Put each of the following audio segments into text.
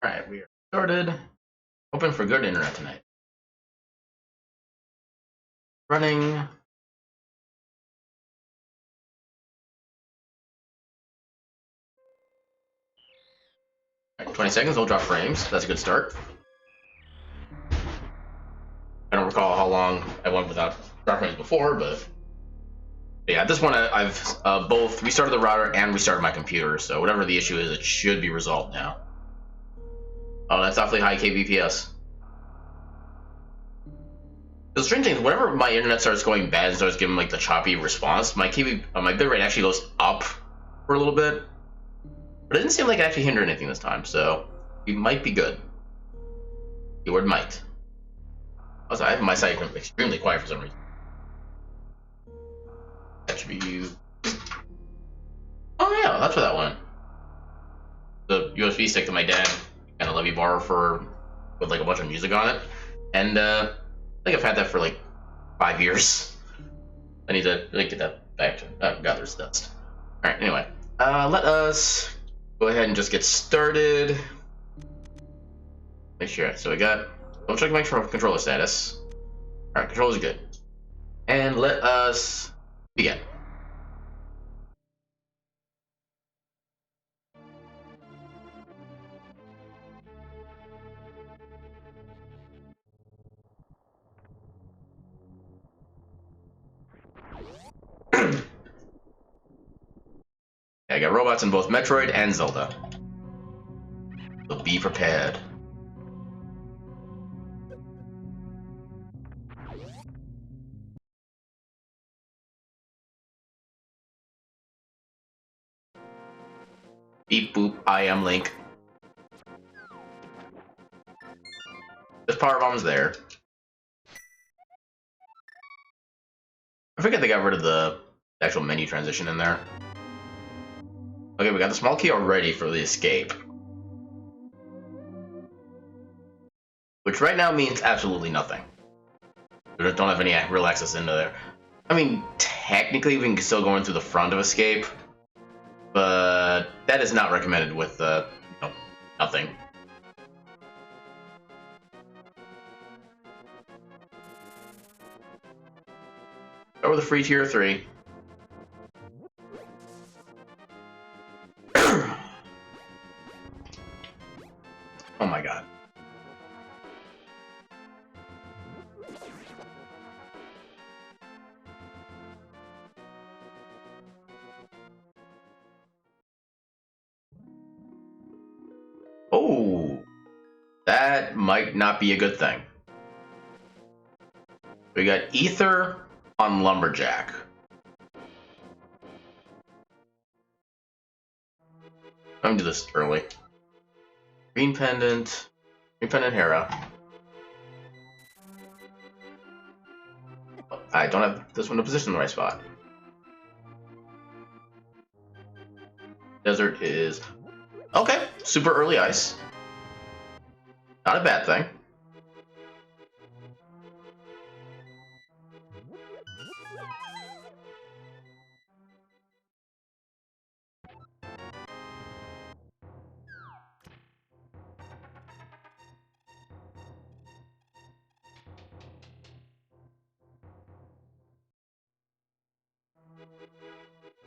Alright, we are started. Hoping for good internet tonight. Running. Right, 20 seconds, we'll drop frames. That's a good start. I don't recall how long I went without drop frames before, but yeah, at this point I've both restarted the router and restarted my computer, so whatever the issue is, it should be resolved now. Oh, that's awfully high kbps. The strange thing is, whenever my internet starts going bad and starts giving like the choppy response, my my bitrate actually goes up for a little bit. But it didn't seem like it actually hindered anything this time, so we might be good. Keyword might. Also, I have my site extremely quiet for some reason. That should be you. Oh yeah, that's where that went. The USB stick that my dad kind of let me borrow for with like a bunch of music on it, and I think I've had that for like 5 years. I need to like get that back to. Oh god, there's dust. All right. Anyway, let us go ahead and just get started. Make sure. So we got. I'll check my controller status. All right, controller's good. And let us begin. I got robots in both Metroid and Zelda. So be prepared. Beep boop, I am Link. This power bomb's there. I forget they got rid of the actual menu transition in there. Okay, we got the small key already for the escape. Which right now means absolutely nothing. We don't have any real access into there. I mean, technically we can still go in through the front of escape, but that is not recommended with nothing. Over the free tier 3. Oh my god. Oh, that might not be a good thing. We got Ether on Lumberjack. I'm gonna do this early. Green Pendant Hera. I don't have this one to position in the right spot. Desert is okay. Super early ice. Not a bad thing.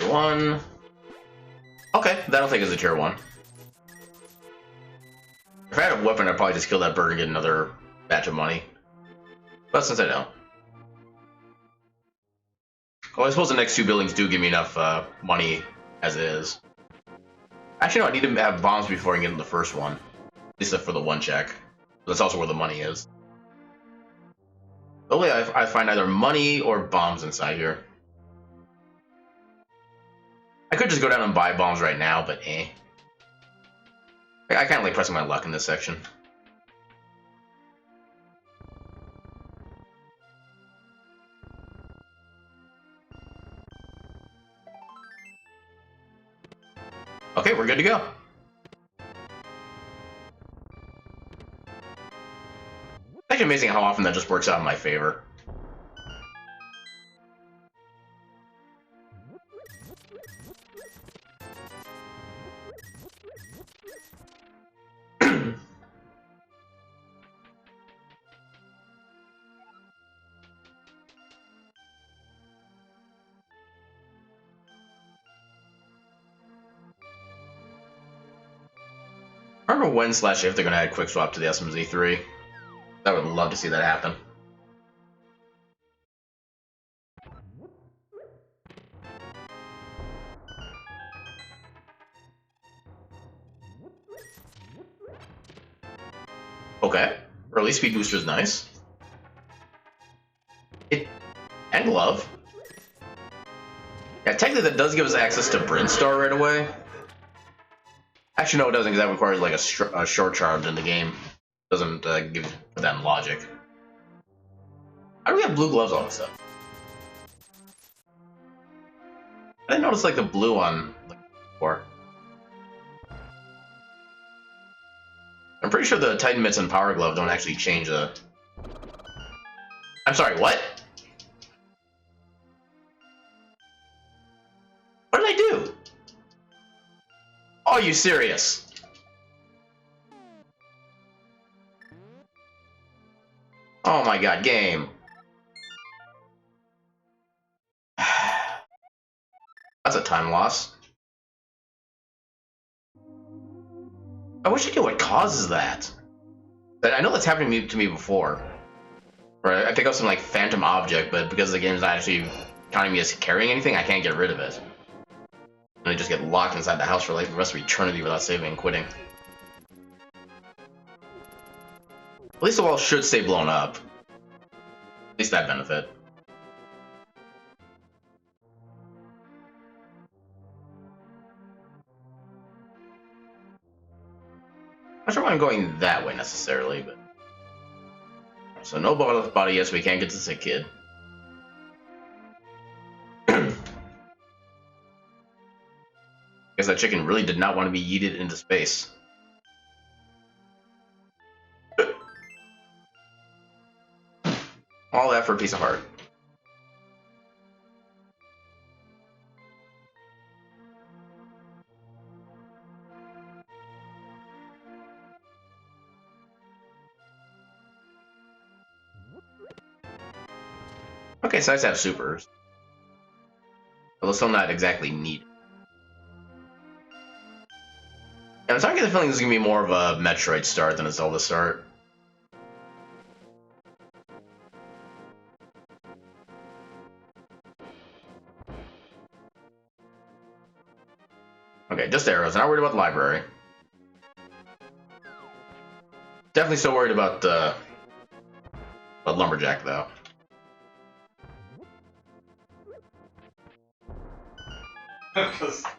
One. Okay, that I'll take as a tier 1. If I had a weapon, I'd probably just kill that bird and get another batch of money. But since I don't. Well, I suppose the next 2 buildings do give me enough money as it is. Actually, no, I need to have bombs before I can get in the first one. At least for the 1 check. That's also where the money is. Hopefully I find either money or bombs inside here. I could just go down and buy bombs right now, but eh. I kind of like pressing my luck in this section. Okay, we're good to go. It's actually amazing how often that just works out in my favor. wonder when / if they're gonna add quick swap to the SMZ3. I would love to see that happen. Okay, early speed booster is nice. And glove. Yeah, technically that does give us access to Brinstar right away. Actually, no, it doesn't, because that requires like a short charge in the game. It doesn't give them logic. How do we have blue gloves all of a sudden? I didn't notice like the blue on like before. I'm pretty sure the Titan Mitts and Power Glove don't actually change the... I'm sorry, what? What did I do? Oh, are you serious? Oh my god, game. That's a time loss. I wish I knew what causes that. But I know that's happened to me before. Right, I pick up some like phantom object, but because the game's not actually counting me as carrying anything, I can't get rid of it. And I just get locked inside the house for like the rest of eternity without saving and quitting. At least the wall should stay blown up. At least that benefit. Not sure why I'm going that way necessarily, but... So no body yet, so we can't get to the sick kid. Guess that chicken really did not want to be yeeted into space. All that for a piece of heart. Okay, so I just have supers. Although still not exactly needed. And I'm starting to get the feeling this is going to be more of a Metroid start than a Zelda start. Okay, just arrows. Not worried about the library. Definitely still worried about the lumberjack, though.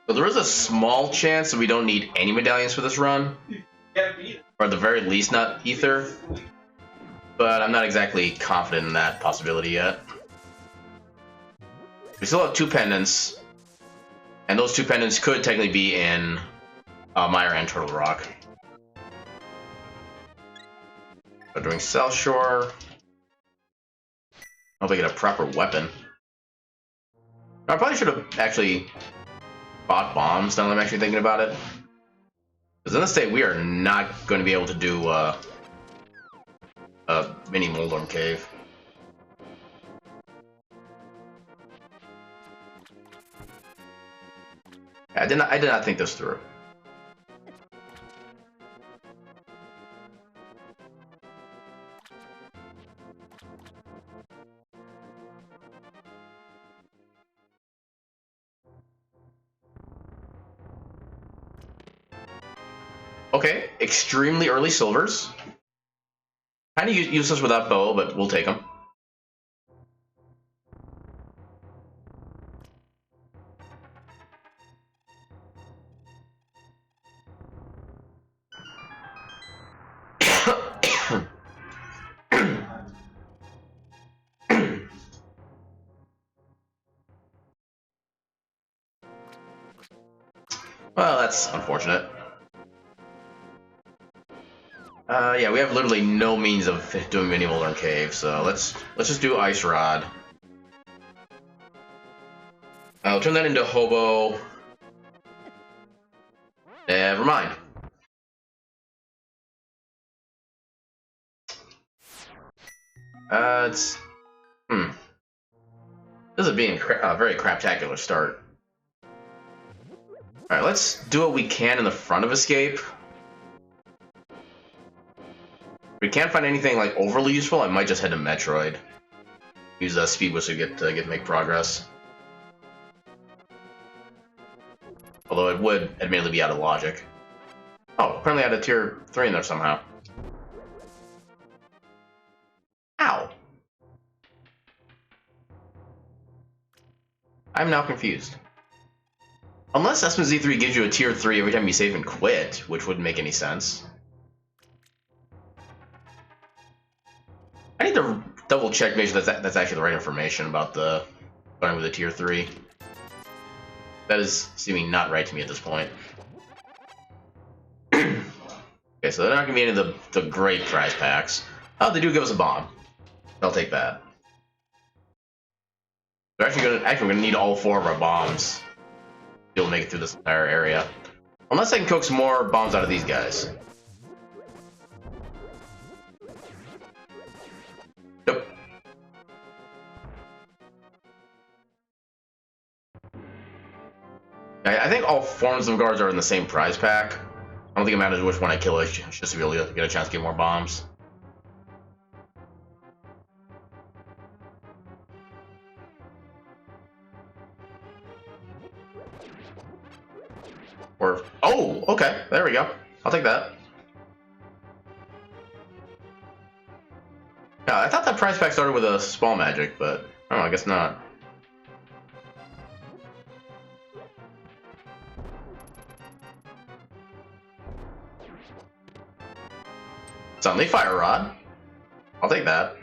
So there is a small chance that we don't need any medallions for this run. Or at the very least not ether. But I'm not exactly confident in that possibility yet. We still have 2 pendants. And those 2 pendants could technically be in Myra and Turtle Rock. But doing South Shore. I hope I get a proper weapon. I probably should have actually bought bombs now that I'm actually thinking about it. Because in this state, we are not going to be able to do a mini Moldorm cave. I did not think this through. Okay, extremely early silvers. Kind of useless without bow, but we'll take them. Well, that's unfortunate. Yeah, we have literally no means of doing mini Moldorm Cave, so let's just do Ice Rod. I'll turn that into Hobo. Never mind. This is being a very craptacular start. Alright, let's do what we can in the front of Escape. we can't find anything like overly useful, I might just head to Metroid. Use a speed boost to get make progress. Although it would admittedly be out of logic. Oh, apparently I had a tier 3 in there somehow. Ow! I'm now confused. Unless SMZ3 gives you a tier 3 every time you save and quit, which wouldn't make any sense. I need to double check, make sure that's actually the right information about the starting with a tier 3. That is seeming not right to me at this point. Okay, so they're not gonna be any of the great prize packs. Oh, they do give us a bomb. I'll take that. We're actually gonna need all 4 of our bombs to be able to make it through this entire area. Unless I can coax more bombs out of these guys. Nope. I think all forms of guards are in the same prize pack. I don't think it matters which one I kill, just to be able to get a chance to get more bombs. Or, oh, okay, there we go. I'll take that. Yeah, I thought that prize pack started with a small magic, but oh, I guess not. Suddenly fire rod. I'll take that.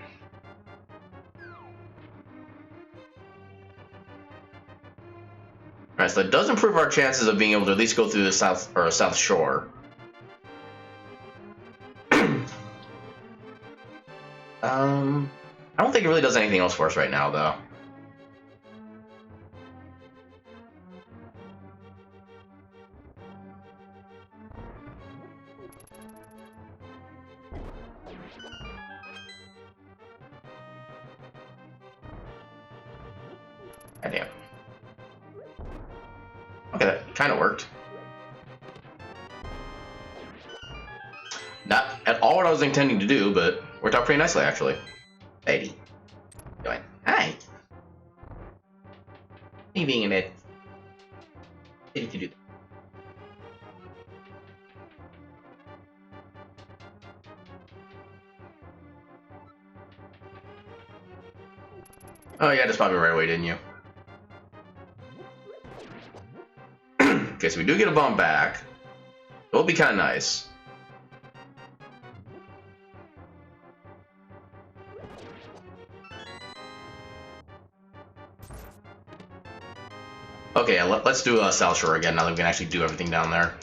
Alright, so that does improve our chances of being able to at least go through the south shore. I don't think it really does anything else for us right now, though. Goddamn. Okay, that kind of worked. Not at all what I was intending to do, but worked out pretty nicely, actually. Lady. Going, hi. Me being a bit silly to do that. Oh, yeah, just popped me right away, didn't you? Okay, so we do get a bomb back. It will be kind of nice. Okay, let's do South Shore again now that we can actually do everything down there.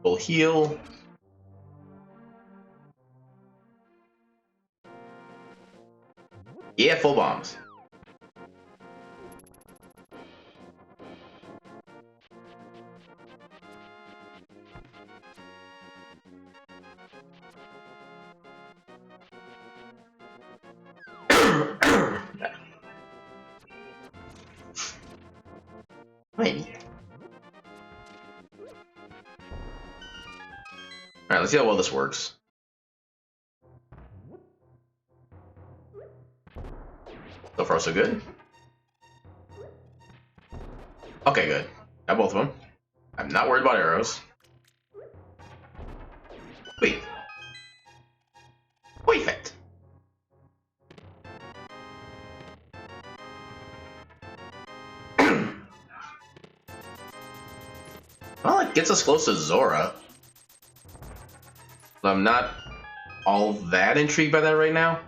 We'll heal. Yeah, full bombs. Wait. Alright, let's see how well this works. So far, so good. Okay, good. Got both of them. I'm not worried about arrows. Wait. Perfect. Well, it gets us close to Zora. But I'm not all that intrigued by that right now.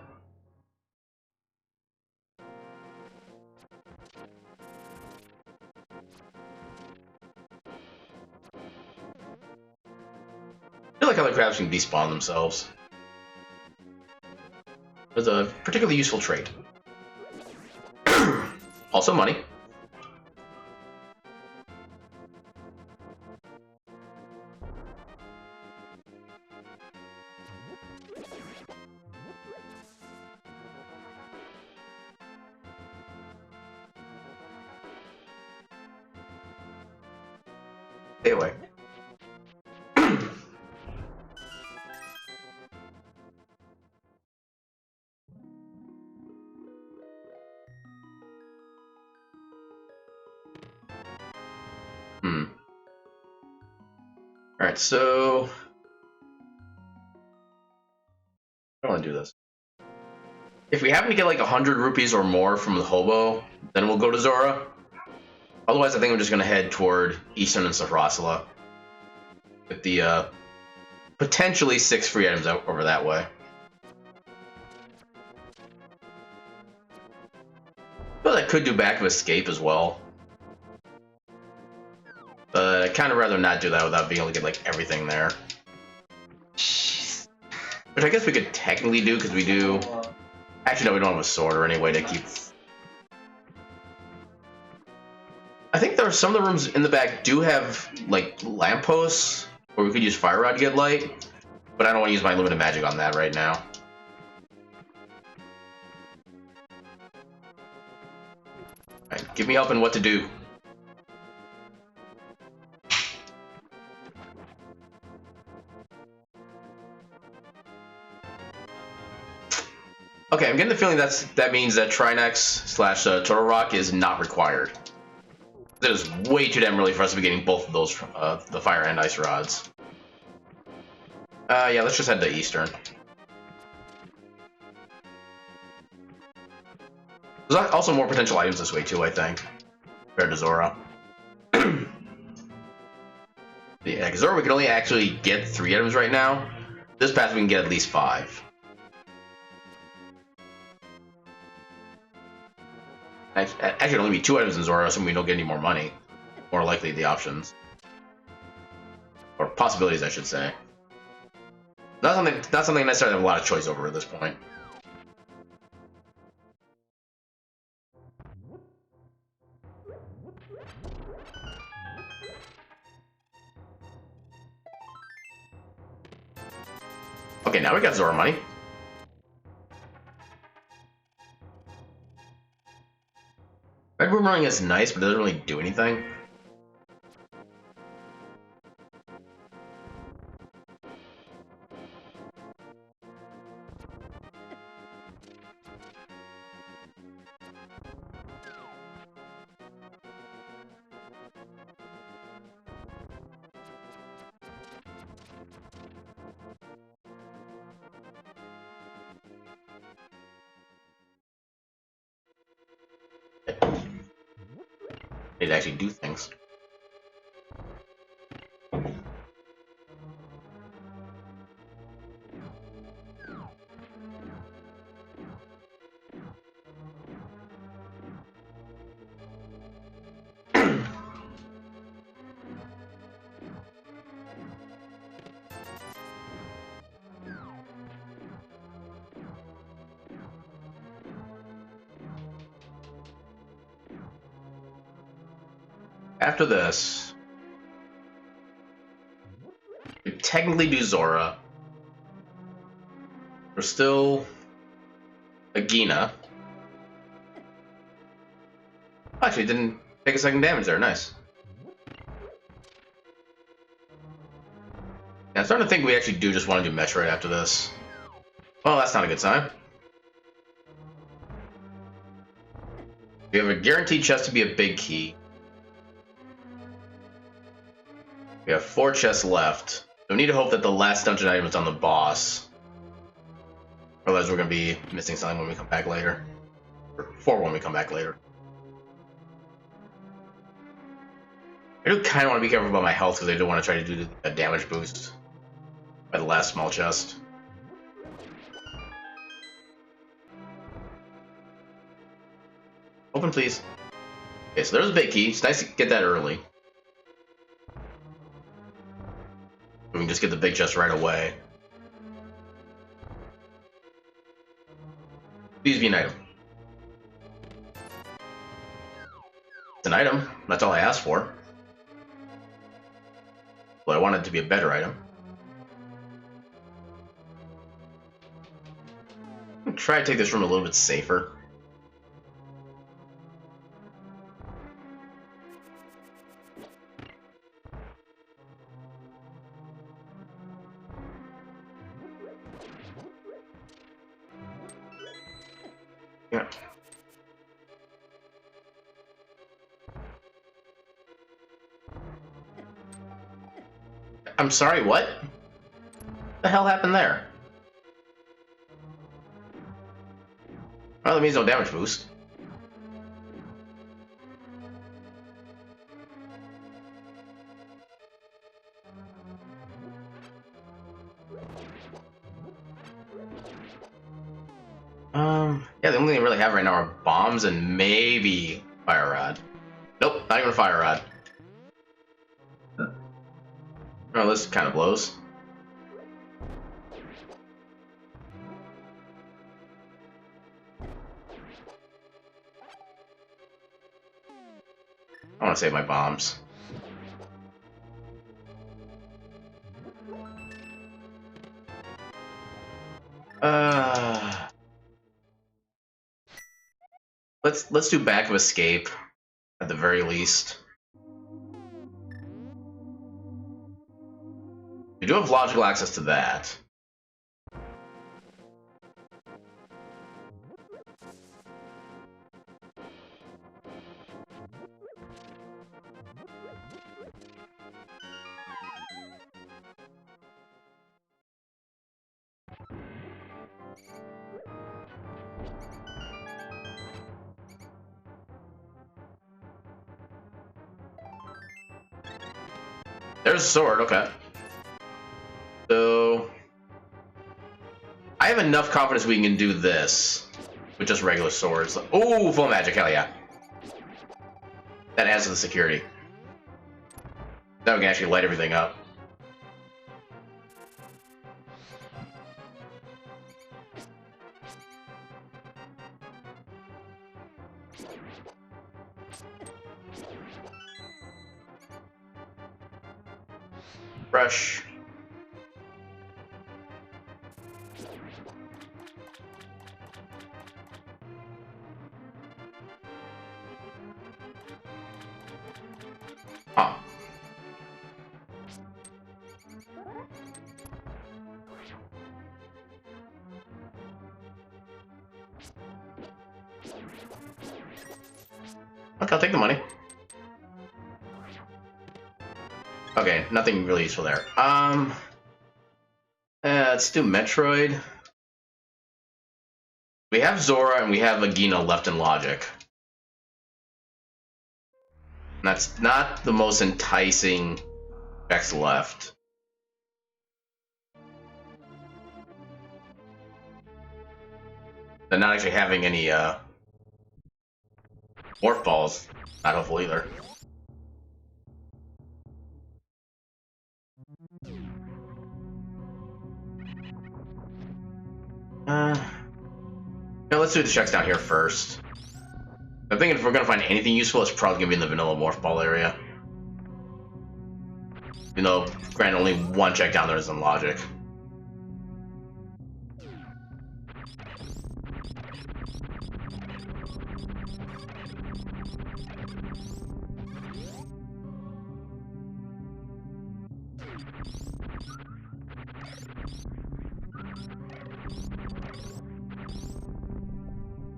I feel like other crabs can despawn themselves. It's a particularly useful trait. Also money. Stay away. Alright, so I don't want to do this. If we happen to get like 100 rupees or more from the hobo, then we'll go to Zora. Otherwise, I think I'm just going to head toward Eastern and Sahrasala. With the potentially 6 free items out over that way. But I could do Back of Escape as well. But I'd kind of rather not do that without being able to get like everything there. Which I guess we could technically do, because we do... Actually, no, we don't have a sword or any way to keep... I think there are some of the rooms in the back do have, like, lampposts, where we could use Fire Rod to get light, but I don't want to use my limited magic on that right now. Alright, give me help in what to do. Okay, I'm getting the feeling that means that Trinex / Turtle Rock is not required. It is way too damn early for us to be getting both of those, the fire and ice rods. Yeah, let's just head to Eastern. There's also more potential items this way too, I think, compared to Zora. Yeah, because Zora we can only actually get 3 items right now. This path we can get at least 5. Actually, it'll only be 2 items in Zora, so we don't get any more money. More likely the options. Or possibilities, I should say. Not something I necessarily have a lot of choice over at this point. Okay, now we got Zora money. Red Boomerang is nice, but it doesn't really do anything. It actually do things. After this, we technically do Zora. We're still Agina. Actually, didn't take a second damage there. Nice. Yeah, I'm starting to think we actually do just want to do Metroid after this. Well, that's not a good sign. We have a guaranteed chest to be a big key. We have 4 chests left. We need to hope that the last dungeon item is on the boss. Otherwise, we're going to be missing something when we come back later. Or for when we come back later. I do kind of want to be careful about my health because I do want to try to do a damage boost by the last small chest. Open, please. Okay, so there's a big key. It's nice to get that early. We can just get the big chest right away. Please be an item. It's an item. That's all I asked for. But I want it to be a better item. I'm gonna try to take this room a little bit safer. Yeah. I'm sorry, what? The hell happened there? Well, that means no damage boost. Yeah, the only thing we really have right now are bombs and maybe fire rod. Nope, not even fire rod. Oh, this kind of blows. I want to save my bombs. Let's do Back of Escape at the very least. We do have logical access to that. There's a sword, okay. So I have enough confidence we can do this with just regular swords. Oh, full magic, hell yeah. That adds to the security. Now we can actually light everything up. Brush. Huh. Okay, I'll take the money. Okay, nothing really useful there. Let's do Metroid. We have Zora and we have Agina left in logic. That's not the most enticing checks left. And not actually having any morph balls, not helpful either. Yeah, let's do the checks down here first. I'm thinking if we're gonna find anything useful, it's probably gonna be in the vanilla morph ball area. You know, granted, only one check down there is in logic.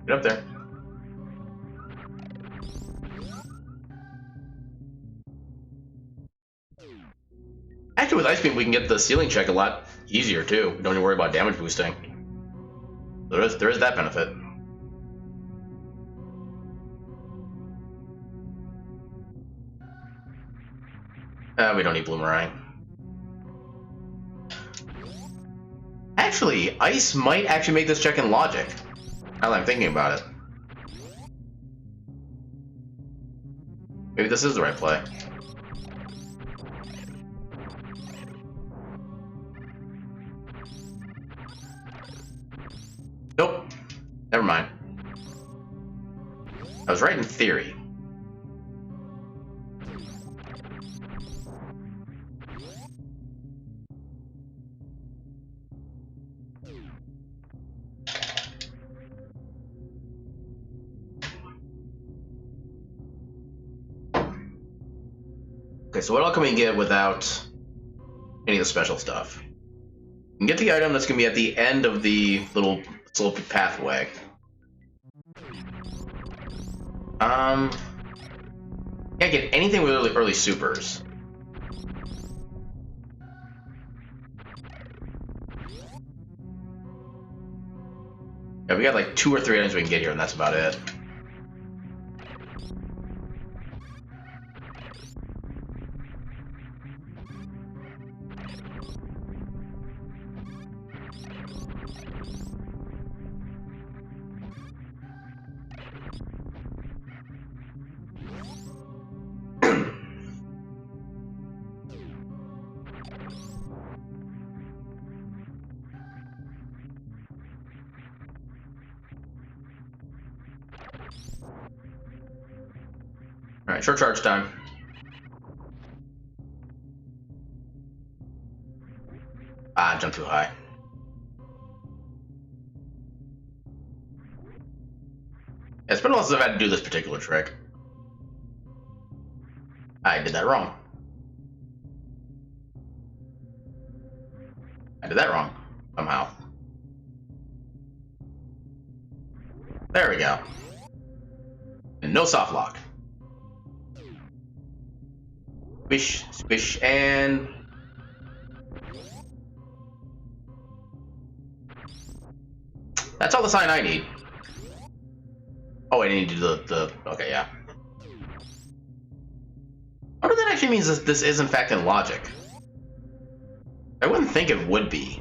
Get up there. Actually, with Ice Beam, we can get the ceiling check a lot easier too. We don't need to worry about damage boosting. There is that benefit. We don't need Bloomerang. Actually, Ice might actually make this check in logic. Now that I'm thinking about it. Maybe this is the right play. Nope. Never mind. I was right in theory. Okay, so what all can we get without any of the special stuff? We can get the item that's going to be at the end of the little sloped pathway. Can't get anything with early supers. Yeah, we got like 2 or 3 items we can get here, and that's about it. Alright, short charge time. Ah, I jumped too high. It's been a while since I've had to do this particular trick. I did that wrong. I did that wrong. Somehow. There we go. And no soft lock. Squish, squish, and... That's all the sign I need. Oh, I need to do the... Okay, yeah. I wonder if that actually means this is in fact in logic. I wouldn't think it would be.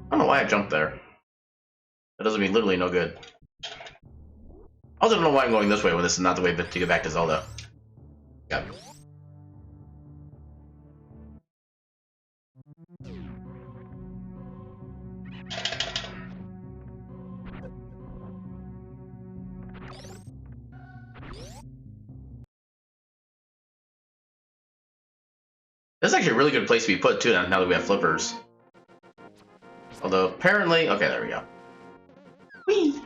I don't know why I jumped there. That doesn't mean literally no good. I also don't know why I'm going this way when this is not the way to get back to Zelda. Yeah. This is actually a really good place to be put too now that we have flippers. Although apparently, okay, there we go. Whee!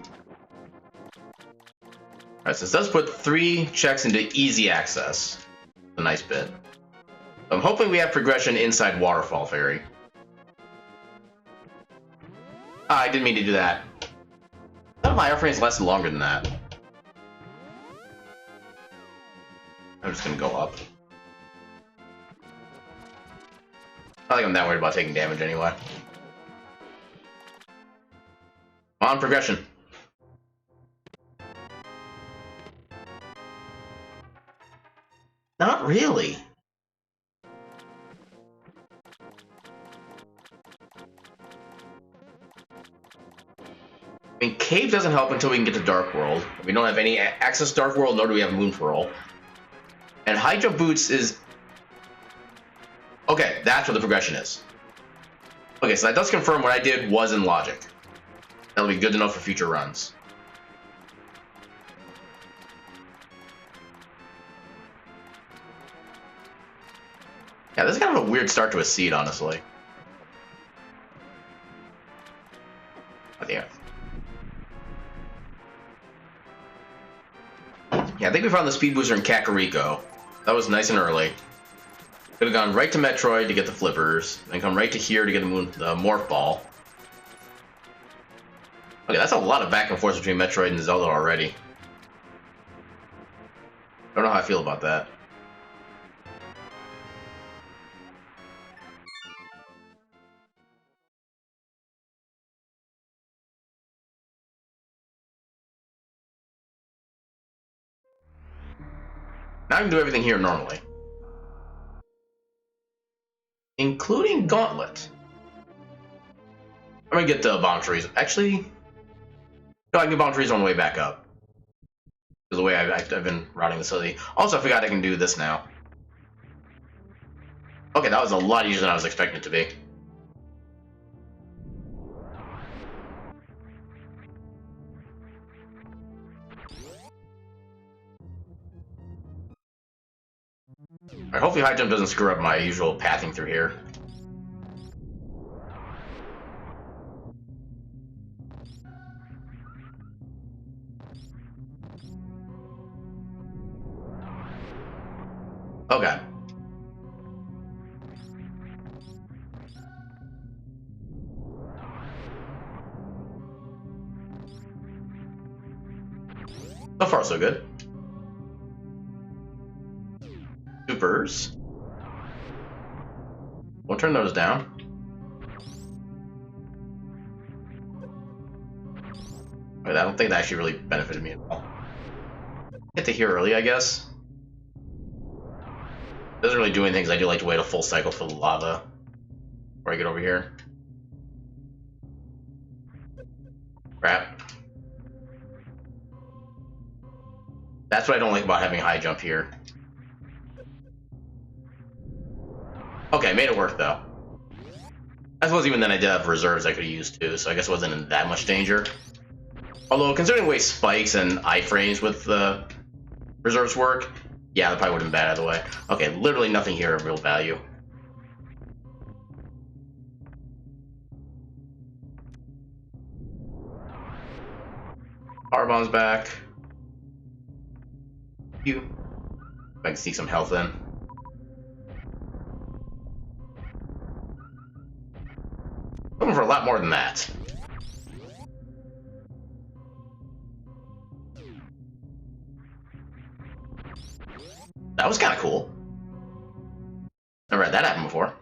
Alright, so this does put 3 checks into easy access. A nice bit. I'm hoping we have progression inside Waterfall Fairy. Ah, I didn't mean to do that. I thought my airframes lasted longer than that. I'm just gonna go up. I don't think I'm that worried about taking damage anyway. On progression. Not really. I mean, Cave doesn't help until we can get to Dark World. We don't have any access to Dark World, nor do we have Moon Pearl. And High Jump Boots is... Okay, that's what the progression is. Okay, so that does confirm what I did was in logic. That'll be good to know for future runs. Yeah, this is kind of a weird start to a seed, honestly. Oh, yeah. Yeah, I think we found the speed booster in Kakariko. That was nice and early. Could have gone right to Metroid to get the flippers, then come right to here to get the Morph Ball. Okay, that's a lot of back and forth between Metroid and Zelda already. I don't know how I feel about that. Now I can do everything here normally. Including Gauntlet. I'm gonna get the bomb trees. Actually, no, I can do bomb trees on the way back up. Because the way I've been routing the city. Also, I forgot I can do this now. Okay, that was a lot easier than I was expecting it to be. Alright, hopefully high jump doesn't screw up my usual pathing through here. Okay. So far, so good. Supers. We'll turn those down. Wait, I don't think that actually really benefited me at all. Get to here early, I guess. Doesn't really do anything because I do like to wait a full cycle for the lava before I get over here. Crap. That's what I don't like about having high jump here. Okay, made it work though. I suppose even then I did have reserves I could have used too, so I guess I wasn't in that much danger. Although, considering the way spikes and iframes with the reserves work, yeah, that probably would have been bad either way. Okay, literally nothing here of real value. Power bomb's back. If I can see some health in. Looking for a lot more than that. That was kind of cool. Never had that happen before.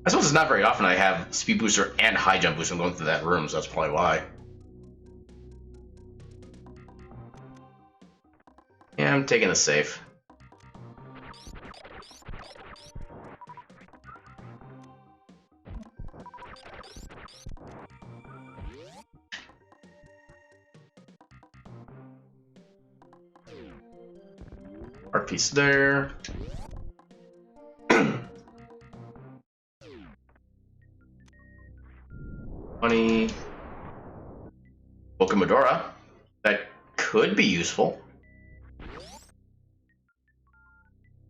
I suppose it's not very often I have speed booster and high jump booster going through that room, so that's probably why. Yeah, I'm taking the safe. Art piece there. Money. Bokumodora. That could be useful.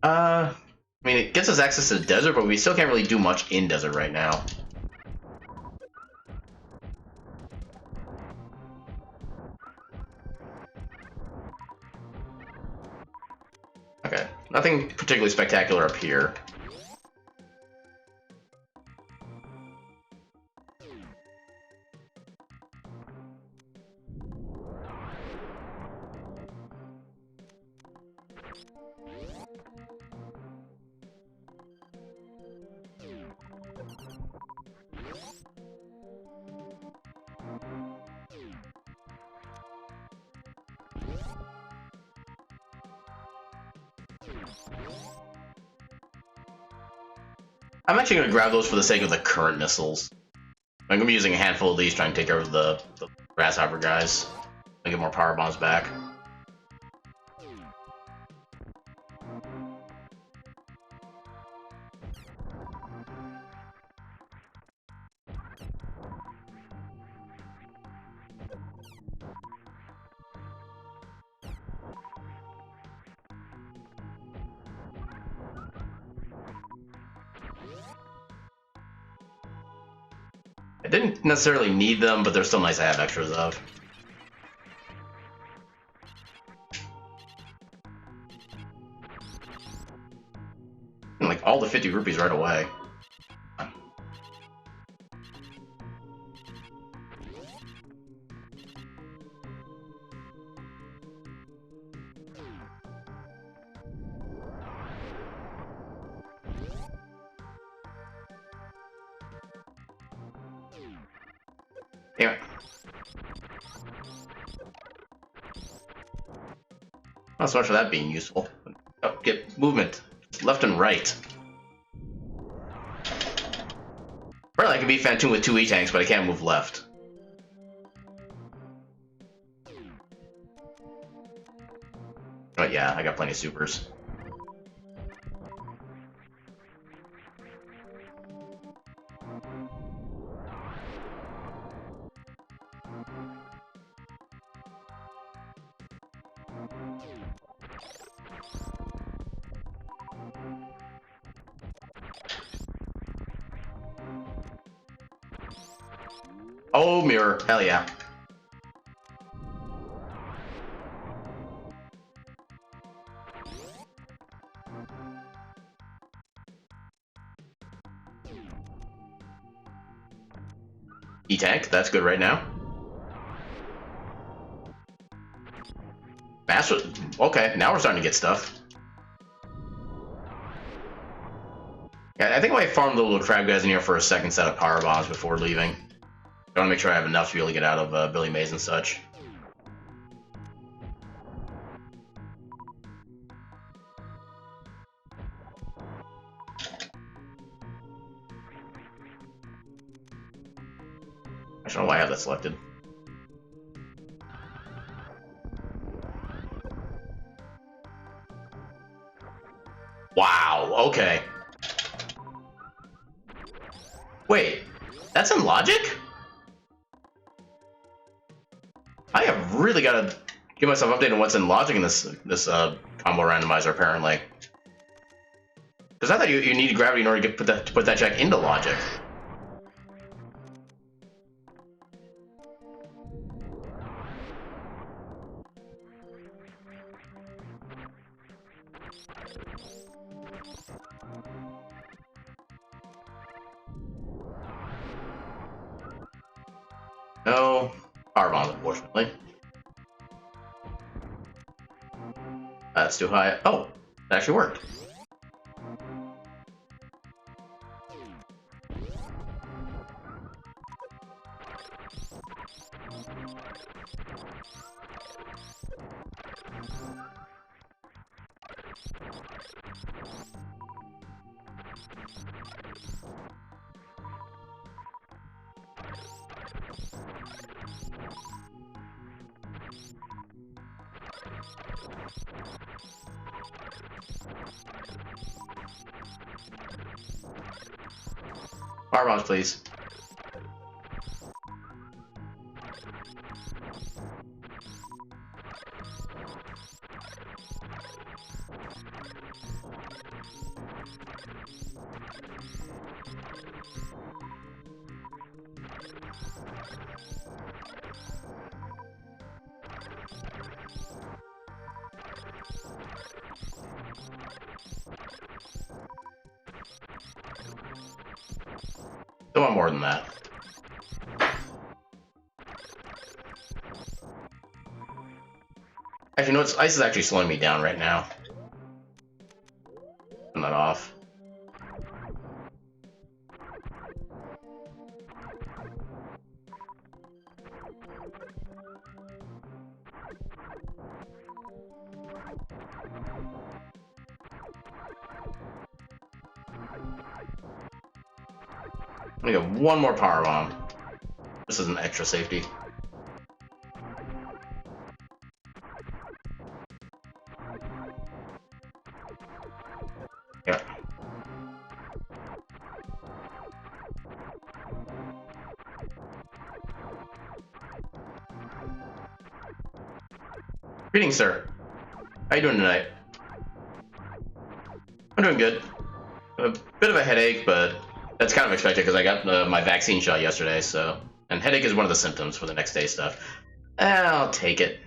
I mean, it gets us access to the desert, but we still can't really do much in desert right now. Okay, nothing particularly spectacular up here. I'm actually going to grab those for the sake of the current missiles. I'm going to be using a handful of these trying to take care of the grasshopper guys. And get more power bombs back. I didn't necessarily need them, but they're still nice to have extras of. And like all the 50 rupees right away. Damn it. Not so much for that being useful. Oh, get movement. Left and right. Really, I can beat Phantom with 2 E-tanks, but I can't move left. But yeah, I got plenty of supers. Oh, mirror. Hell yeah. E-tank, that's good right now. Master, okay, now we're starting to get stuff. Yeah, I think I might farm the little crab guys in here for a second set of power bombs before leaving. I want to make sure I have enough to be able to get out of Billy Mays and such. I don't know why I have that selected. Wow, okay. Wait, that's in logic? I have really got to give myself an update on what's in logic in this combo randomizer, apparently. Because I thought you needed gravity in order to put that check into logic. No power bomb, unfortunately. That's too high. Oh, that actually worked. Power bombs, please. Don't want more than that. Actually, no, ice is actually slowing me down right now. Turn that off. I'm gonna get one more power bomb. This is an extra safety. Yeah. Greetings, sir. How you doing tonight? I'm doing good. A bit of a headache, but that's kind of expected because I got my vaccine shot yesterday, so... And headache is one of the symptoms for the next day stuff. I'll take it.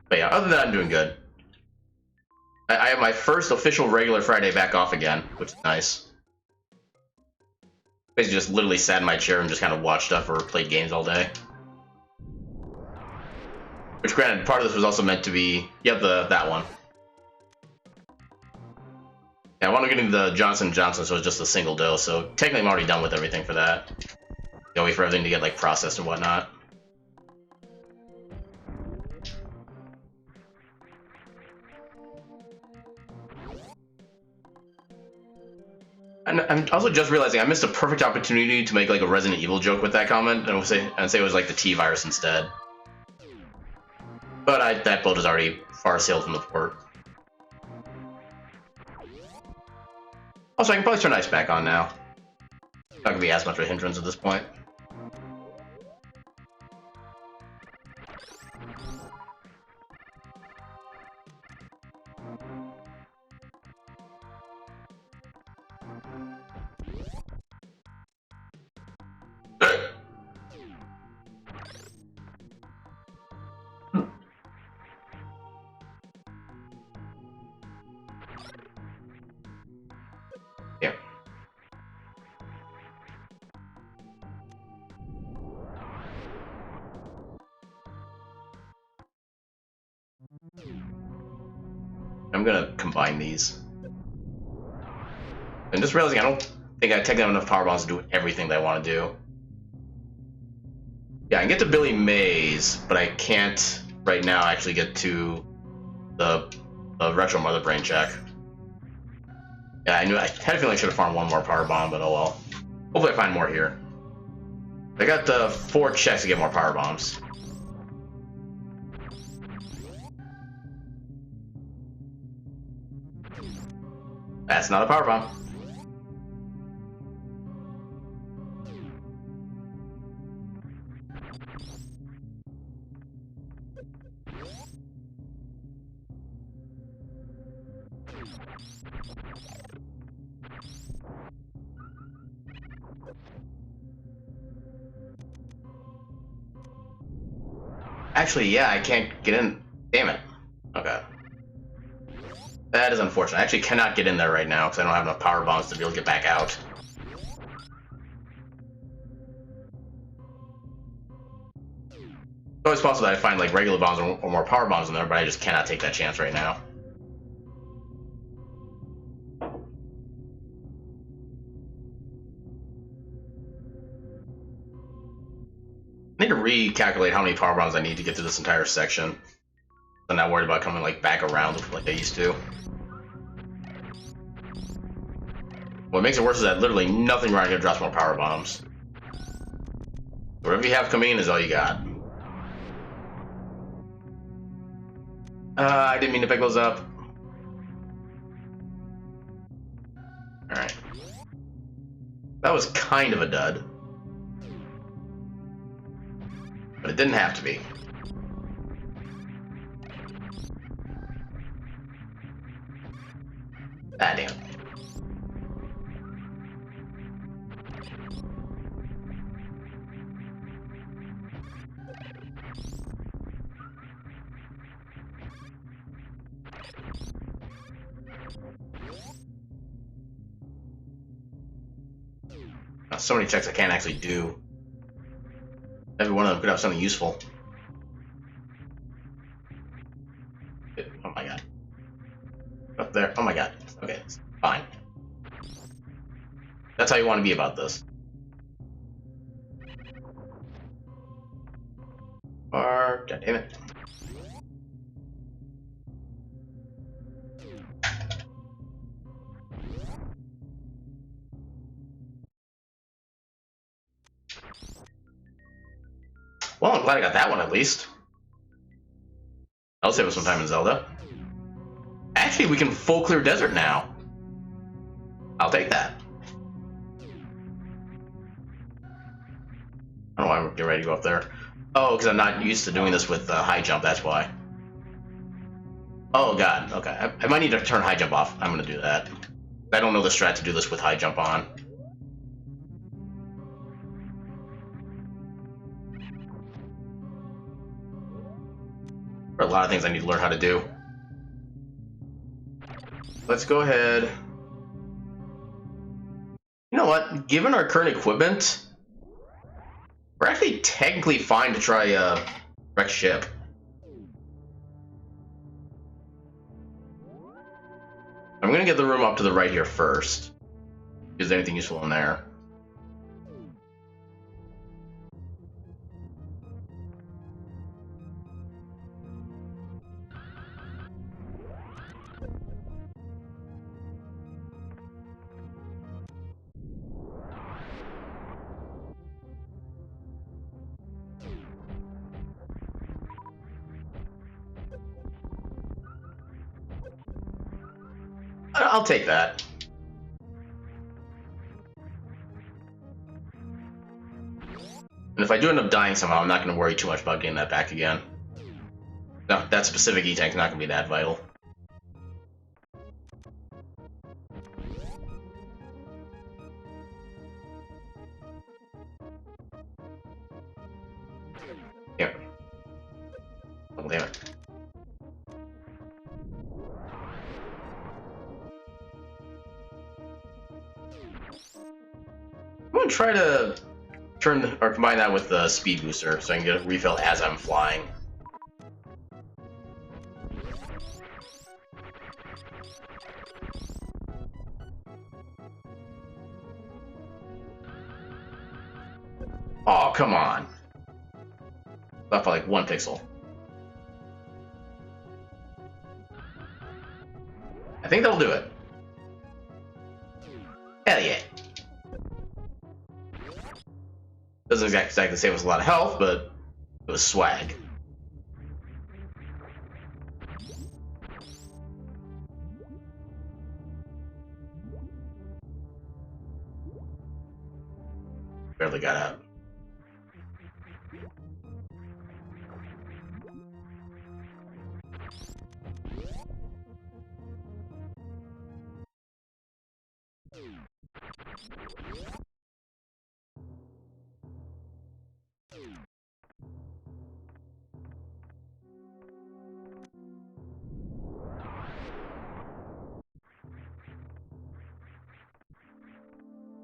But yeah, other than that, I'm doing good. I have my first official regular Friday back off again, which is nice. Basically just literally sat in my chair and just kind of watched stuff or played games all day. Which, granted, part of this was also meant to be... Yep, that one. Yeah, I want to get into the Johnson & Johnson, so it's just a single dose, so technically I'm already done with everything for that. Gotta wait for everything to get, like, processed and whatnot. And I'm also just realizing I missed a perfect opportunity to make, like, a Resident Evil joke with that comment, and say it was, like, the T-virus instead. But that boat is already far sailed from the port. Also, I can probably turn ice back on now. Not gonna be as much of a hindrance at this point. Yeah. I'm gonna combine these. And just realizing I don't think I take enough power bombs to do everything that I want to do. Yeah, I can get to Billy Mays, but I can't right now actually get to the retro Mother Brain check. Yeah, I had a feeling I should have farmed one more power bomb, but oh well. Hopefully I find more here. I got 4 checks to get more power bombs. That's not a power bomb. Actually, yeah, I can't get in. Damn it. Okay. That is unfortunate. I actually cannot get in there right now because I don't have enough power bombs to be able to get back out. It's always possible that I find like regular bombs or more power bombs in there, but I just cannot take that chance right now. I need to recalculate how many power bombs I need to get through this entire section. I'm not worried about coming like back around like I used to. What makes it worse is that literally nothing right here drops more power bombs. Whatever you have coming in is all you got. I didn't mean to pick those up. Alright. That was kind of a dud. But it didn't have to be. Ah, damn. So many checks I can't actually do. Every one of them could have something useful. Oh my god. Up there. Oh my god. Okay, fine. That's how you want to be about this. Or, god damn it. Well, I'm glad I got that one at least. That'll save us some time in Zelda. Actually, we can full clear desert now. I'll take that. I don't know why I'm getting ready to go up there. Oh, because I'm not used to doing this with high jump, that's why. Oh god, okay. I might need to turn high jump off. I'm going to do that. I don't know the strat to do this with high jump on. There are a lot of things I need to learn how to do. Let's go ahead. You know what? Given our current equipment, we're actually technically fine to try wreck ship. I'm gonna get the room up to the right here first. Is there anything useful in there? I'll take that. And if I do end up dying somehow, I'm not going to worry too much about getting that back again. No, that specific E-Tank's not going to be that vital. Here. Oh, damn it. I'm going to try to turn or combine that with the speed booster so I can get a refill as I'm flying. Oh, come on. Left by like 1 pixel. I think that'll do it. Hell yeah. Doesn't exactly save us a lot of health, but it was swag. Barely got out.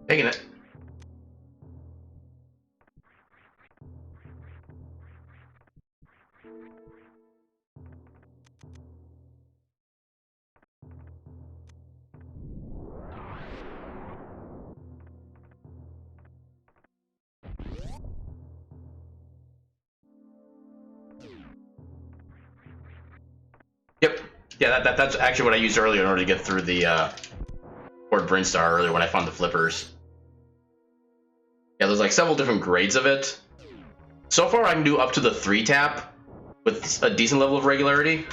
Taking it. Yep. Yeah, that's actually what I used earlier in order to get through the Fort Brinstar earlier when I found the flippers. Yeah, there's like several different grades of it. So far, I can do up to the 3-tap with a decent level of regularity.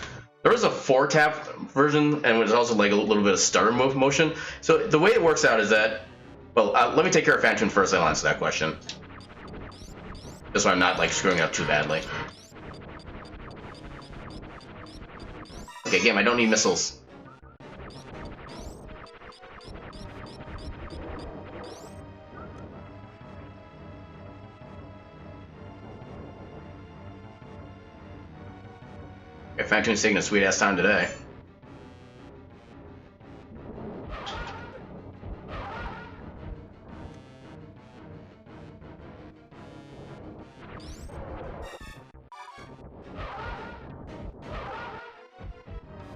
There is a 4-tap version, and there's also like a little bit of stutter motion. So the way it works out is that, well, let me take care of Phantom first, and I'll answer that question. Just so I'm not like screwing up too badly. Okay, game, I don't need missiles. Okay, Phantom's taking a sweet ass time today.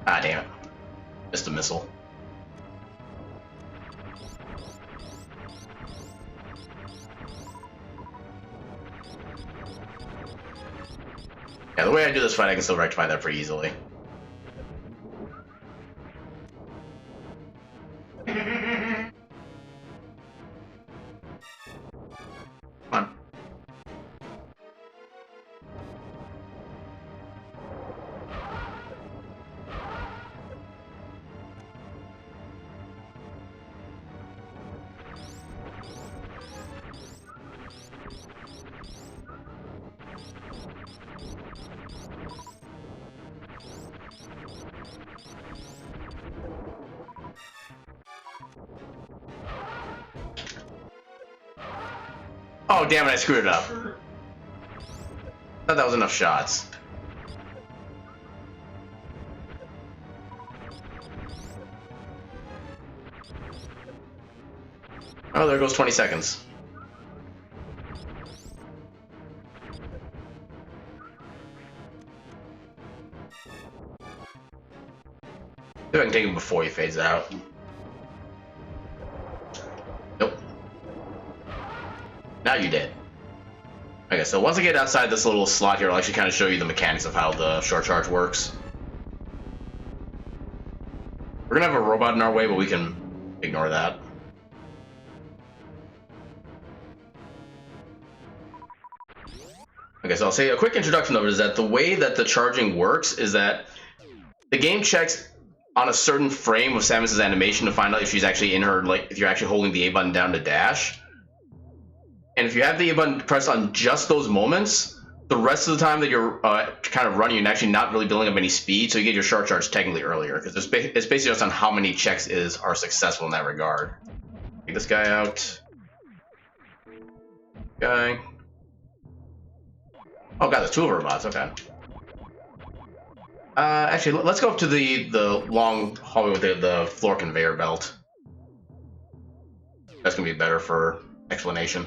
Ah, damn it. Missed a missile. Yeah, the way I do this fight, I can still rectify that pretty easily. Come on. Oh, damn it, I screwed it up. Thought that was enough shots. Oh, there goes 20 seconds. See if I can take him before he fades out. Nope. Now you did. Okay, so once I get outside this little slot here, I'll actually kind of show you the mechanics of how the short charge works. We're gonna have a robot in our way, but we can ignore that. Okay, so I'll say a quick introduction of it is that the way that the charging works is that the game checks on a certain frame of Samus's animation to find out if she's actually in her, like, if you're actually holding the A button down to dash. And if you have the A button pressed on just those moments, the rest of the time that you're kind of running, you're actually not really building up any speed, so you get your short charge technically earlier, because it's basically just on how many checks are successful in that regard. Take this guy out. Guy. Oh god, there's 2 of our robots, okay. Actually, let's go up to the long hallway with the floor conveyor belt. That's gonna be better for explanation.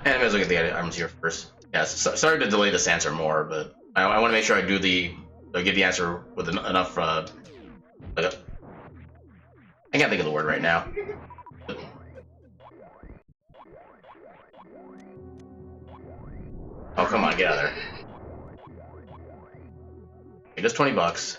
And I may as well get the items here first. Yeah, sorry to delay this answer more, but I want to make sure I do get the answer with enough. I can't think of the word right now. Oh, come on, get out of there. Okay, just $20.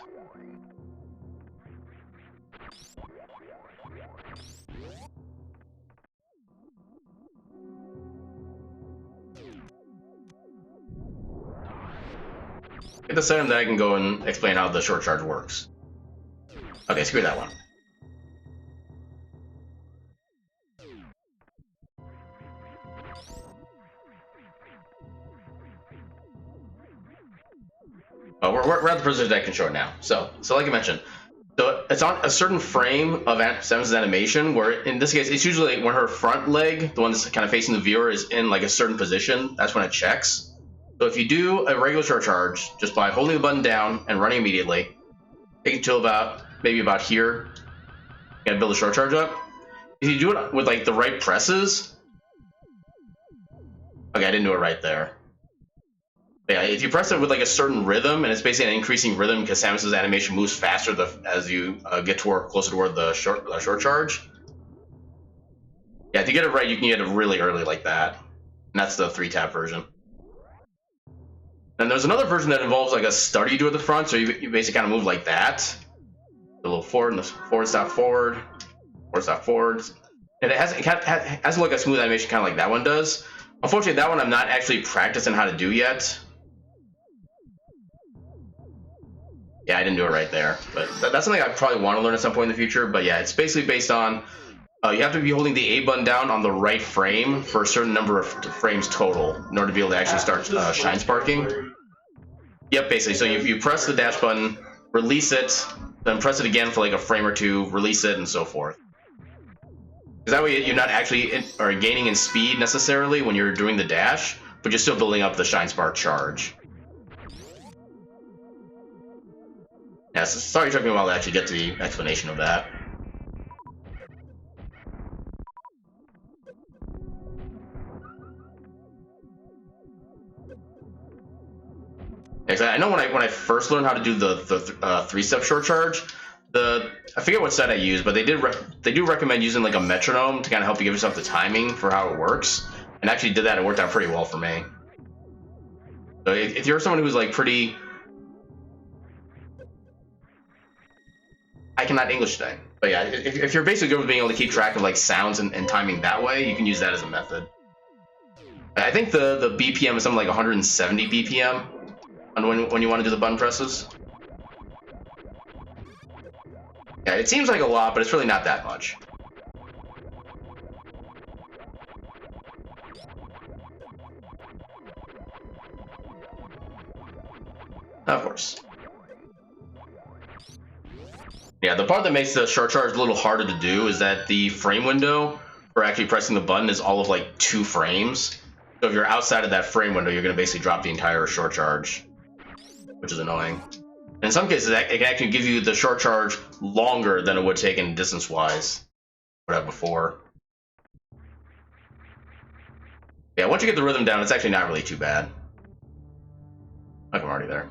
Get this item, then I can go and explain how the short charge works. Okay, screw that one. Oh, we're at the precision I can show it now. So like I mentioned, so it's on a certain frame of Samus's animation, where in this case, it's usually when her front leg, the one that's kind of facing the viewer, is in like a certain position. That's when it checks. So if you do a regular short charge just by holding the button down and running immediately, take it to about maybe about here, and build a short charge up. If you do it with like the right presses, okay, I didn't do it right there. Yeah, if you press it with like a certain rhythm, and it's basically an increasing rhythm because Samus's animation moves faster as you get closer toward the short charge. Yeah, if you get it right, you can get it really early like that, and that's the 3-tap version. Then there's another version that involves like a stutter you do at the front, so you basically kind of move like that, a little forward, and forward stop forward, and it has like a smooth animation, kind of like that one does. Unfortunately, that one I'm not actually practicing how to do yet. Yeah, I didn't do it right there, but that's something I probably want to learn at some point in the future. But yeah, it's basically based on you have to be holding the A button down on the right frame for a certain number of frames total in order to be able to actually start shine sparking. Yep, basically. So you press the dash button, release it, then press it again for like a frame or two, release it, and so forth. Because that way you're not actually gaining in speed necessarily when you're doing the dash, but you're still building up the shine spark charge. Yeah, so sorry it took me a while to actually get to the explanation of that. Yeah, I know when I first learned how to do the 3-step short charge, I forget what set I used, but they do recommend using like a metronome to kind of help you give yourself the timing for how it works, and actually did that. It worked out pretty well for me. So if you're someone who's like pretty, I cannot English today, but yeah, if you're basically good with being able to keep track of like sounds and timing that way, you can use that as a method. I think the BPM is something like 170 BPM when you want to do the button presses. Yeah, it seems like a lot, but it's really not that much. Of course. Yeah, the part that makes the short charge a little harder to do is that the frame window for actually pressing the button is all of like 2 frames. So if you're outside of that frame window, you're going to basically drop the entire short charge, which is annoying. And in some cases, it can actually give you the short charge longer than it would take in distance-wise. What I had before. Yeah, once you get the rhythm down, it's actually not really too bad. Like I'm already there.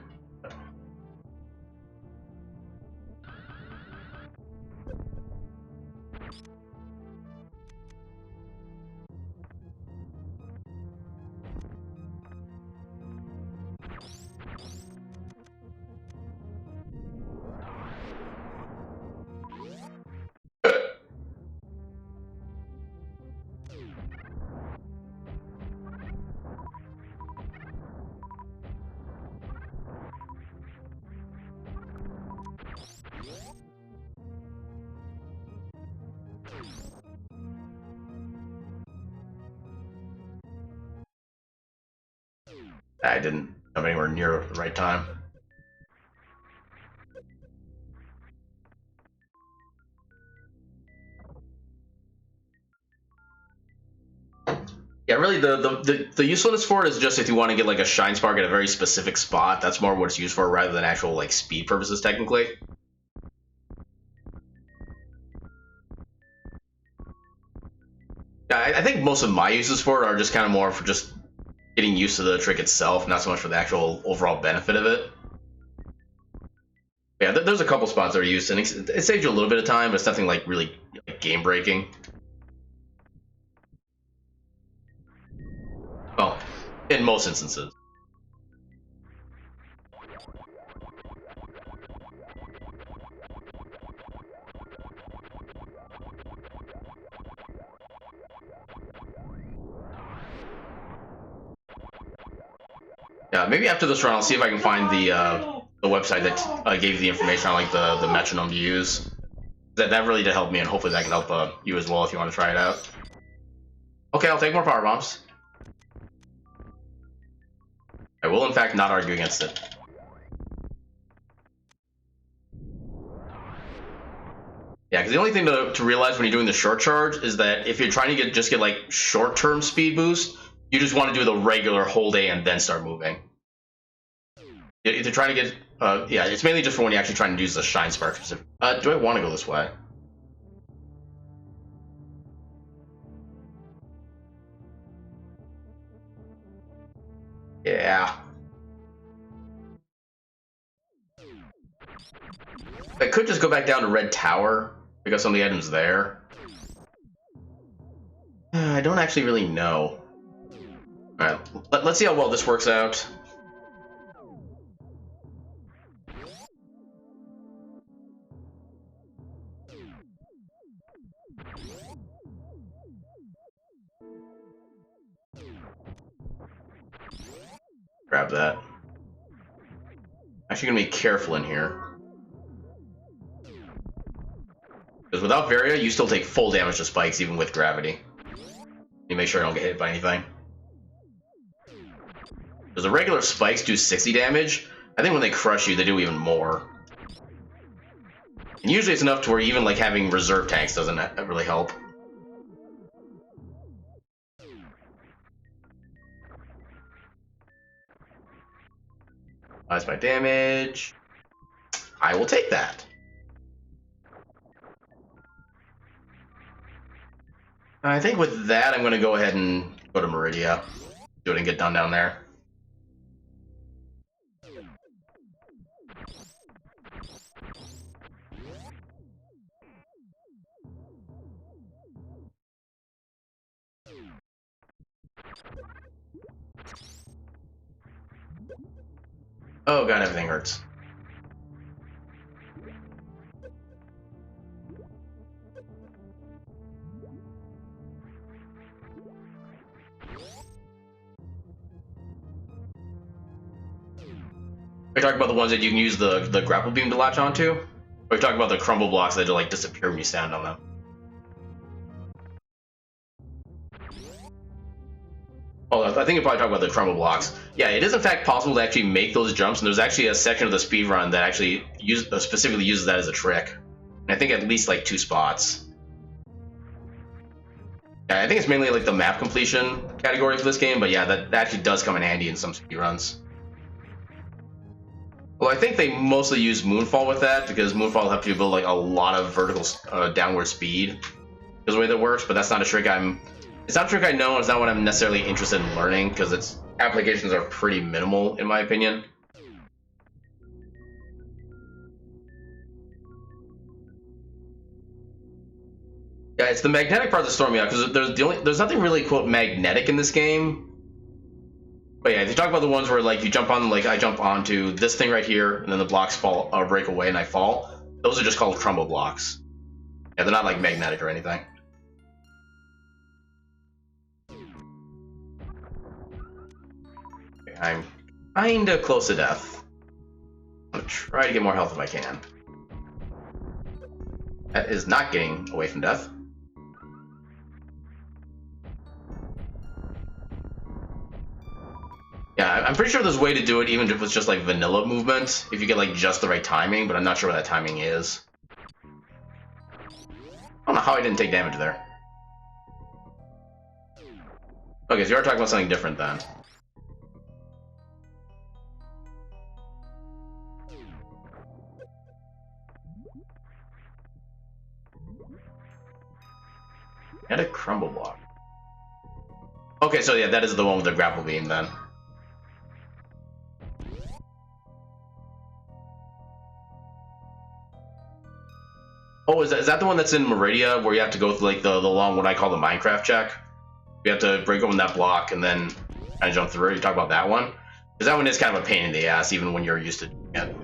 I didn't come anywhere near the right time. Yeah, really, the usefulness for it is just if you want to get like a shine spark at a very specific spot. That's more what it's used for, rather than actual like speed purposes, technically. Yeah, I think most of my uses for it are just kind of more for just getting used to the trick itself, not so much for the actual overall benefit of it. Yeah, the there's a couple spots that are used, and it saves you a little bit of time, but it's nothing like really like, game breaking. Well, in most instances. Yeah, maybe after this run, I'll see if I can find the website that gave you the information on like the metronome to use. That really did help me, and hopefully that can help you as well if you want to try it out. Okay, I'll take more power bombs. I will, in fact, not argue against it. Yeah, because the only thing to realize when you're doing the short charge is that if you're trying to just get like short-term speed boost, you just want to do the regular hold A and then start moving. If you're trying to get, yeah, it's mainly just for when you're actually trying to use the Shine Spark. Do I want to go this way? Yeah. I could just go back down to Red Tower, pick up some of the items there. I don't actually really know. Alright, let's see how well this works out. Grab that. Actually gonna be careful in here. Because without Varia, you still take full damage to spikes, even with gravity. You make sure I don't get hit by anything. Because the regular spikes do 60 damage. I think when they crush you, they do even more. And usually it's enough to where even like having reserve tanks doesn't really help. That's my damage. I will take that. I think with that, I'm going to go ahead and go to Meridia. Do it and get done down there. Oh god, everything hurts. Are you talking about the ones that you can use the grapple beam to latch onto? Or are you talking about the crumble blocks that like disappear when you stand on them? Oh, I think you're probably talking about the crumble blocks. Yeah, it is in fact possible to actually make those jumps, and there's actually a section of the speedrun that actually specifically uses that as a trick. And I think at least like 2 spots. Yeah, I think it's mainly like the map completion category for this game, but yeah, that actually does come in handy in some speedruns. Well, I think they mostly use Moonfall with that, because Moonfall will have to build like a lot of vertical downward speed, is the way that works, but that's not a trick it's not a trick I know, and it's not what I'm necessarily interested in learning, because its applications are pretty minimal, in my opinion. Yeah, it's the magnetic part that's throwing me out, because there's nothing really, quote, magnetic in this game. But yeah, if you talk about the ones where like you jump on, like I jump onto this thing right here, and then the blocks fall or break away and I fall, those are just called crumble blocks. Yeah, they're not like magnetic or anything. Okay, I'm kinda close to death. I'm gonna try to get more health if I can. That is not getting away from death. Yeah, I'm pretty sure there's a way to do it even if it's just like vanilla movement, if you get like just the right timing, but I'm not sure what that timing is. I don't know how I didn't take damage there. Okay, so you are talking about something different then. And a crumble block. Okay, so yeah, that is the one with the grapple beam then. Oh, is that the one that's in Meridia where you have to go through like the long, what I call the Minecraft check? You have to break open that block and then kind of jump through it. You talk about that one? Because that one is kind of a pain in the ass, even when you're used to doing it.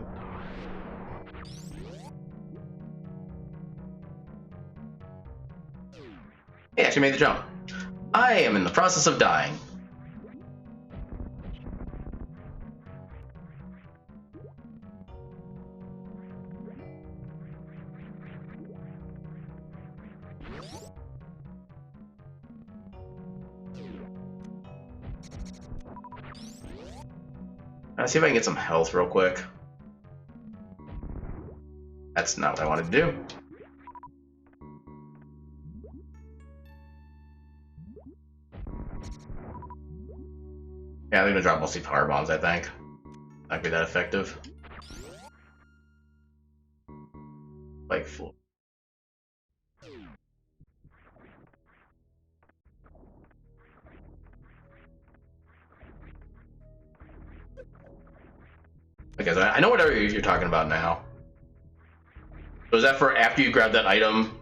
Hey, actually made the jump. I am in the process of dying. Let's see if I can get some health real quick. That's not what I wanted to do. Yeah, they're gonna drop mostly power bombs, I think. Not be that effective. Like full. Okay, so I know what area you're talking about now. So is that for after you grab that item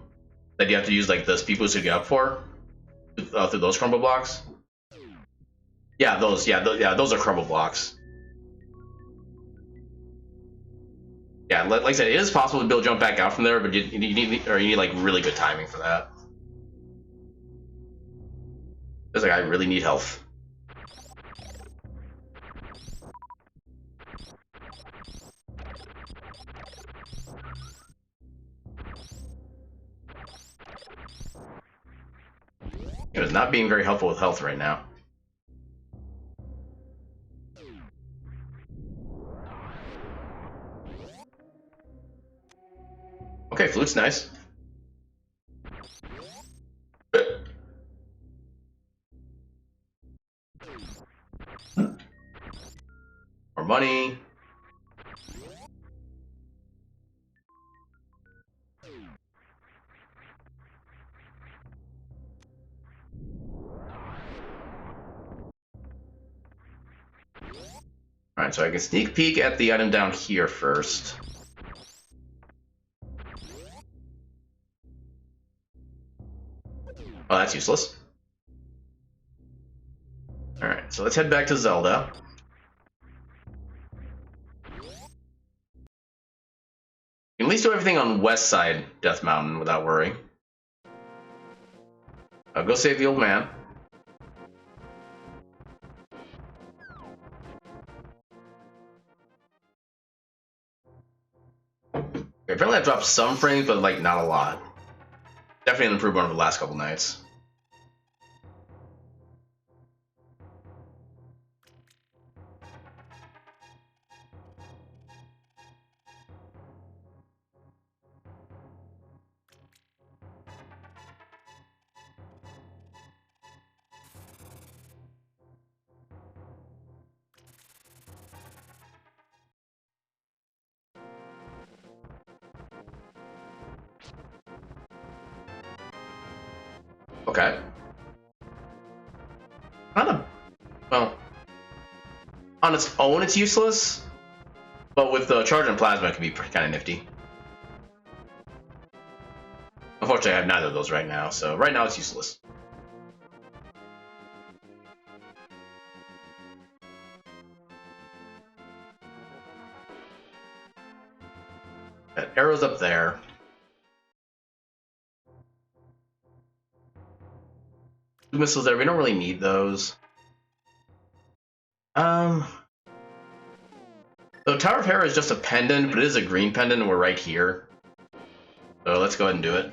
that you have to use like the speed boost to get up for? Through those crumble blocks? Yeah, those are crumble blocks. Yeah, like I said, it is possible to build jump back out from there, but you need like really good timing for that. It's like I really need health. It is not being very helpful with health right now. Okay, flute's nice. More money. Alright, so I can sneak peek at the item down here first. Oh, that's useless. Alright, so let's head back to Zelda. You can at least do everything on west side Death Mountain without worrying. I'll go save the old man. Apparently I dropped some frames, but like not a lot. Definitely an improvement over the last couple nights. Okay. Not a... Well... On its own, it's useless. But with the charge and plasma, it can be kind of nifty. Unfortunately, I have neither of those right now, so right now it's useless. That arrow's up there. Two missiles there, we don't really need those. So Tower of Hera is just a pendant, but it is a green pendant, and we're right here. So let's go ahead and do it.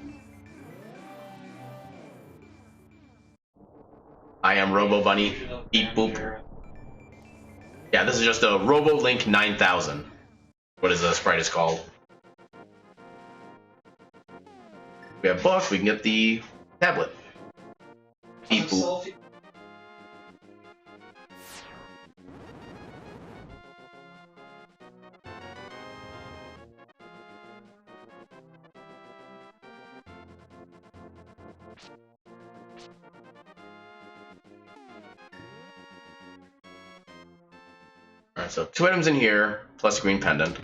I am Robo Bunny. Beep boop. Yeah, this is just a Robo Link 9000. What is the sprite is called? We have book, we can get the tablet. Beep boop. Alright, so 2 items in here, plus a green pendant.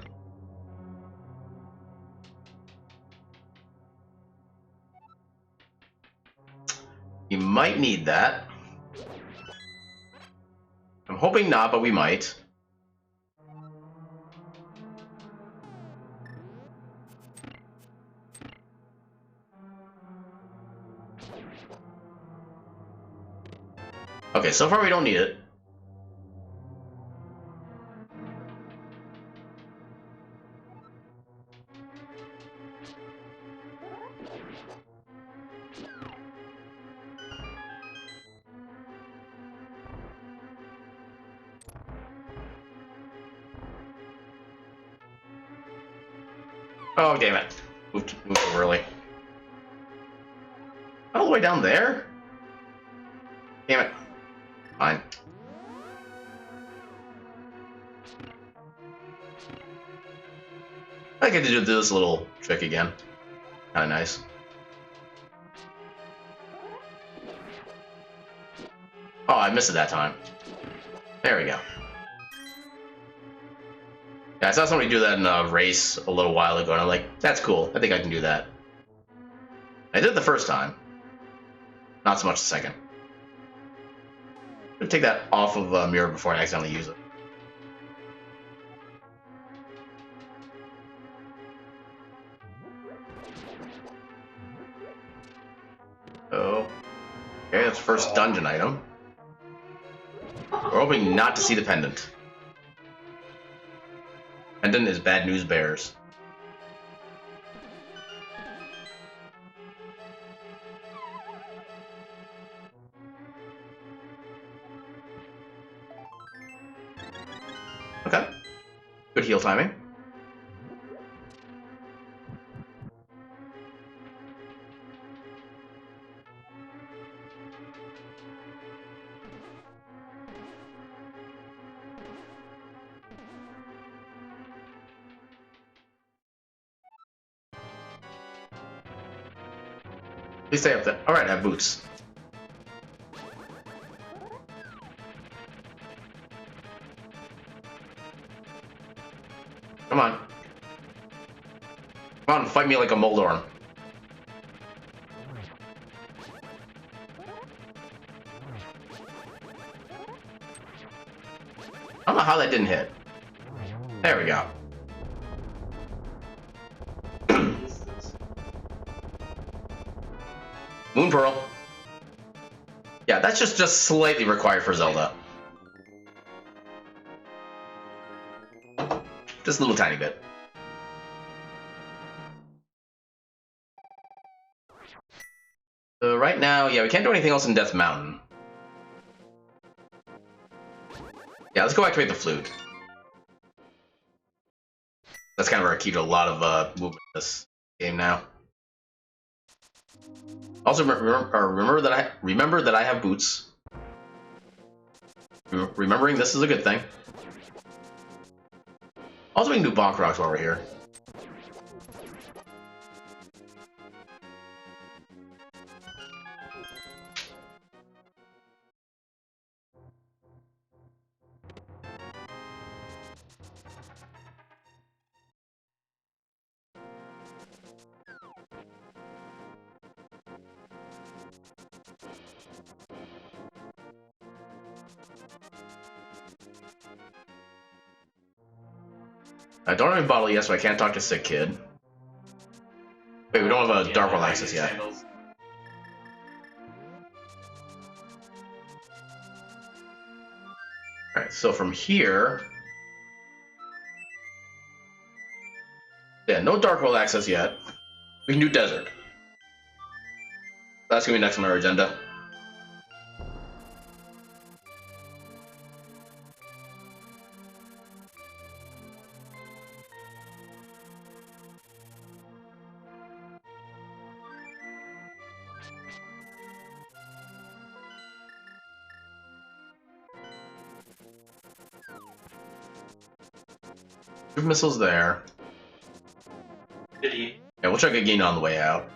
We might need that. I'm hoping not, but we might. Okay, so far we don't need it. Oh, damn it. Moved too early. All the way down there? Damn it. Fine. I get to do this little trick again. Kinda nice. Oh, I missed it that time. There we go. Yeah, I saw somebody do that in a race a little while ago, and I'm like, that's cool. I think I can do that. I did it the first time. Not so much the second. I'm gonna take that off of a mirror before I accidentally use it. Oh. Okay, that's first dungeon item. We're hoping not to see the pendant. Pendant is bad news bears. Okay. Good heal timing. Please stay up there. Alright, I have boots. Come on. Come on, fight me like a Moldorm. I don't know how that didn't hit. There we go. Moon Pearl. Yeah, that's just slightly required for Zelda. Just a little tiny bit. So right now, yeah, we can't do anything else in Death Mountain. Yeah, let's go activate the flute. That's kind of our key to a lot of movement in this game now. Also, remember that I have boots. Remembering this is a good thing. Also, we can do bonk rocks while we're here. I don't have a bottle yet, so I can't talk to Sick Kid. Wait, we don't have a Dark World access yet. Alright, so from here... Yeah, no Dark World access yet. We can do Desert. That's gonna be next on our agenda. Two missiles there. Yeah, we'll check again on the way out.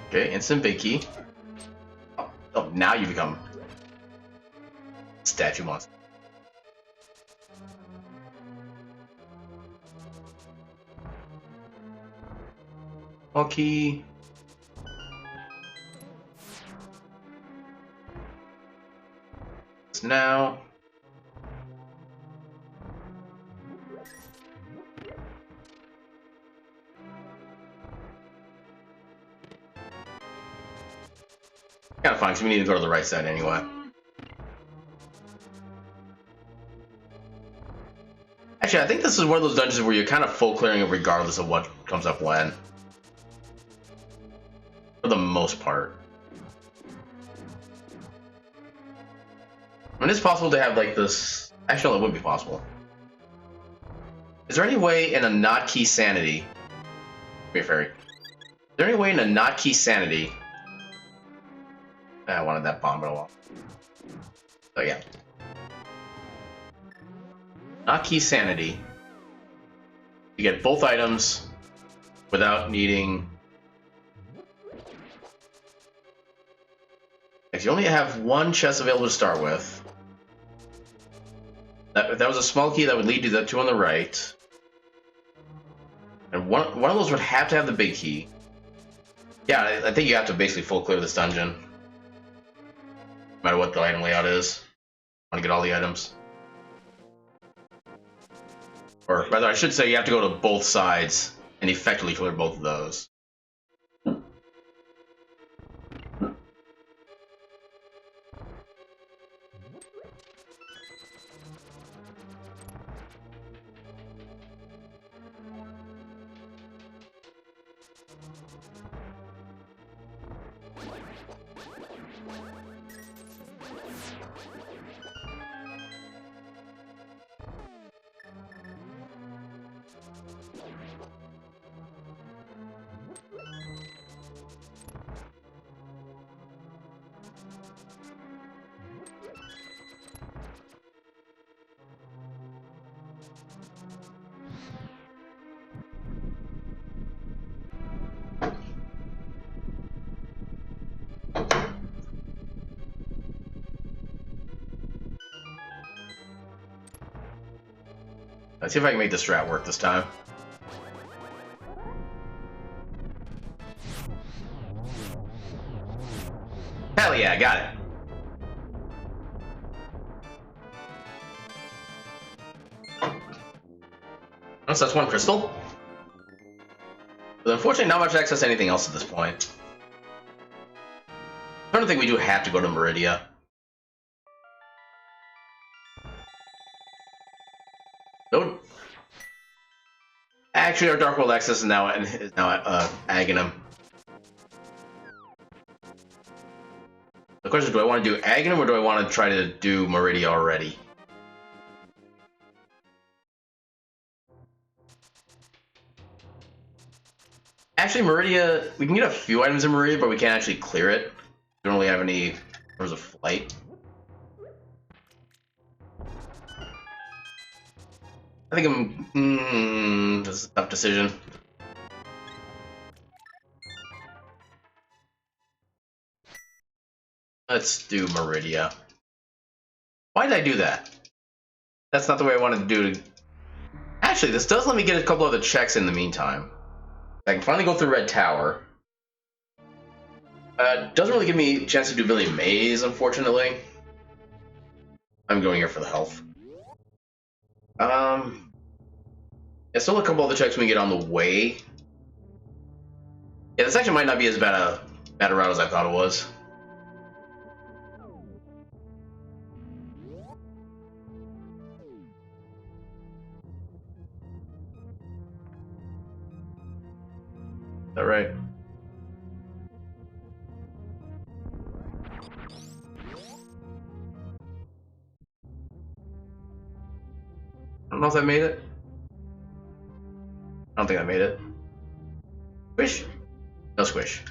Okay, instant big key. Oh, now you become statue monster. Key. Now. Kind of fine, because we need to go to the right side anyway. Actually, I think this is one of those dungeons where you're kind of full clearing it regardless of what comes up when. For the most part. I mean, it's possible to have like this. Actually, it wouldn't be possible. Is there any way in a not key sanity? Be a fairy. Is there any way in a not key sanity? I wanted that bomb, but well. So yeah. Not key sanity. You get both items without needing. If you only have one chest available to start with. That was a small key that would lead to the two on the right. And one of those would have to have the big key. Yeah, I think you have to basically full clear this dungeon. No matter what the item layout is. I want to get all the items. Or rather, I should say you have to go to both sides and effectively clear both of those. Let's see if I can make this strat work this time. Hell yeah, I got it. Oh, so that's one crystal. But unfortunately, not much access to anything else at this point. I don't think we do have to go to Meridia. Nope. Actually, our Dark World access is now Aghanim. The question is, do I want to do Aghanim or do I want to try to do Meridia already? Actually, Meridia, we can get a few items in Meridia, but we can't actually clear it. We don't really have any numbers of flight. I think this is a tough decision. Let's do Meridia. Why did I do that? That's not the way I wanted to do it. Actually, this does let me get a couple other checks in the meantime. I can finally go through Red Tower. Doesn't really give me a chance to do Billy Maze, unfortunately. I'm going here for the health. Yeah, still a couple other checks we can get on the way. Yeah, this actually might not be as bad a route as I thought it was. Is that right? I don't know if that made it. I don't think I made it. Squish? No squish.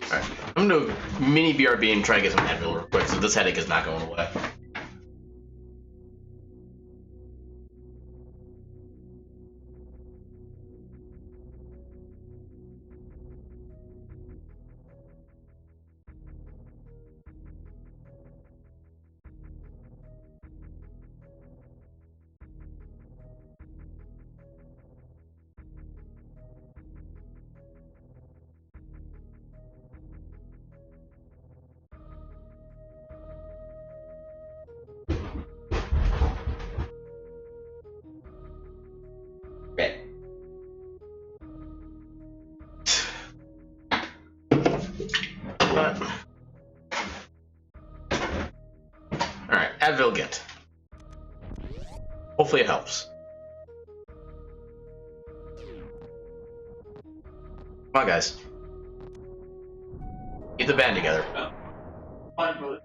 Alright. I'm I'm gonna do a mini BRB and try to get some Advil real quick, so this headache is not going away. Okay. Alright, Advil get. Hopefully it helps. Come on, guys. Get the band together. Fine, brother.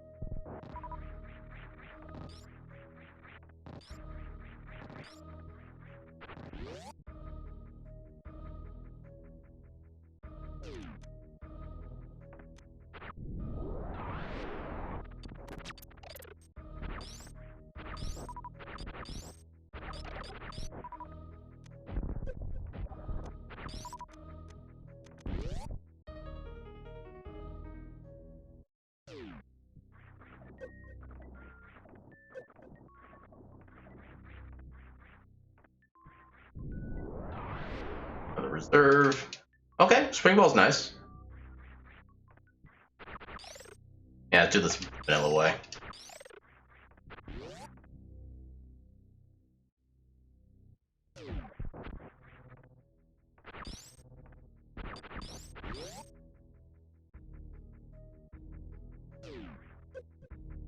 Another reserve. Okay, spring ball's nice. Yeah, let's do this vanilla way.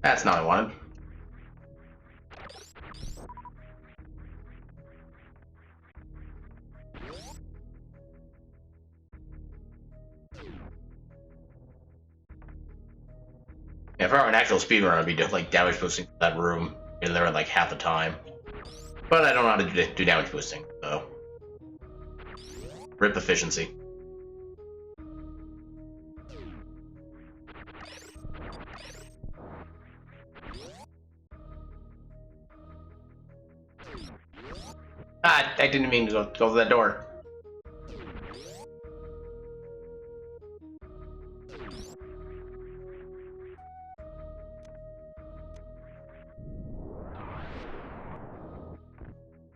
That's not what I wanted. Yeah, if I were an actual speedrunner, I'd be like damage boosting that room in there in like half the time. But I don't know how to do damage boosting, so rip efficiency. Ah, I didn't mean to go through that door.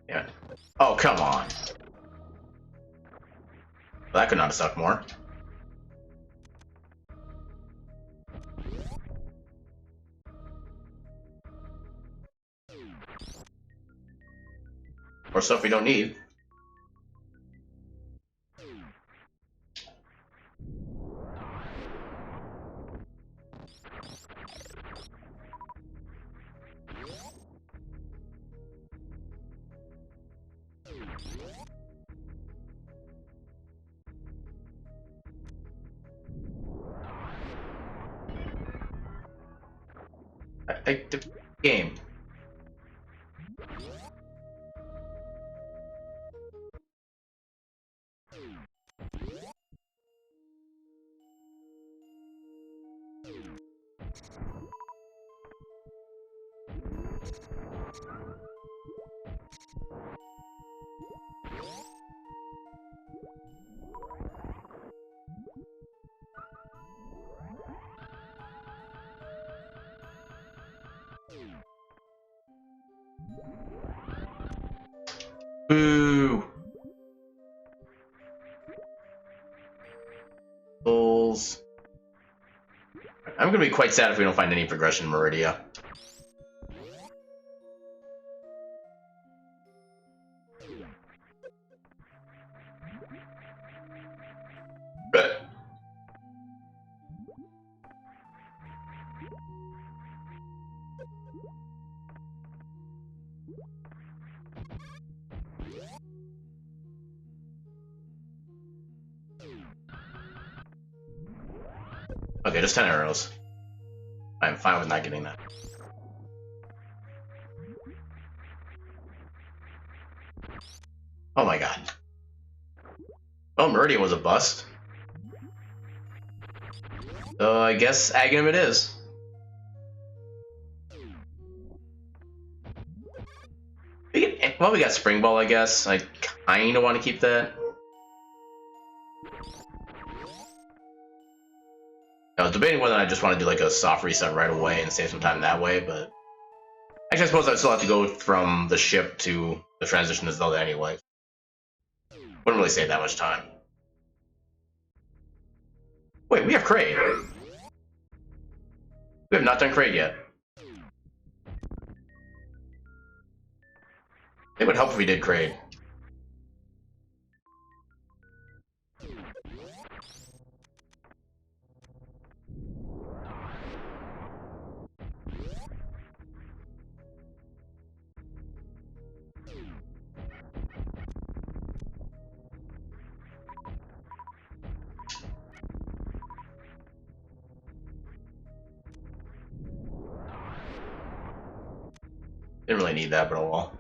Yeah. Oh, come on. Well, that could not have sucked more. Or stuff we don't need. The game. Boo. Bulls. I'm gonna be quite sad if we don't find any progression in Meridia. Okay, just 10 arrows. I'm fine with not getting that. Oh my god. Oh, Meridian was a bust. So I guess Aghanim it is. Well, we got Spring Ball, I guess. I kind of want to keep that. I was debating whether I just want to do like a soft reset right away and save some time that way, but actually I suppose I still have to go from the ship to the transition to Zelda anyway. Wouldn't really save that much time. Wait, we have Kraid. We have not done Kraid yet. It would help if we did Kraid. Didn't really need that, but oh well.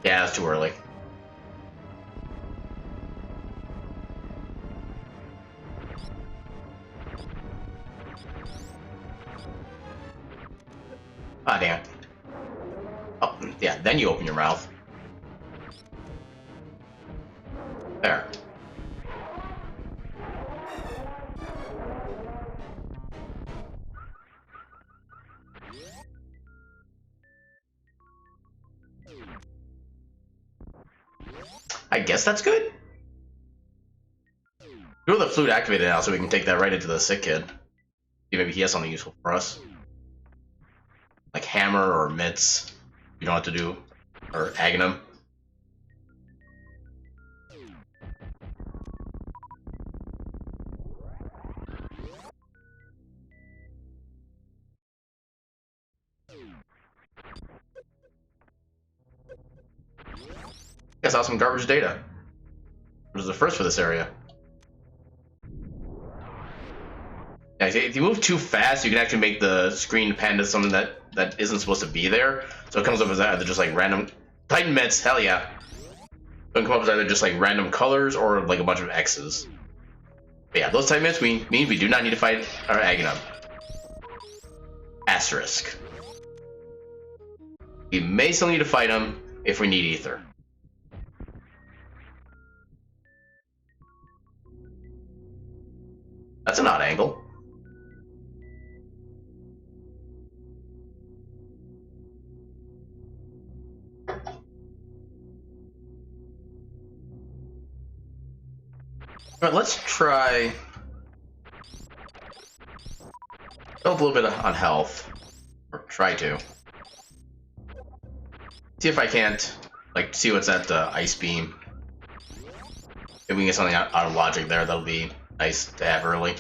Yeah, that's too early. Ah, damn. Oh, yeah, then you open your mouth. There. I guess that's good. We have the flute activated now, so we can take that right into the sick kid. Maybe he has something useful for us. Like hammer or mitts. You don't have to do. Or Aghanim. Guess I have some garbage data. Which is the first for this area. Yeah, if you move too fast, you can actually make the screen pan to something that isn't supposed to be there. So it comes up as either just like random Titan mitts, hell yeah. So it can come up as either just like random colors or like a bunch of X's. But yeah, those Titan mitts mean we do not need to fight our Aghanim. Asterisk. We may still need to fight him if we need ether. That's an odd angle. Alright, let's try... Build a little bit on health. Or try to. See if I can't, like, see what's at the ice beam. If we can get something out of logic there, that'll be nice to have early.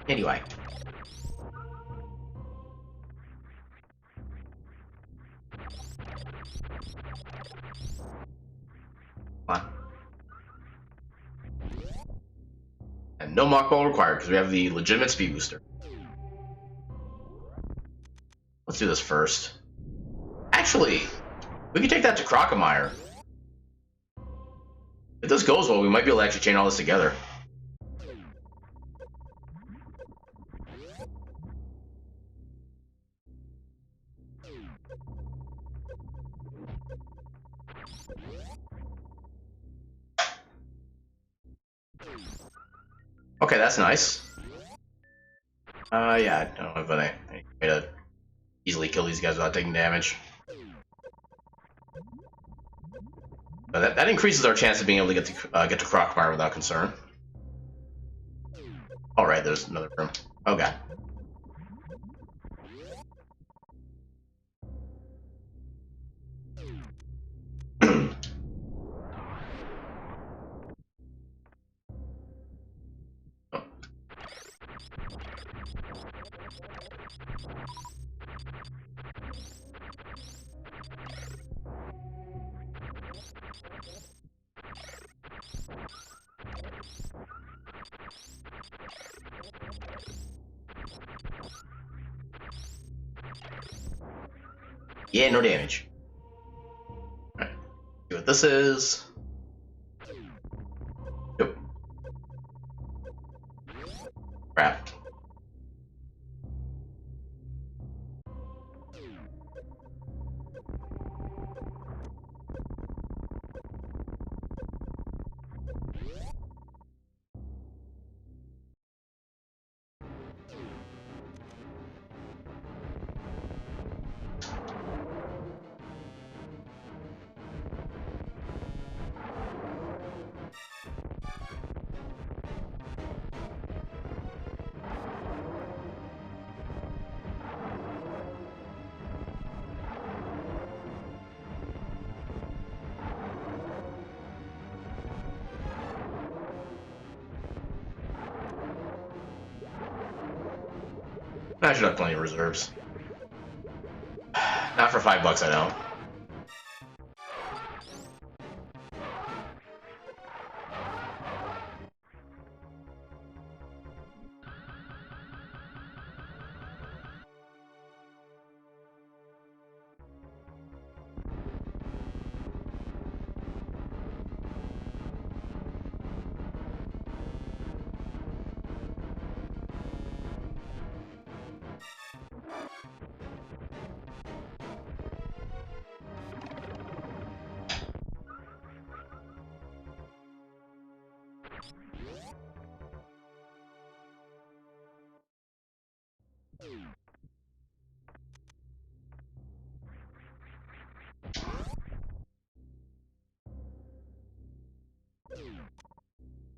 Anyway. Come on. And no mock ball required because we have the legitimate speed booster. Let's do this first. Actually, we can take that to Crocomire. If this goes well, we might be able to actually chain all this together. that's nice. Yeah, I don't have any way to easily kill these guys without taking damage. But that increases our chance of being able to get to Crockmire without concern. Alright, there's another room. Oh god. Yeah, no damage. Alright, see what this is. Nope. Crap. I should have plenty of reserves. Not for $5, I know.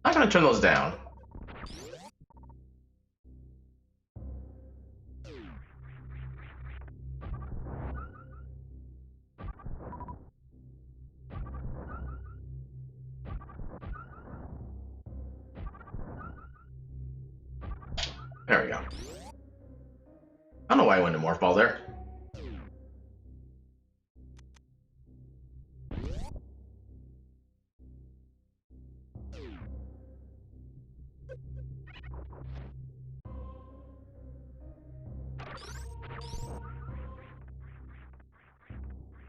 I'm gonna turn those down. There we go. I don't know why I went to Morph Ball there.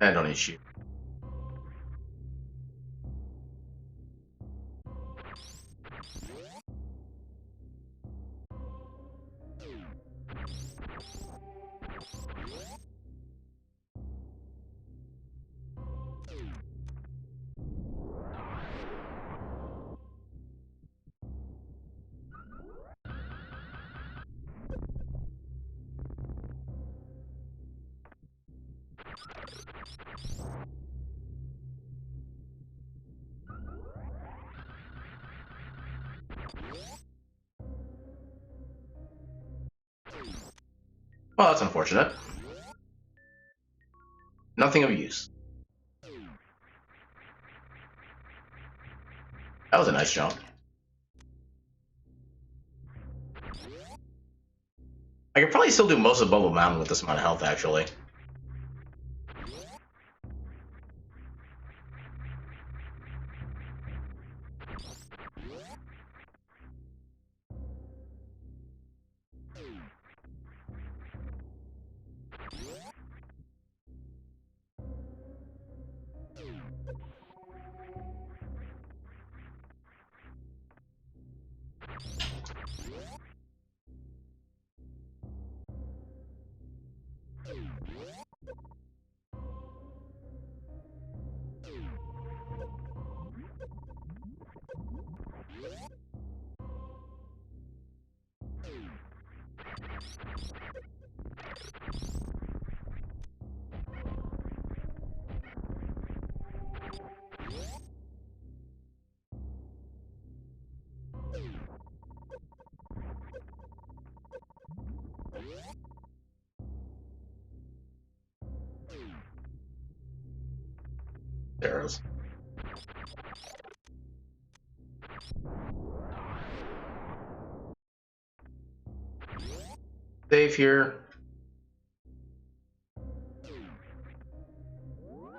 I don't need shoot. Well, that's unfortunate. Nothing of use. That was a nice jump. I could probably still do most of Bubble Mountain with this amount of health, actually. arrows. Save here.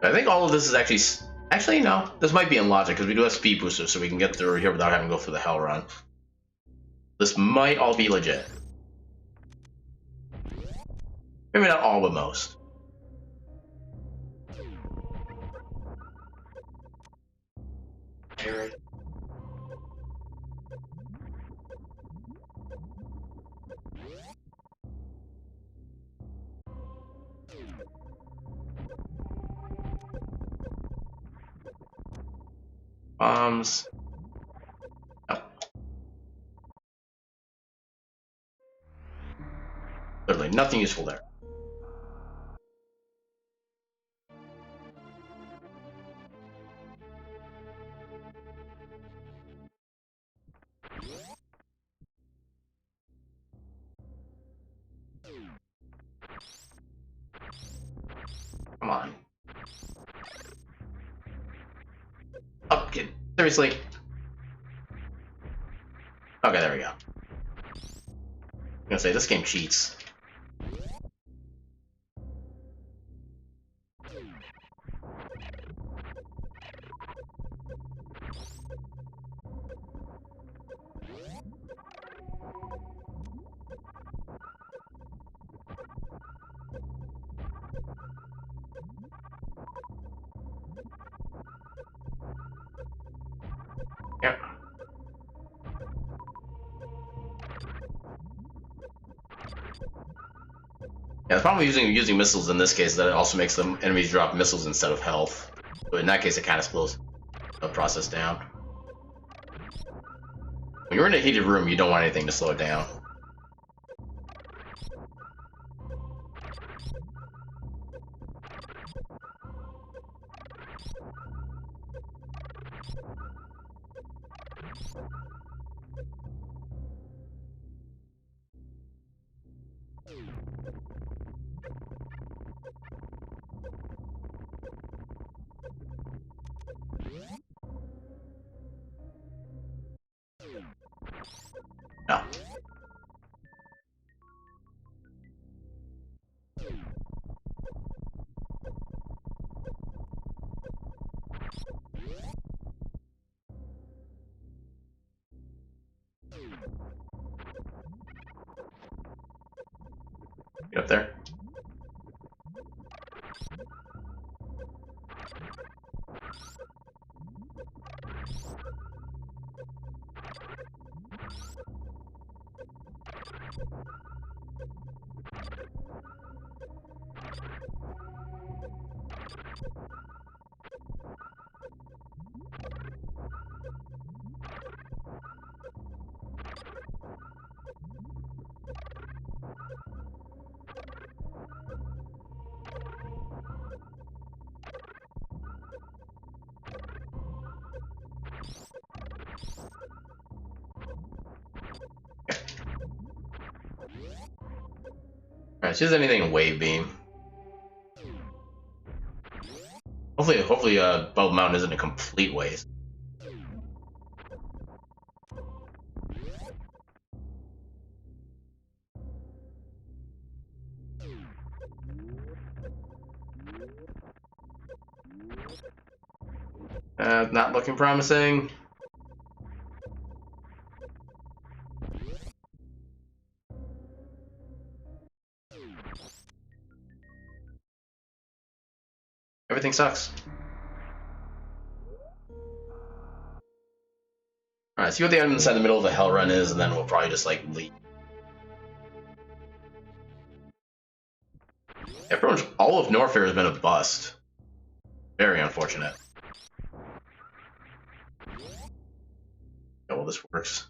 I think all of this is actually no. This might be in logic because we do have speed boosters, so we can get through here without having to go through the hell run. This might all be legit. Maybe not all, but most. Metroid. Bombs. No. Literally nothing useful there. Come on. Oh, kid. Seriously? Okay, there we go. I'm gonna say, this game cheats. Yep. Yeah, the problem with using missiles in this case is that it also makes the enemies drop missiles instead of health. But in that case, it kind of slows the process down. When you're in a heated room, you don't want anything to slow it down. No. Get up there. Alright, see if there's anything in Wave Beam. Hopefully, Bubble Mountain isn't a complete waste. Not looking promising. Everything sucks. Alright, see what the item inside the middle of the hell run is, and then we'll probably just, like, leave. Yeah, pretty much all of Norfair has been a bust. Very unfortunate. Oh, well, this works.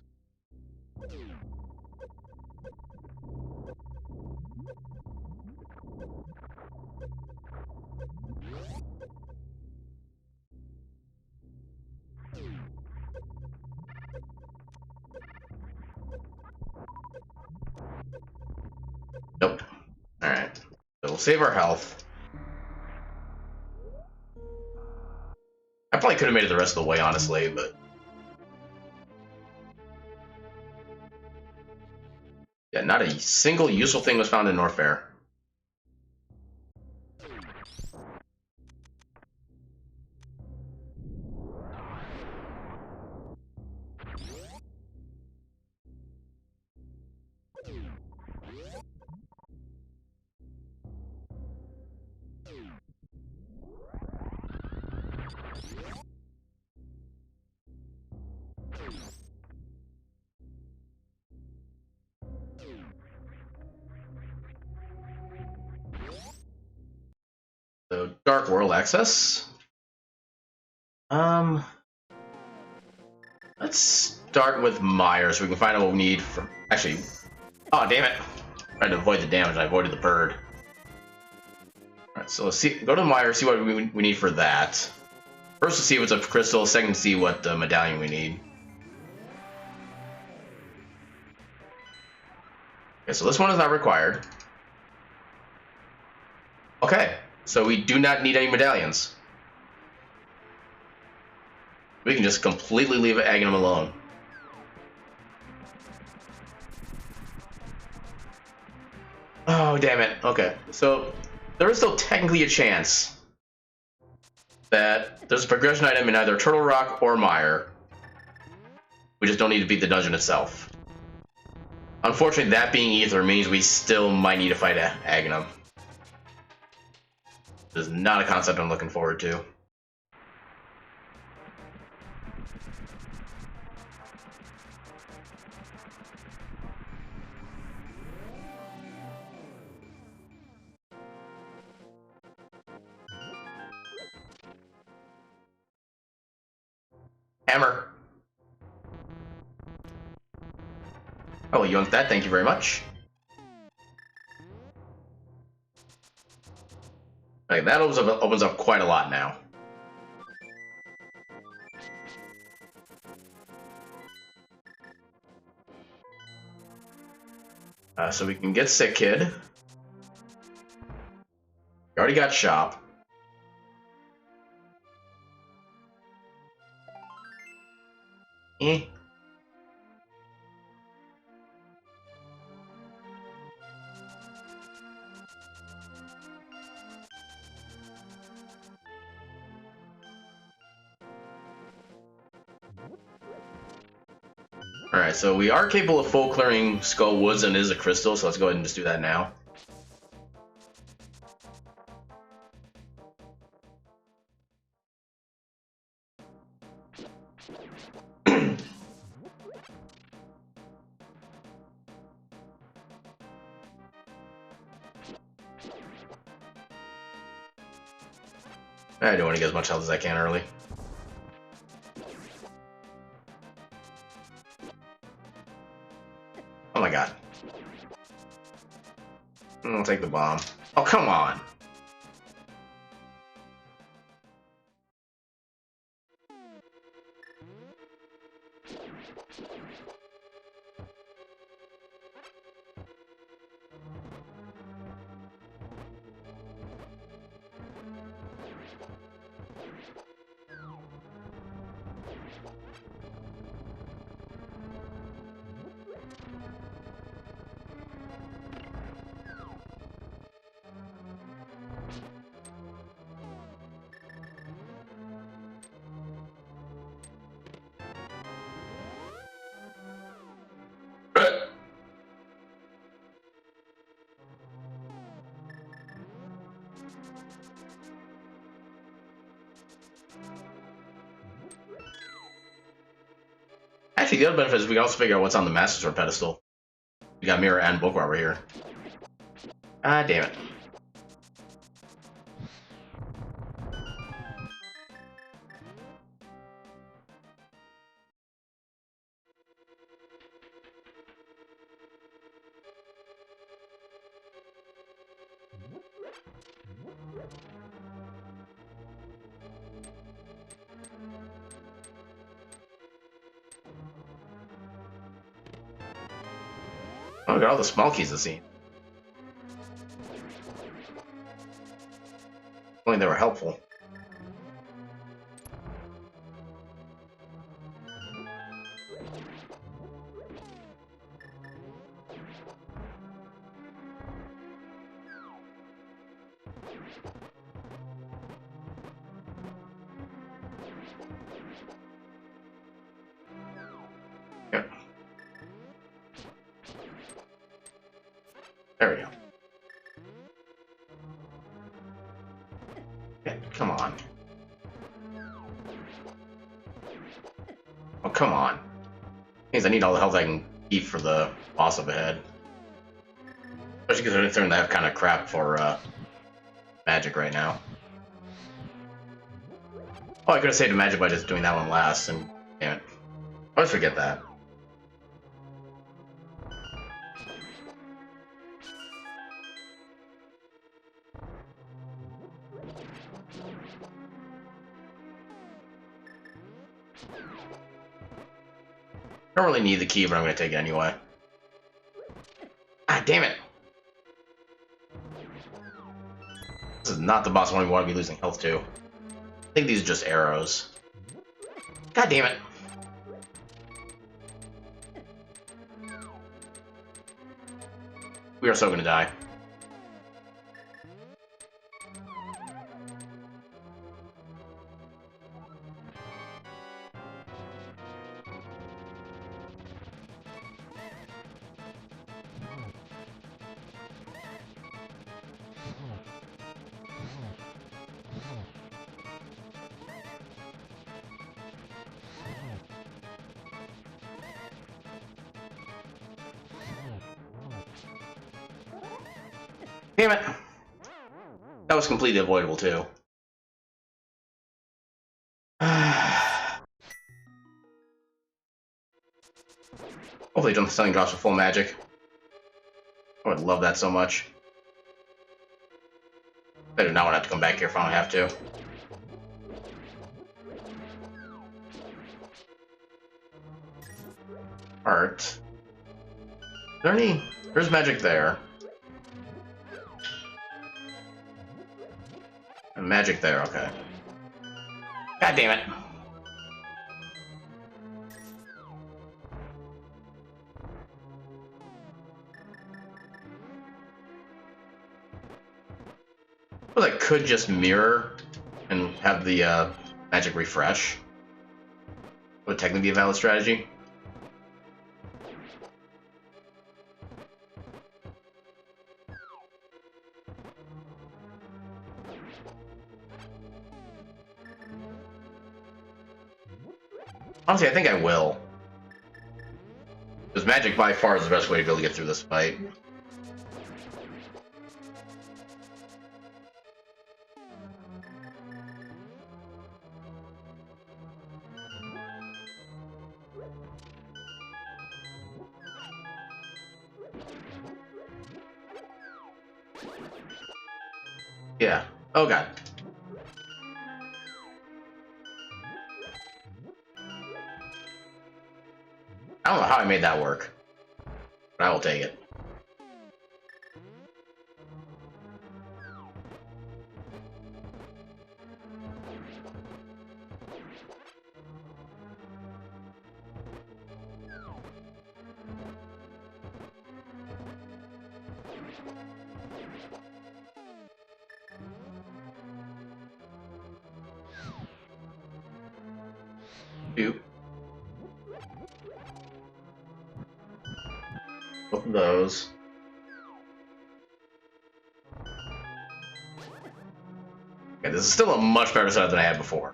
Nope. Alright. So we'll save our health. could have made it the rest of the way, honestly, but... Yeah, not a single useful thing was found in Norfair. So, Dark World access. Let's start with Meyer so we can find out what we need for... Actually... Oh, damn it! I tried to avoid the damage, I avoided the bird. Alright, so let's see. Go to Meyer, see what we need for that. First to see what's a crystal, second to see what medallion we need. Okay, so this one is not required. Okay, so we do not need any medallions. We can just completely leave Aghanim alone. Oh, damn it. Okay, so there is still technically a chance that there's a progression item in either Turtle Rock or Mire. We just don't need to beat the dungeon itself. Unfortunately, that being Ether means we still might need to fight Aghanim. This is not a concept I'm looking forward to. Hammer. Oh, well, you want that? Thank you very much. Right, that opens up quite a lot now. So we can get Sick Kid. We already got Shop. Eh. Alright, so we are capable of full clearing Skull Woods and it is a crystal, so let's go ahead and just do that now. I don't want to get as much health as I can early. Oh my god. I'll take the bomb. Oh, come on! Actually, the other benefit is we can also figure out what's on the Master Sword pedestal. We got Mirror and Book over here. Ah, damn it. Oh, we got all the small keys to see. Only they were helpful. Here. There we go. Yeah, come on. Oh, come on. Means I need all the health I can keep for the boss up ahead. Especially because they're starting to have kind of crap for magic right now. Oh, I could have saved the magic by just doing that one last, and damn it. I always forget that. I don't really need the key, but I'm going to take it anyway. Ah, damn it! This is not the boss one we want to be losing health to. I think these are just arrows. God damn it! We are so going to die. Damn it! That was completely avoidable, too. Hopefully something drops with full magic. I would love that so much. I do not want to have to come back here if I don't have to. Art. Is there any... There's magic there. And magic there, okay. God damn it. Well, I could just mirror and have the magic refresh. Would technically be a valid strategy. Honestly, I think I will. Because magic by far is the best way to be able to get through this fight. Yeah. Oh god. I don't know how I made that work, but I will take it. Two. Both of those. Okay, this is still a much better setup than I had before.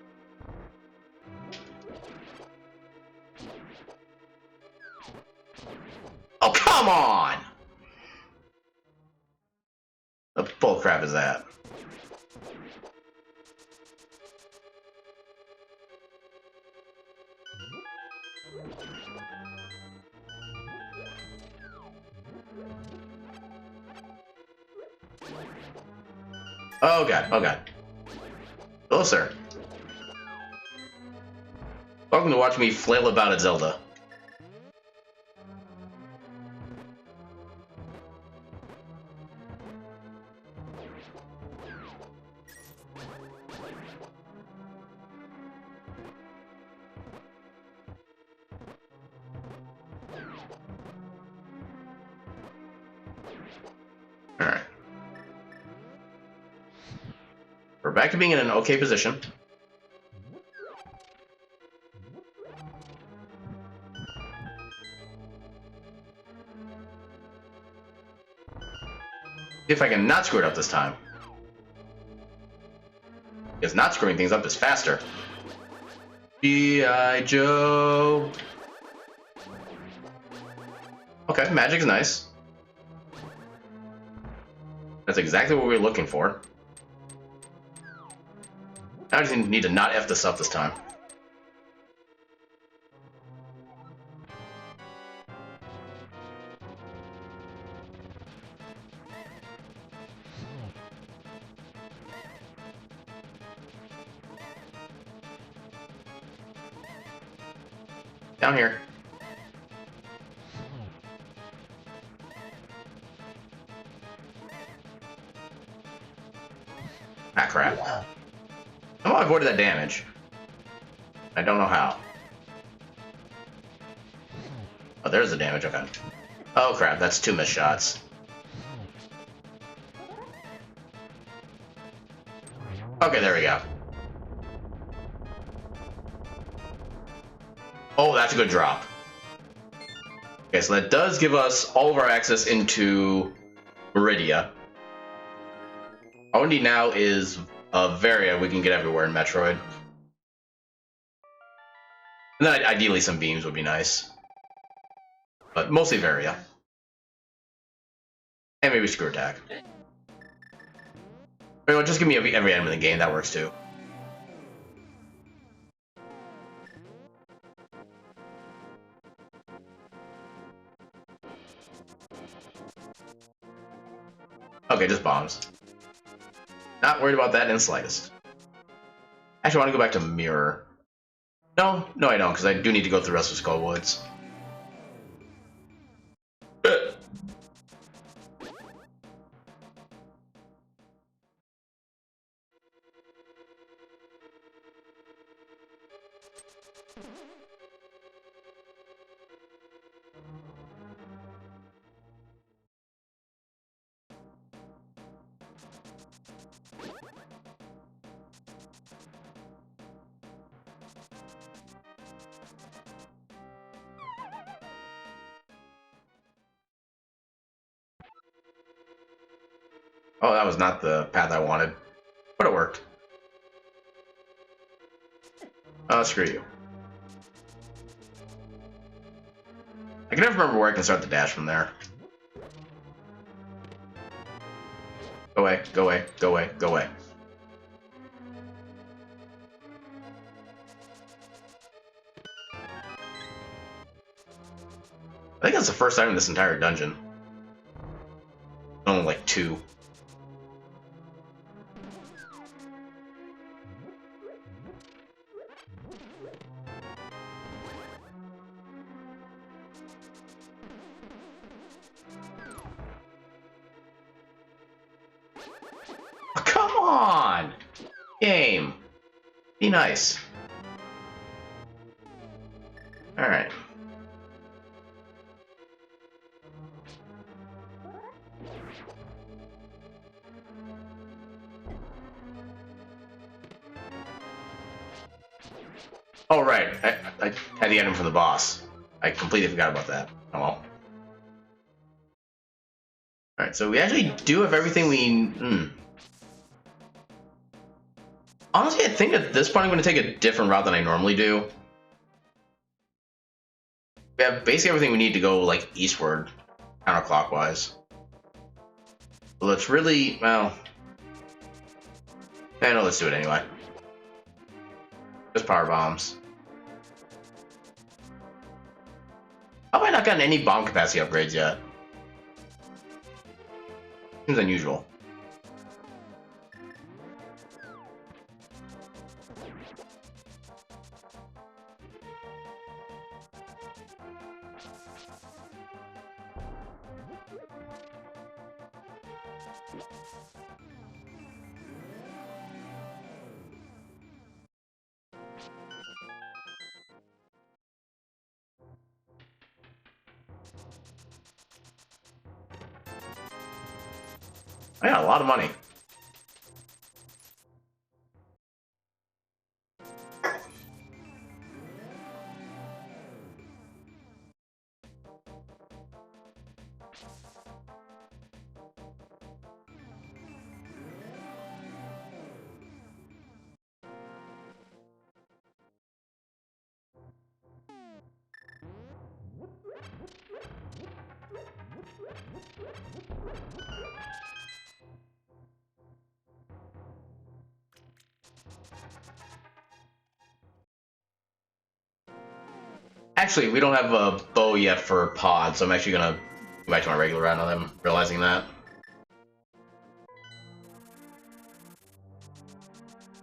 Oh, come on! What bull crap is that? Oh god, oh god. Hello, sir. Welcome to watch me flail about at Zelda. Alright. back to being in an okay position. See if I can not screw it up this time. Because not screwing things up is faster. G.I. Joe. Okay, magic's nice. That's exactly what we were looking for. I just need to not F this up this time. Down here. Ah, crap. Somehow I avoided that damage. I don't know how. Oh, there's the damage. Okay. Oh, crap. That's 2 missed shots. Okay, there we go. Oh, that's a good drop. Okay, so that does give us all of our access into Meridia. All we need now is Varia. We can get everywhere in Metroid. And then ideally some beams would be nice. But mostly Varia. And maybe Screw Attack. Well, just give me every item in the game. That works too. Okay, just bombs. Not worried about that in the slightest. Actually, I want to go back to Mirror. No, I don't, because I do need to go through the rest of Skull Woods. Oh, that was not the path I wanted, but it worked. Oh, screw you. I can never remember where I can start the dash from there. Go away, go away, go away, go away. I think that's the first time in this entire dungeon. Only like 2. Oh, come on! Game. Be nice. Alright. Oh, right. I had the item from the boss. I completely forgot about that. Oh well. Alright, so we actually do have everything we... Honestly, I think at this point I'm going to take a different route than I normally do. We have basically everything we need to go, like, eastward, counterclockwise. So let's really... well... I know, let's do it anyway. Just power bombs. How have I not gotten any bomb capacity upgrades yet? Seems unusual. I got a lot of money. Actually, we don't have a bow yet for pod, so I'm actually gonna go back to my regular round on them, realizing that.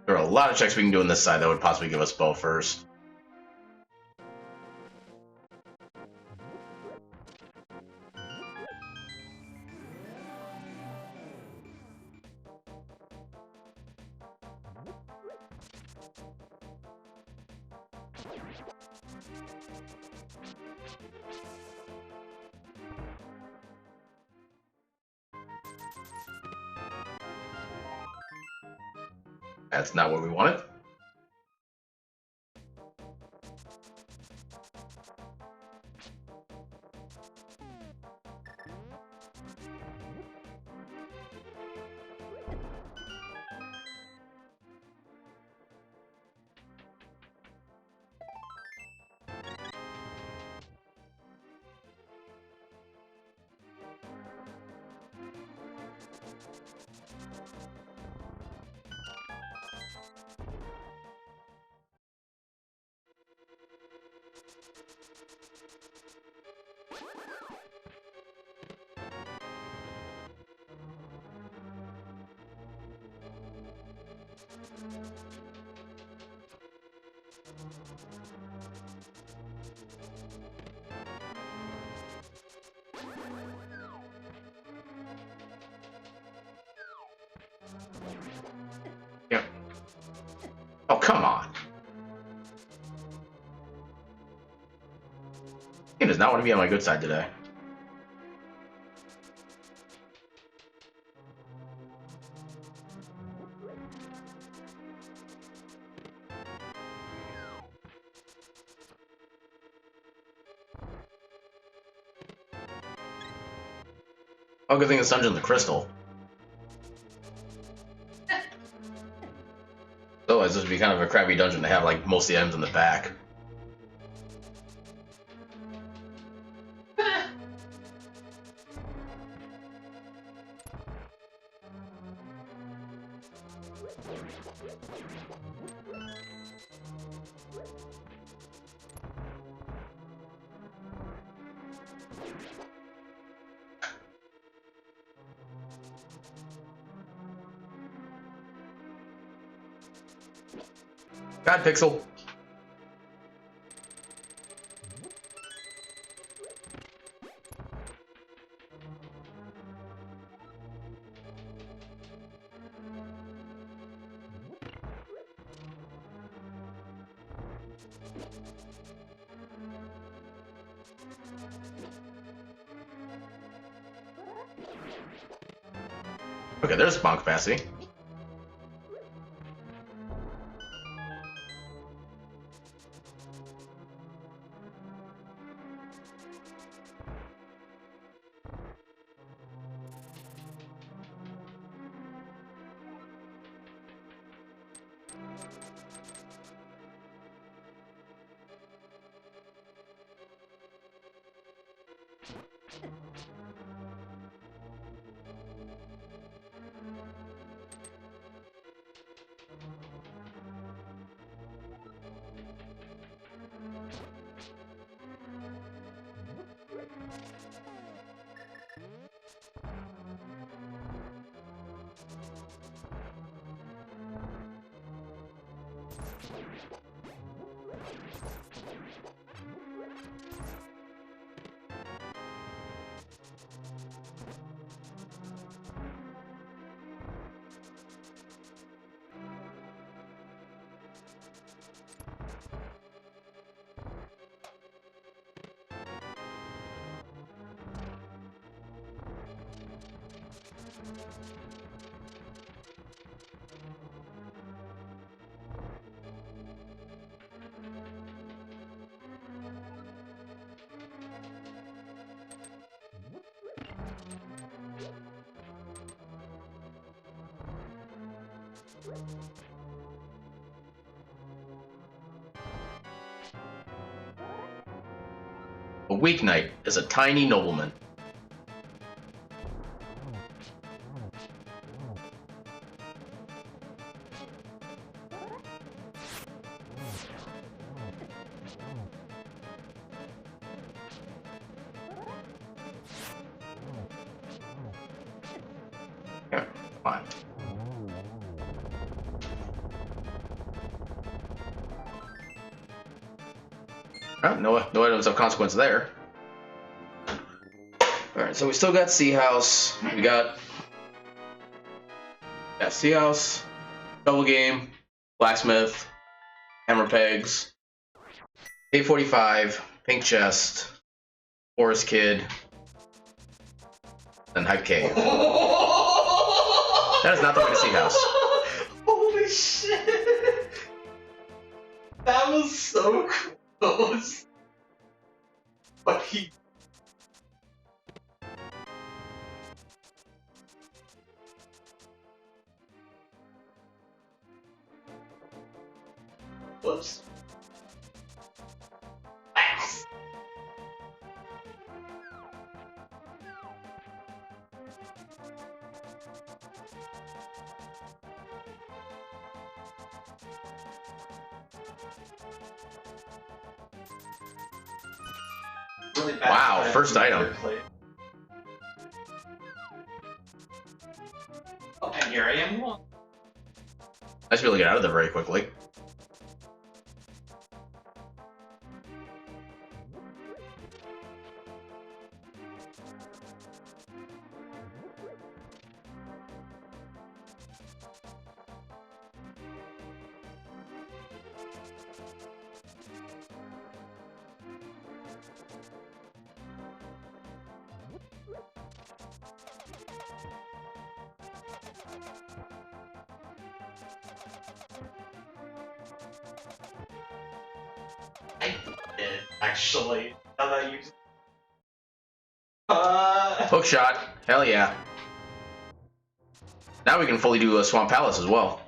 There are a lot of checks we can do on this side that would possibly give us bow first. That's not what we wanted. Yeah. Oh, come on. He does not want to be on my good side today. Oh, good thing this dungeon's a crystal. Otherwise, this would be kind of a crappy dungeon to have like most of the items in the back. God, Pixel. Okay, there's spawn capacity. A weeknight is a tiny nobleman. Oh, no items of consequence there. Alright, so we still got Sea House. We got Sea House, Double Game, Blacksmith, Hammer Pegs, K45, Pink Chest, Forest Kid, and Hype Cave. That is not the way to Sea House. Holy shit! That was so close. But he. Whoops. Ass. Really bad. Wow, first item. Oh, and here I am. Nice to be able to get out of there very quickly. I did, actually. Now that you. Hook shot. Hell yeah. Now we can fully do a Swamp Palace as well.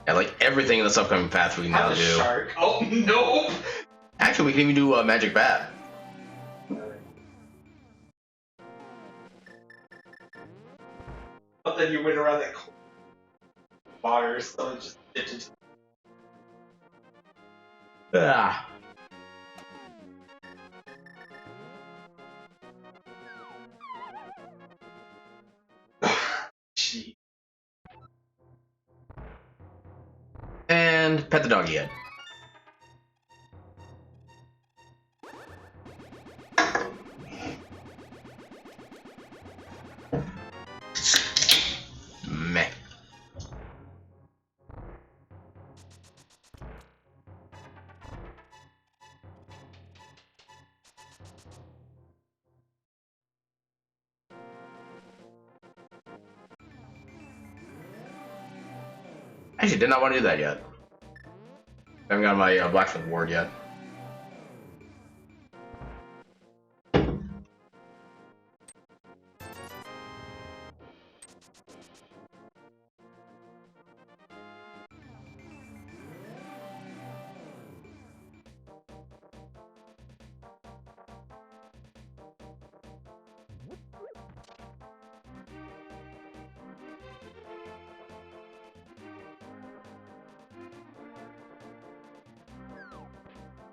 Yeah, like everything in this upcoming path we can now Have a do. shark. Oh, no! Actually, we can even do a Magic Bat. But then you went around that water, so it just ditches. Ah. Gee. And pet the doggy head. Meh. Actually, did not want to do that yet. I haven't got my Blacksmith Ward yet.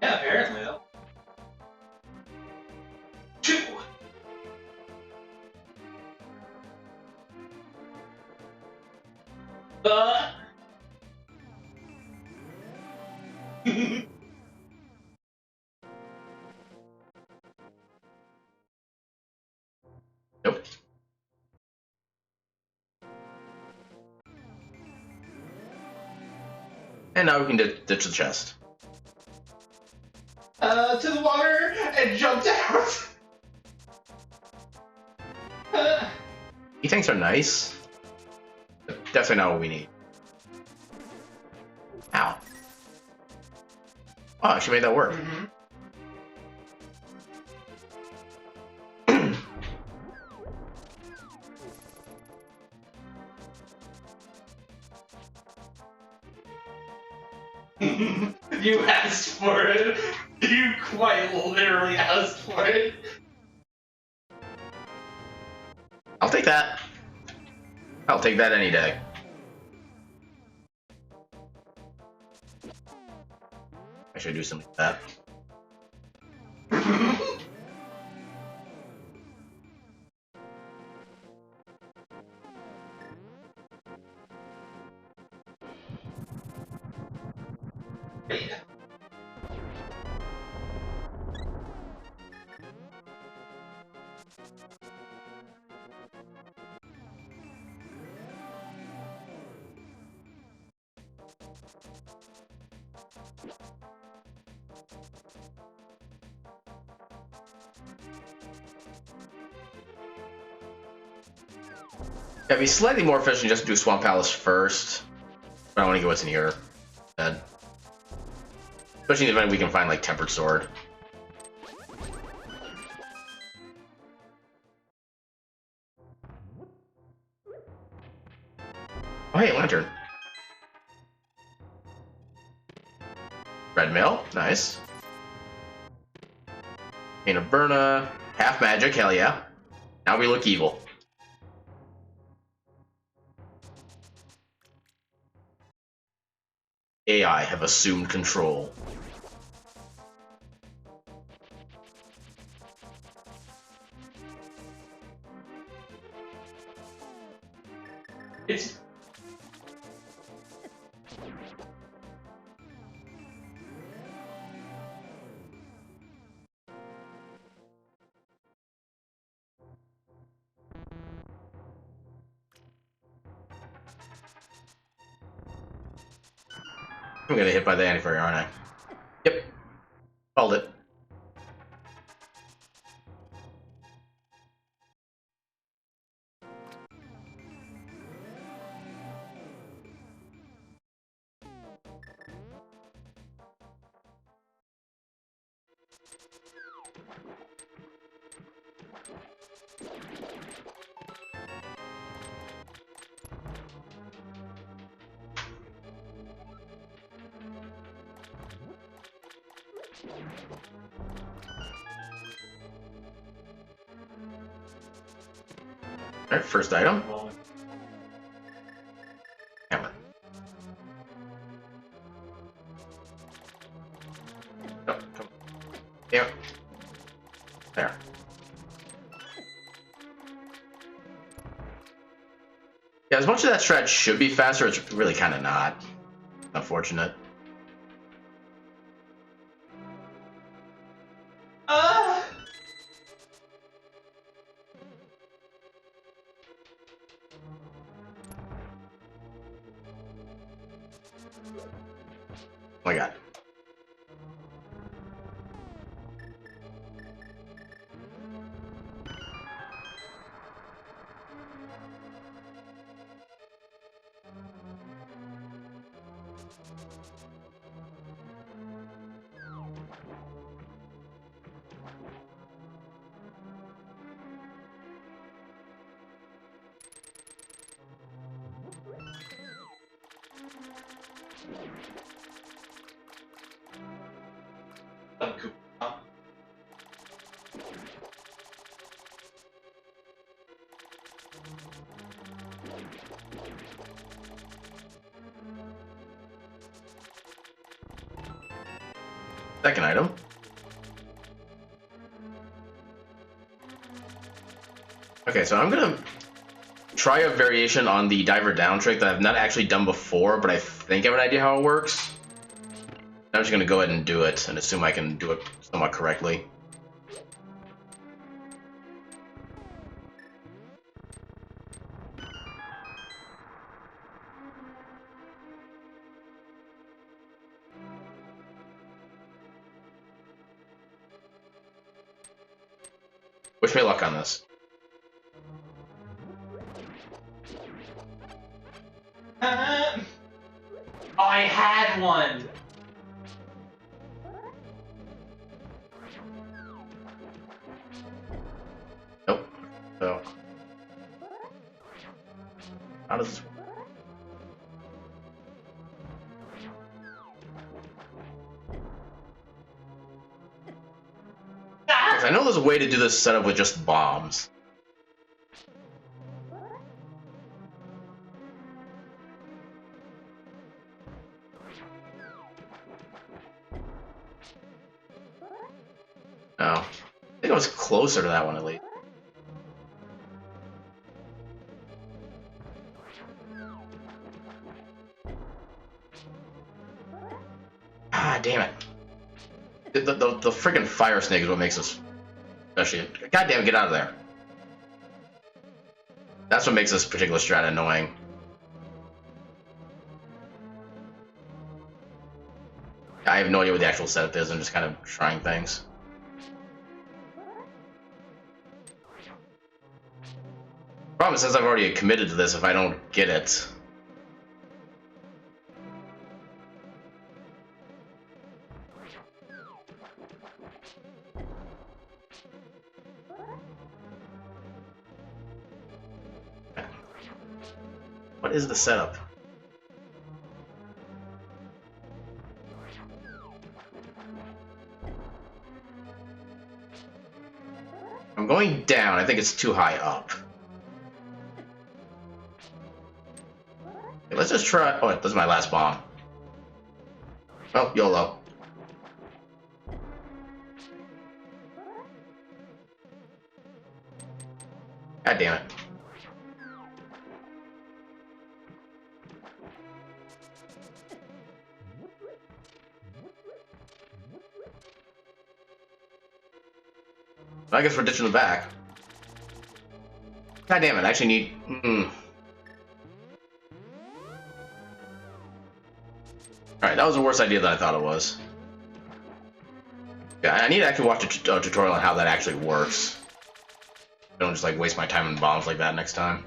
Yeah, apparently, though. Two! Nope. And now we can ditch the chest. To the water and jumped out. E-tanks are nice. But definitely not what we need. Ow. Oh, she made that work. Mm-hmm. You asked for it. You quite literally asked for it. I'll take that. I'll take that any day. I should do something like that. Yeah. It'd be slightly more efficient just to do Swamp Palace first. I don't want to get what's in here. Then. Especially in the event we can find like Tempered Sword. Oh hey, Lantern. Red Mail, nice. Pain of Burna, half magic, hell yeah. Now we look evil. AI have assumed control. It's I'm gonna hit by the antiquary, aren't I? Yep. Called it. Alright, first item. Hammer. Oh, come. Yeah. There. Yeah, as much of that stretch should be faster, it's really kind of not. Unfortunate. Oh my god. Second item. Okay, so I'm gonna try a variation on the diver down trick that I've not actually done before, but I think I have an idea how it works. I'm just gonna go ahead and do it and assume I can do it somewhat correctly. Wish me luck on this. I had one. Nope. So how does this work? I know there's a way to do this setup with just bombs. No. I think I was closer to that one at least. damn it. The freaking fire snake is what makes us... Especially... God damn it, get out of there. That's what makes this particular strat annoying. I have no idea what the actual setup is. I'm just kind of trying things. Problem is, since I've already committed to this, if I don't get it... What is the setup? I'm going down. I think it's too high up. Okay, let's just try... Oh, this is my last bomb. Well, YOLO. God damn it. I guess we're ditching the back. God damn it, I actually need... Alright, that was a worse idea than I thought it was. Yeah, I need to actually watch a tutorial on how that actually works. I don't just like waste my time on bombs like that next time.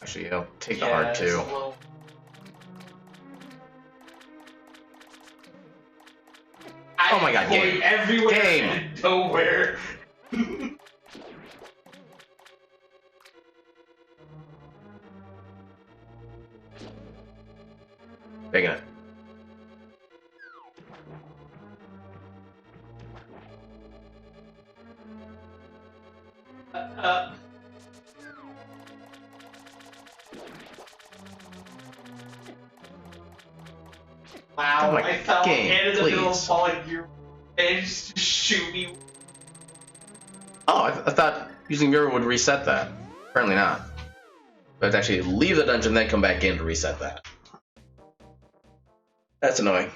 Actually, I'll take the hard too. Oh my god, game! Everywhere Game! and nowhere. Taking it. Wow, Oh my I fell game, in the middle of please. falling. You managed to shoot me. Oh, I thought using mirror would reset that. Apparently not. But I have to actually leave the dungeon, then come back in to reset that. That's annoying.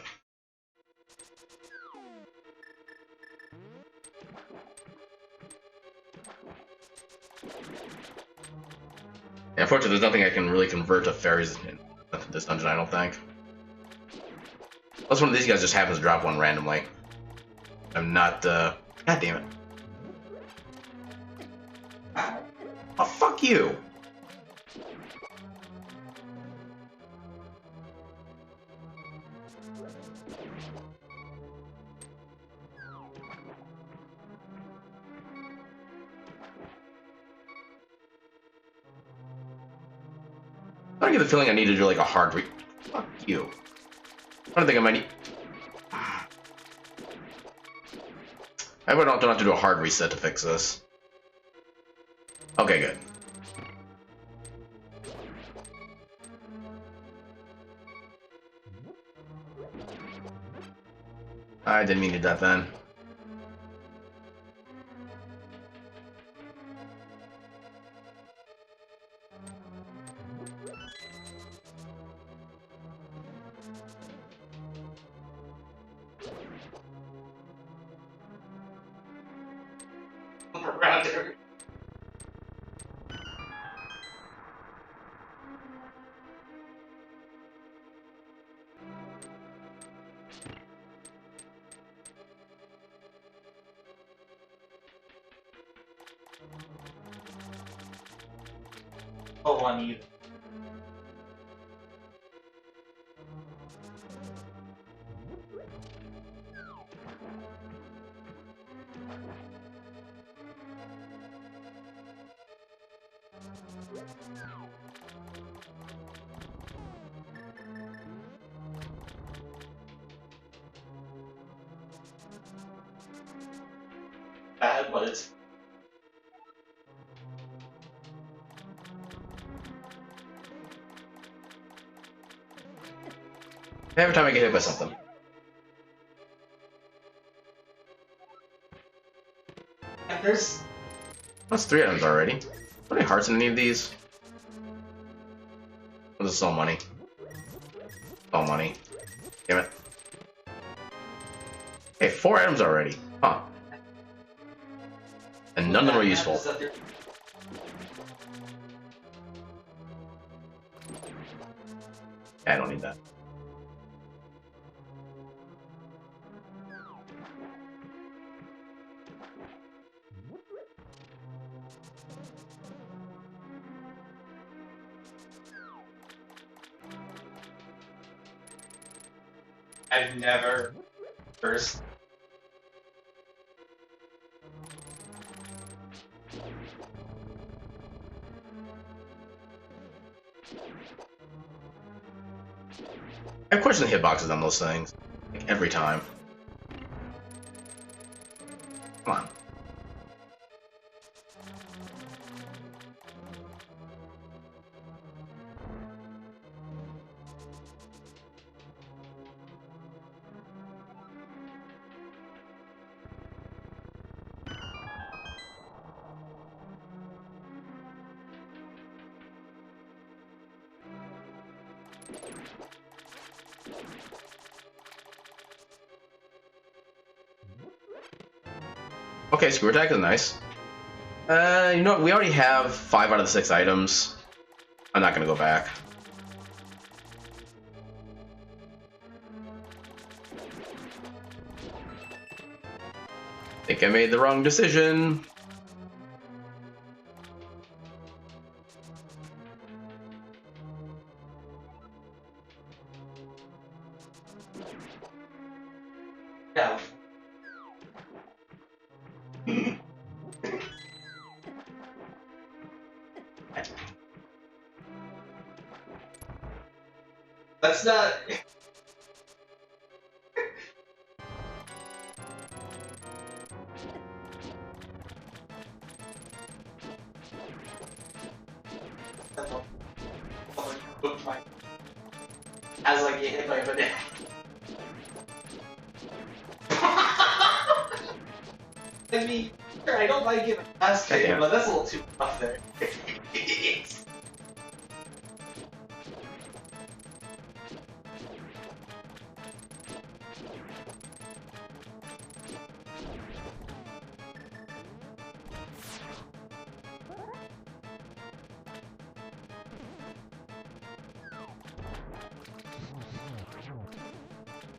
Yeah, unfortunately, there's nothing I can really convert to fairies in this dungeon, I don't think. Unless one of these guys just happens to drop one randomly. I'm not, God damn it. Oh, fuck you! I get the feeling I need to do like a hard Fuck you. I don't think I might need... I don't have to do a hard reset to fix this. Okay, good. I didn't mean to do that then. Around there. Oh, I need. Bad, but it's. Every time I get hit by something. Yeah, there's. That's 3 items already. Are there any hearts in any of these? Oh, this is all money. All money. Damn it. Hey, 4 items already. Huh. And none of them were useful. Yeah, I don't need that. I've never first. I question the hitboxes on those things. Like, every time. Come on. Okay, screw attack is nice. You know what? We already have 5 out of the 6 items. I'm not gonna go back. Think I made the wrong decision. Yeah. That's not. As like get hit by a banana. I mean, sure, I don't like getting fast Damn. but that's a little too rough there.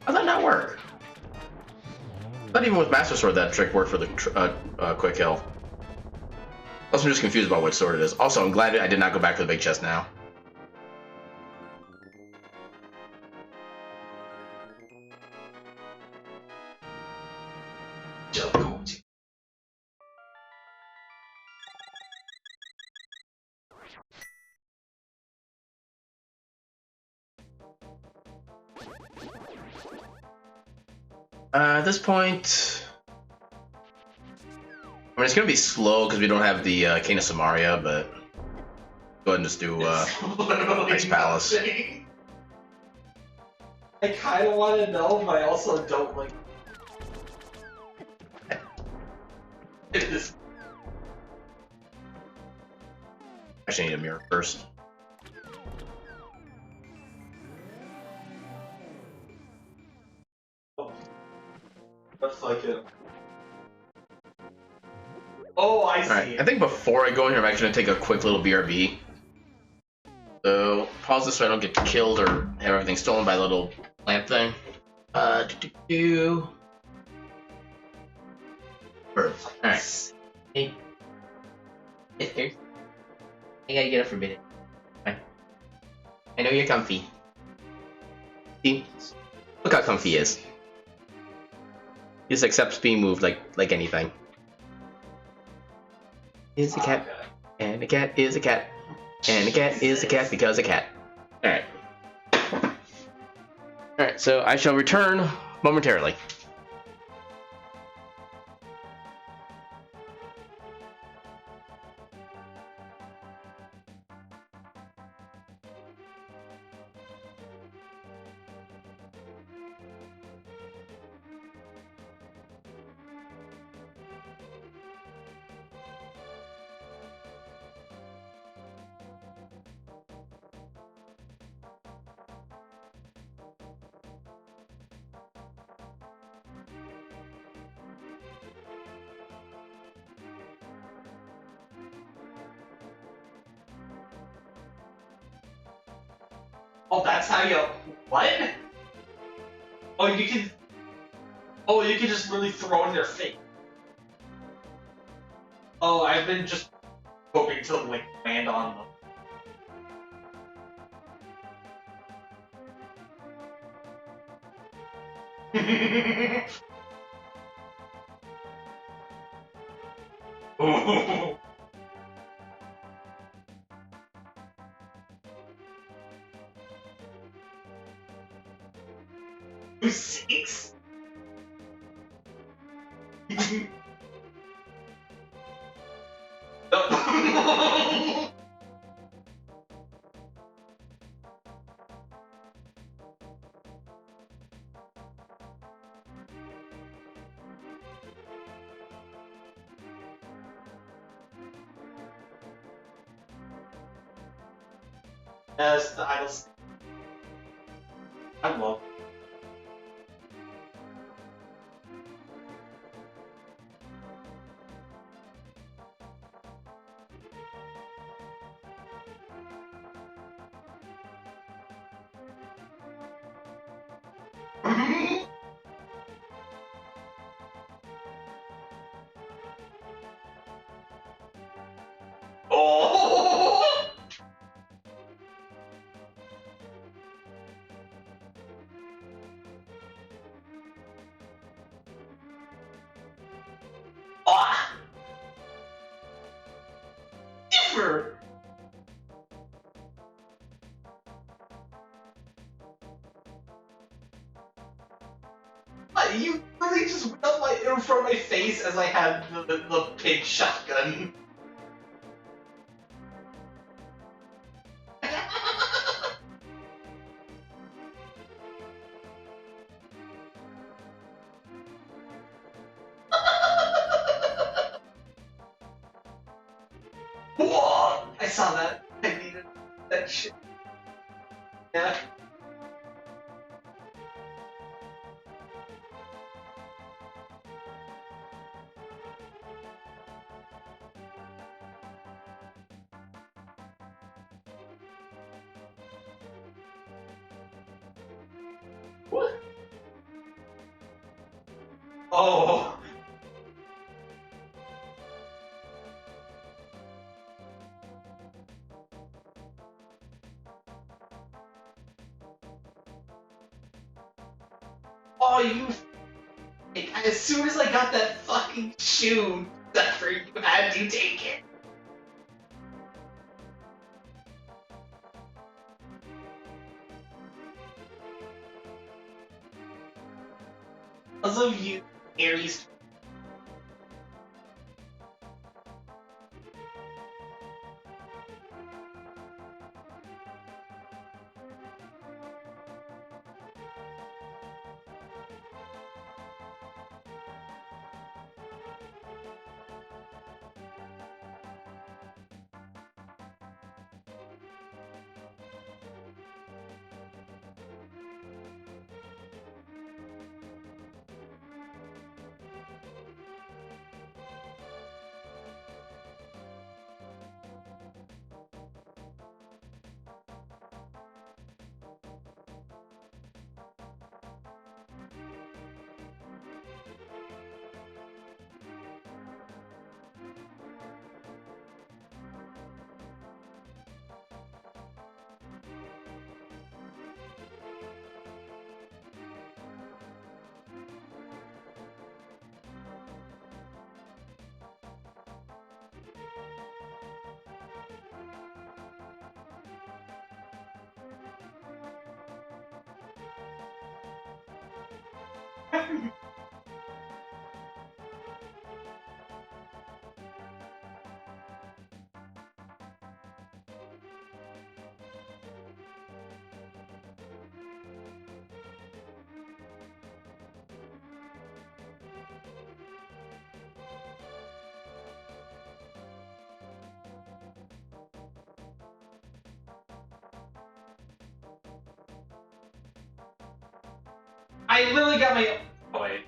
How'd that not work? Not even with Master Sword that trick worked for the quick kill. Also, I'm just confused about which sword it is. Also, I'm glad I did not go back to the big chest now. At this point, I mean, it's gonna be slow because we don't have the Cane of Samaria, but go ahead and just do Ice Palace. Nothing. I kind of want to know, but I also don't like. It is. Actually, I need a mirror first. That's like it. Oh, I see. Alright, I think before I go in here, I'm actually gonna take a quick little BRB. So, pause this so I don't get killed or have everything stolen by the little lamp thing. Alright. Hey. Mister. I gotta get up for a minute. I know you're comfy. See? Look how comfy he is. He just accepts being moved like anything. Is a cat, and a cat is a cat, and a cat is a cat because a cat. Alright. Alright, so I shall return momentarily. Oh, that's how you. What? Oh, you can. Oh, you can just really throw in their face. Oh, I've been just hoping to like land on them. Oh. Who's 6? No. Yes, the idols. I love. Oh! Ah! Differ! You really just went up in front of my face as I had the pig shotgun. Whoa! I saw that. I needed that shit. Yeah. What? Oh. Oh, you. As soon as I got that fucking shoe, Zephyr, you had to take it. Because of you, Aries. I literally got my. Oh, wait.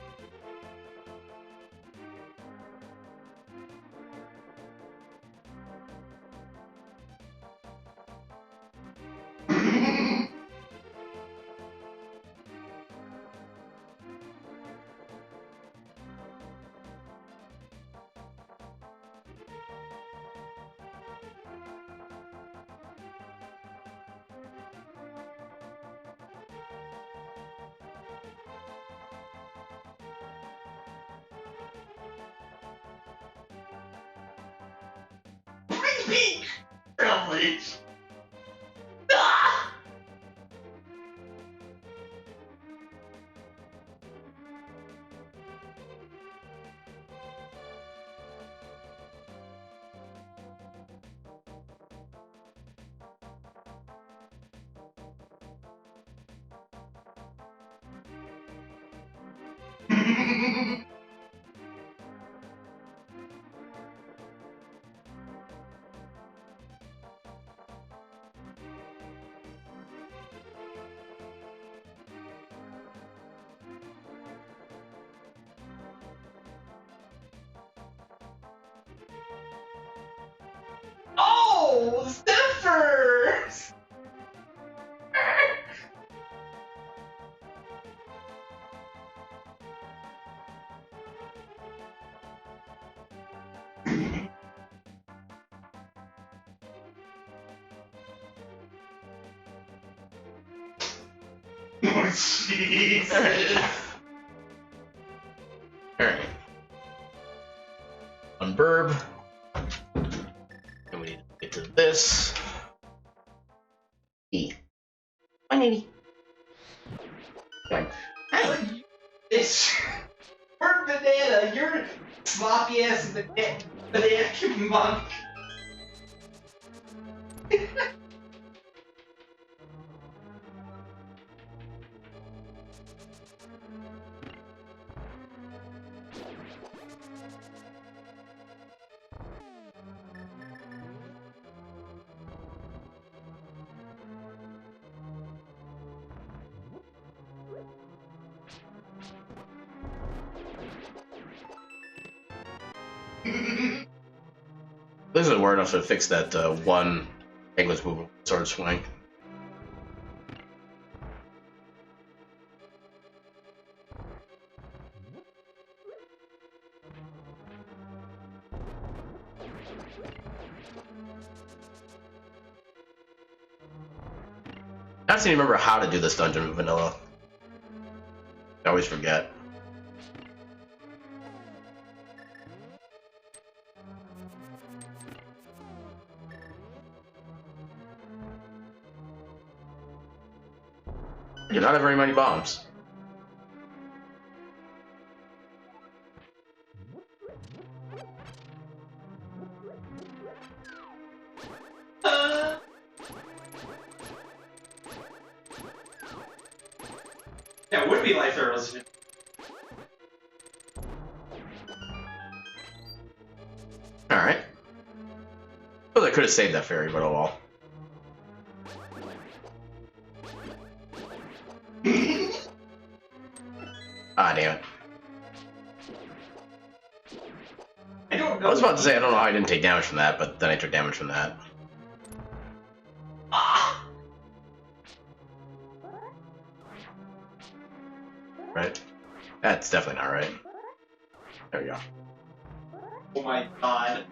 Peak privilege. Ah! Oh, Stiffers! Oh, jeez. Alright. One burb. And we need to get to this. E. 180. Hey. This word banana, you're sloppy ass banana monk. This is word enough to fix that one English movement sword swing. I don't even remember how to do this dungeon with vanilla. I always forget. I do not have very many bombs. Yeah, it would be life arrows. Alright. Well, I could have saved that fairy, but oh well. Ah, damn it. I don't know. I was about to say, I don't know how I didn't take damage from that, but then I took damage from that. Ah! Right? That's definitely not right. There we go. Oh my god.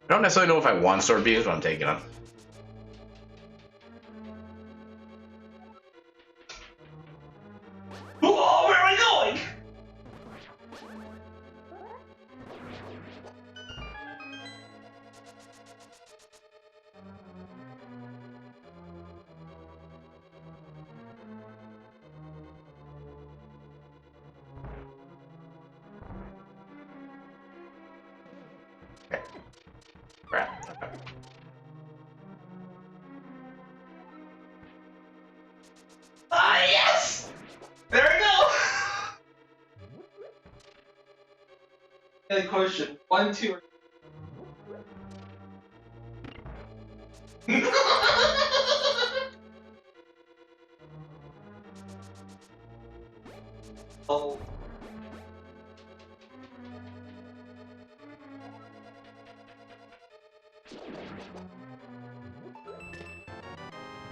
I don't necessarily know if I want sword beams, but I'm taking them. Oh, where am I going? Okay. Crap. Okay. Ah, yes! There we go! Good question. 1, 2, or... Oh.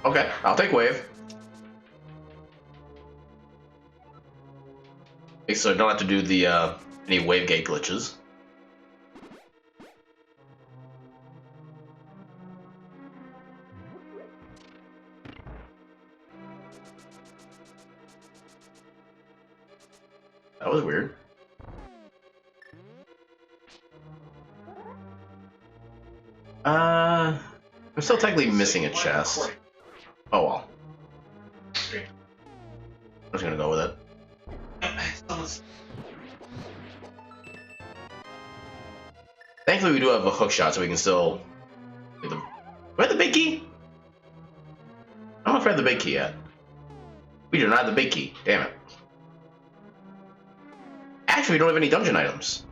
Okay, I'll take wave. Okay, so I don't have to do the any wave gate glitches. That was weird. I'm still technically missing a chest. Oh well. I'm just gonna go with it. Thankfully, we do have a hook shot, so we can still. Do we have the big key? I'm not afraid of the big key yet. We do not have the big key. Damn it. Actually, we don't have any dungeon items.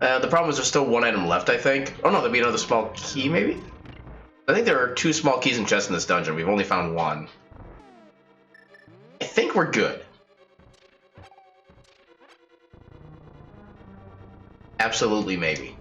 The problem is there's still one item left, I think. Oh no, there'll be another small key, maybe? I think there are 2 small keys and chests in this dungeon. We've only found 1. I think we're good. Absolutely, maybe.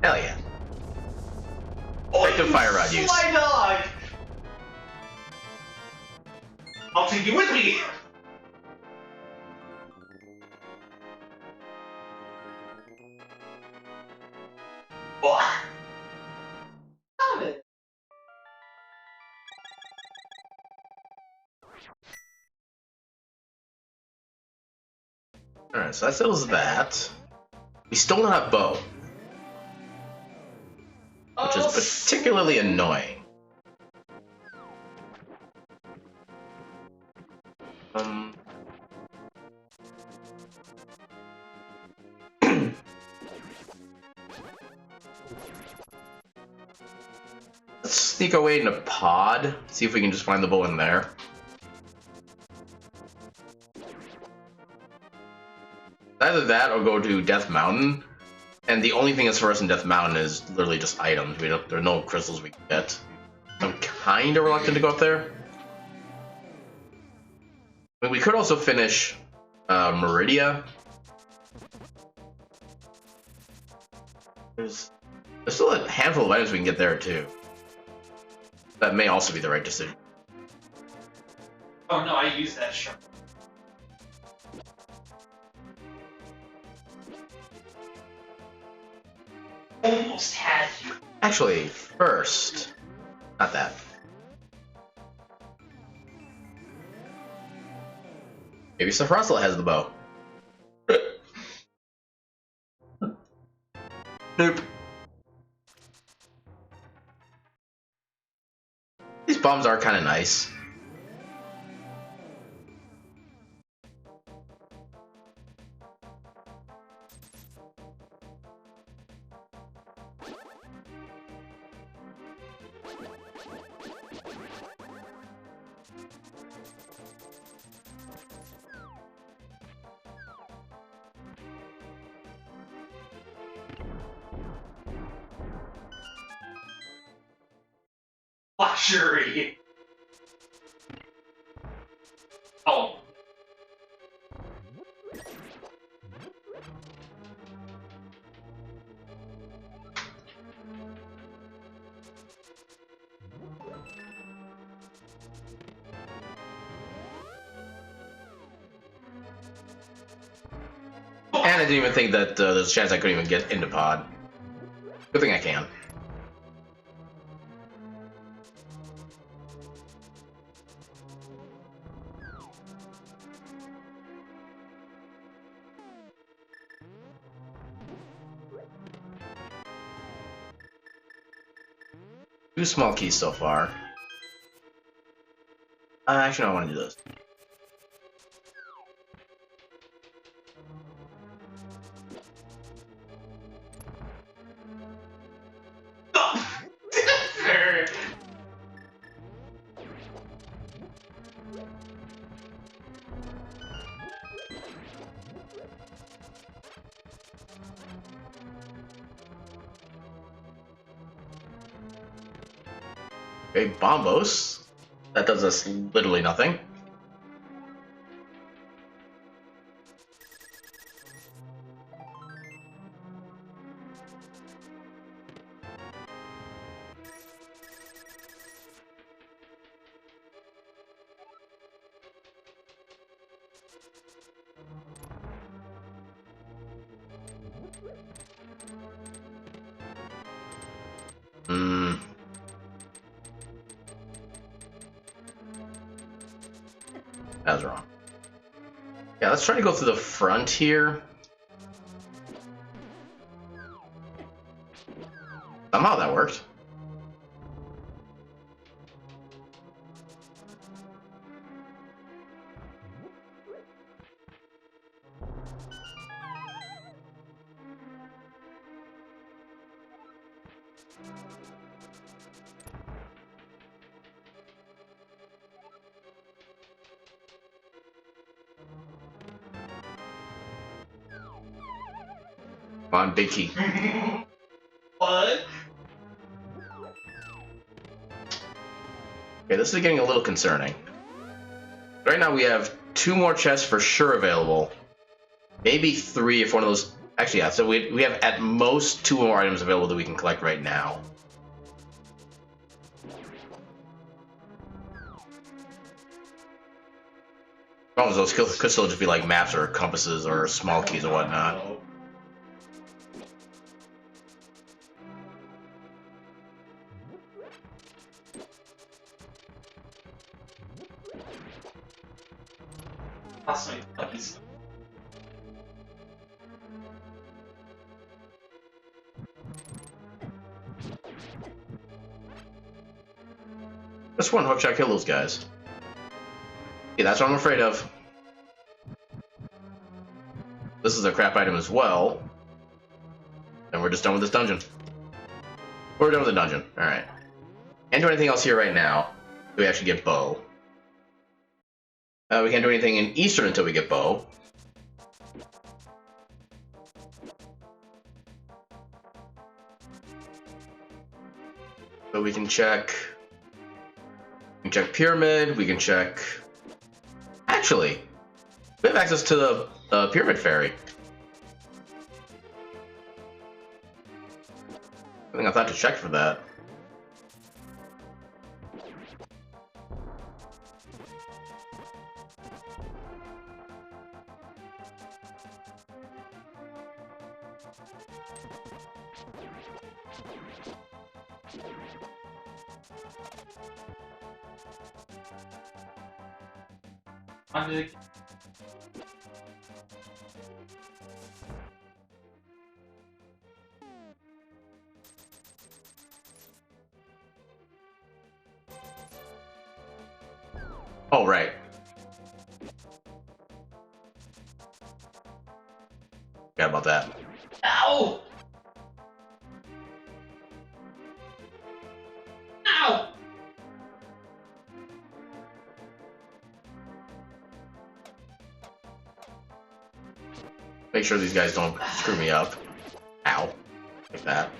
Hell yeah. Effective fire rod use. My dog! I'll take you with me! What? Stop it. Alright, so that settles that. We still don't have bow. Which is particularly annoying. Let's sneak away in a pod, see if we can just find the bow in there. Either that or go to Death Mountain. And the only thing that's for us in Death Mountain is literally just items. There are no crystals we can get. I'm kind of reluctant to go up there. I mean, we could also finish Meridia. There's still a handful of items we can get there too. That may also be the right decision. Oh no, I used that shark. Almost had you. Actually, first, not that. Maybe Sephiroth has the bow. Nope. These bombs are kind of nice. Luxury. Oh. And I didn't even think that there's a chance I couldn't even get into pod. Good thing I can. Two small keys so far. Actually, no, I want to do this. Okay, Bombos. That does us literally nothing. That was wrong. Yeah, let's try to go through the front here. Somehow that worked. Come on, big key. What? Okay, this is getting a little concerning. Right now we have 2 more chests for sure available. Maybe 3 if one of those... Actually, yeah, so we have at most 2 more items available that we can collect right now. Problems those could still just be like maps or compasses or small keys or whatnot. That's my puppies. Just one hook shot kill those guys. Yeah, that's what I'm afraid of. This is a crap item as well. And we're just done with this dungeon. We're done with the dungeon. Alright. Can't do anything else here right now. We actually get bow. We can't do anything in Eastern until we get bow. So we can check... We can check Pyramid, we can check... Actually, we have access to the Pyramid Ferry. I think I thought to check for that. Oh, right. Forgot about that. Ow! Ow! Make sure these guys don't screw me up. Ow. Like that.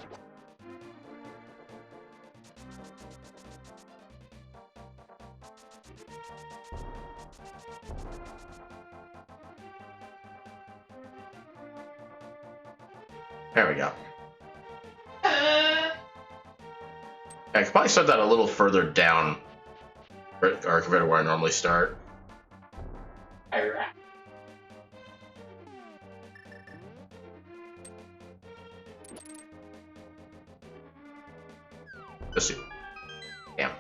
There we go. I could probably start that a little further down, or compared to where I normally start. Let's see. Damn.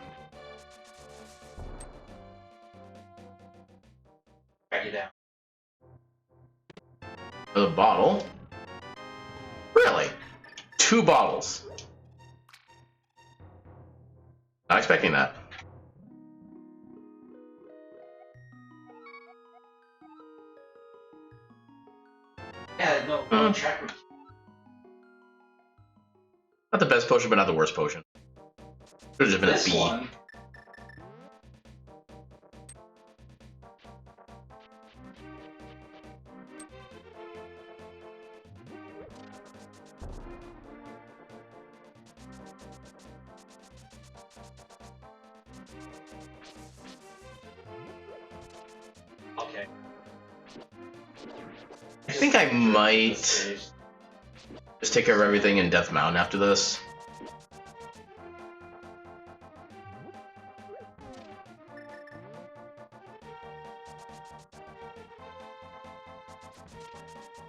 Track it down. Another bottle. Really? 2 bottles. Not expecting that. Yeah, no tracker. Not the best potion, but not the worst potion. Should have just been This a B. one. Okay. I think I might just take care of everything in Death Mountain after this.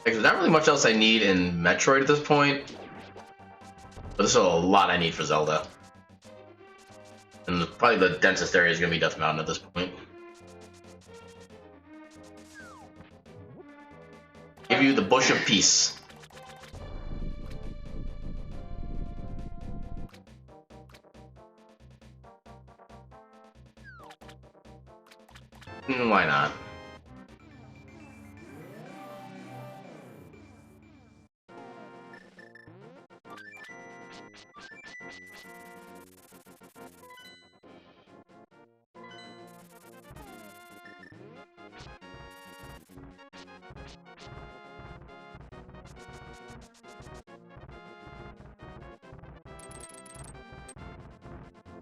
Like, there's not really much else I need in Metroid at this point, but there's still a lot I need for Zelda. And probably the densest area is going to be Death Mountain at this point. Give you the Bush of Peace. Why not?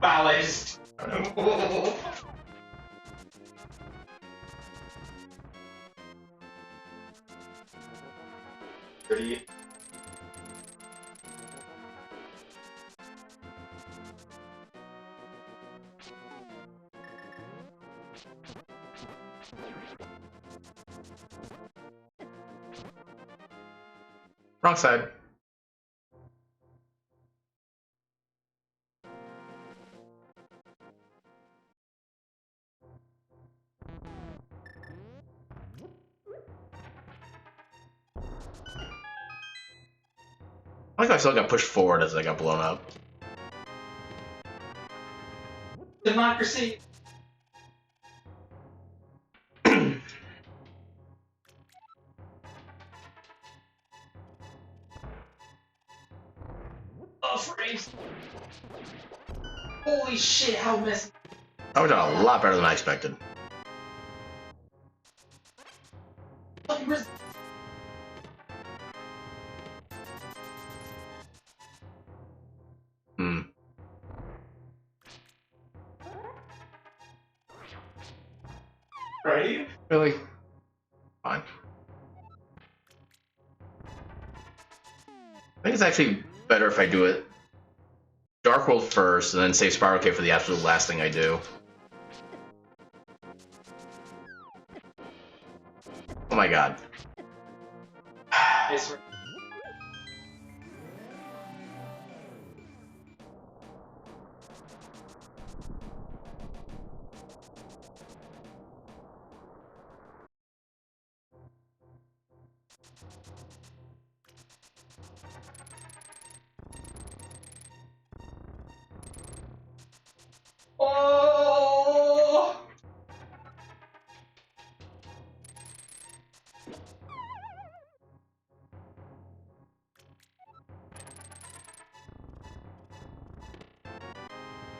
Wow, I just. Pretty. Wrong side. I think I still got pushed forward as I got blown up. Democracy. Oh, frames. Holy shit, how messy. I was done a lot better than I expected. Hmm. Right? Really? Fine. I think it's actually better if I do it Dark World first, and then save Spiral Cave for the absolute last thing I do. Oh my god. I swear. Oh!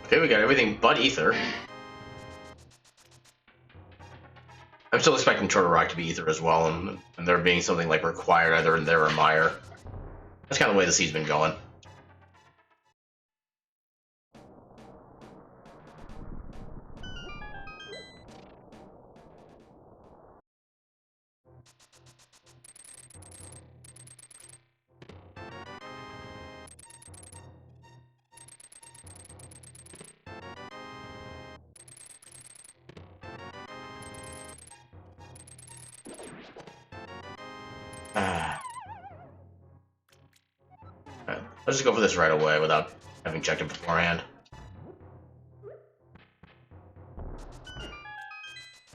Okay, we got everything but Ether. I'm still expecting Turtle Rock to be Ether as well, and there being something like required either in there or Mire. That's kind of the way the seed's been going. Alright, let's just go for this right away without having checked it beforehand.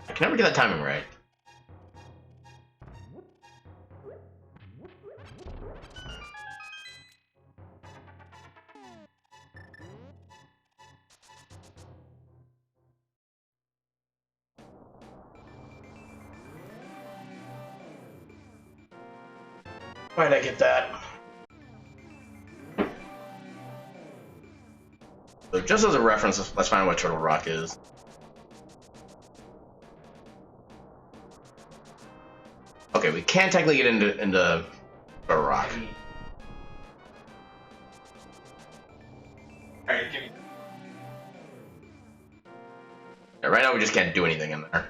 I can never get that timing right. Why did I get that? So just as a reference, let's find out what Turtle Rock is. Okay, we can technically get into Turtle Rock. Alright, give me. just can't do anything in there.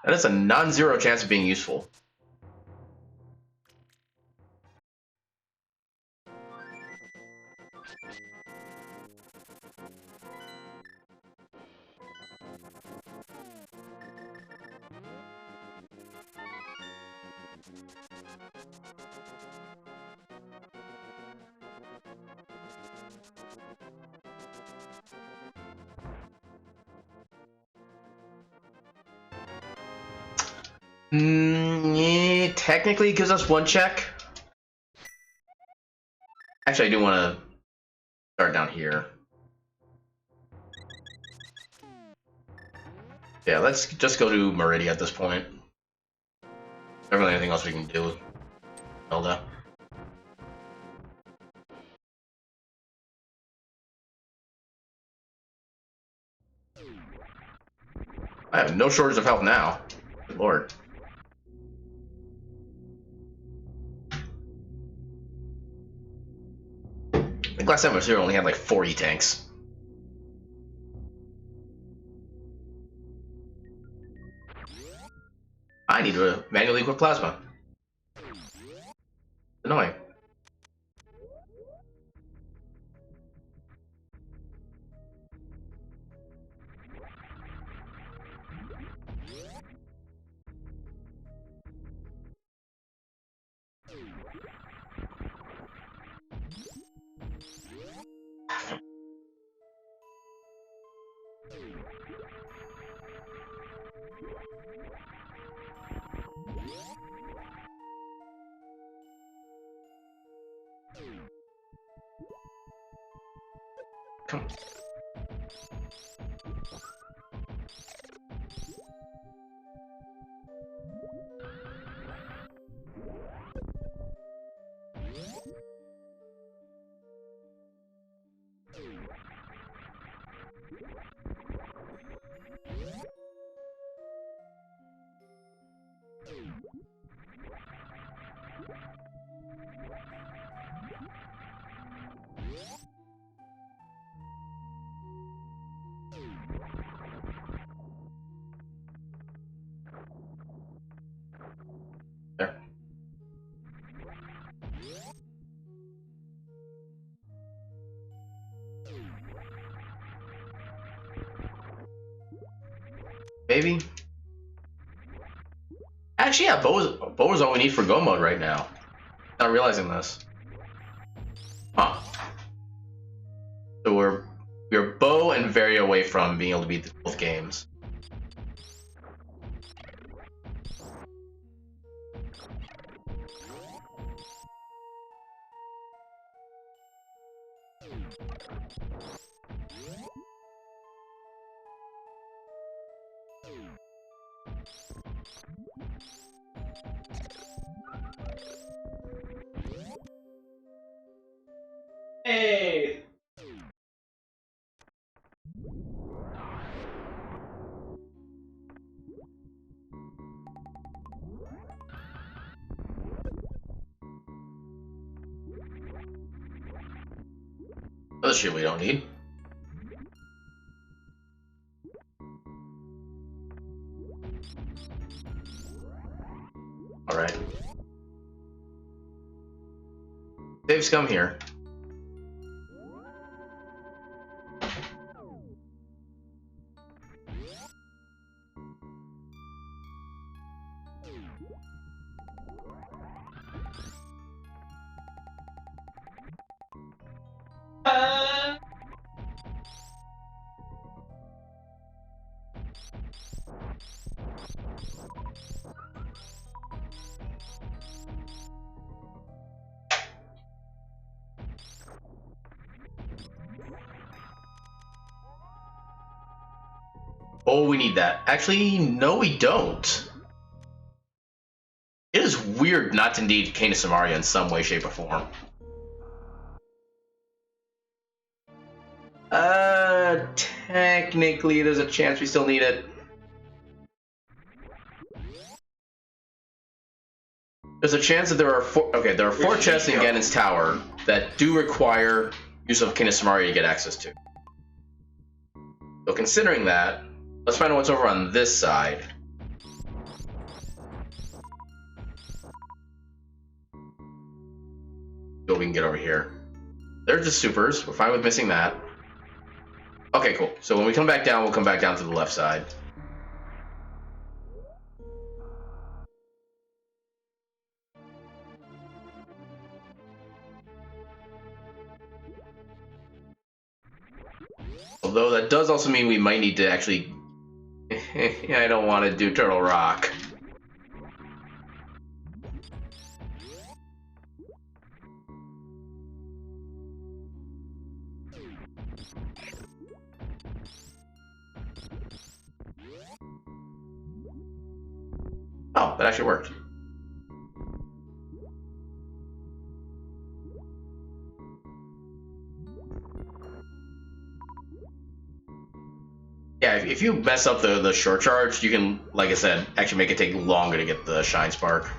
That is a non-zero chance of being useful. Yeah, technically it gives us one check. Actually, I do want to start down here. Yeah, let's just go to Meridia at this point. There really anything else we can do with Zelda. I have no shortage of health now. Good lord. I think last time I was here, I only had like 40 tanks. I need to manually equip plasma. Annoying. Come on. There. Maybe. Actually, yeah, bow is all we need for go mode right now. Not realizing this. Huh. So we're bow and very away from being able to beat both games. Hey! Other shit we don't need. Alright. Dave's come here. Oh, we need that. Actually, no, we don't. It is weird not to need Cane of Samaria in some way, shape, or form. Technically, there's a chance we still need it. There's a chance that there are four chests in Ganon's tower that do require use of Cane of Samaria to get access to. So considering that, let's find out what's over on this side. See what we can get over here. They're just supers. We're fine with missing that. Okay, cool. So when we come back down, we'll come back down to the left side. Although that does also mean we might need to actually... I don't want to do Turtle Rock. Oh, that actually worked. Yeah, if you mess up the short charge, you can, like I said, actually make it take longer to get the Shine Spark.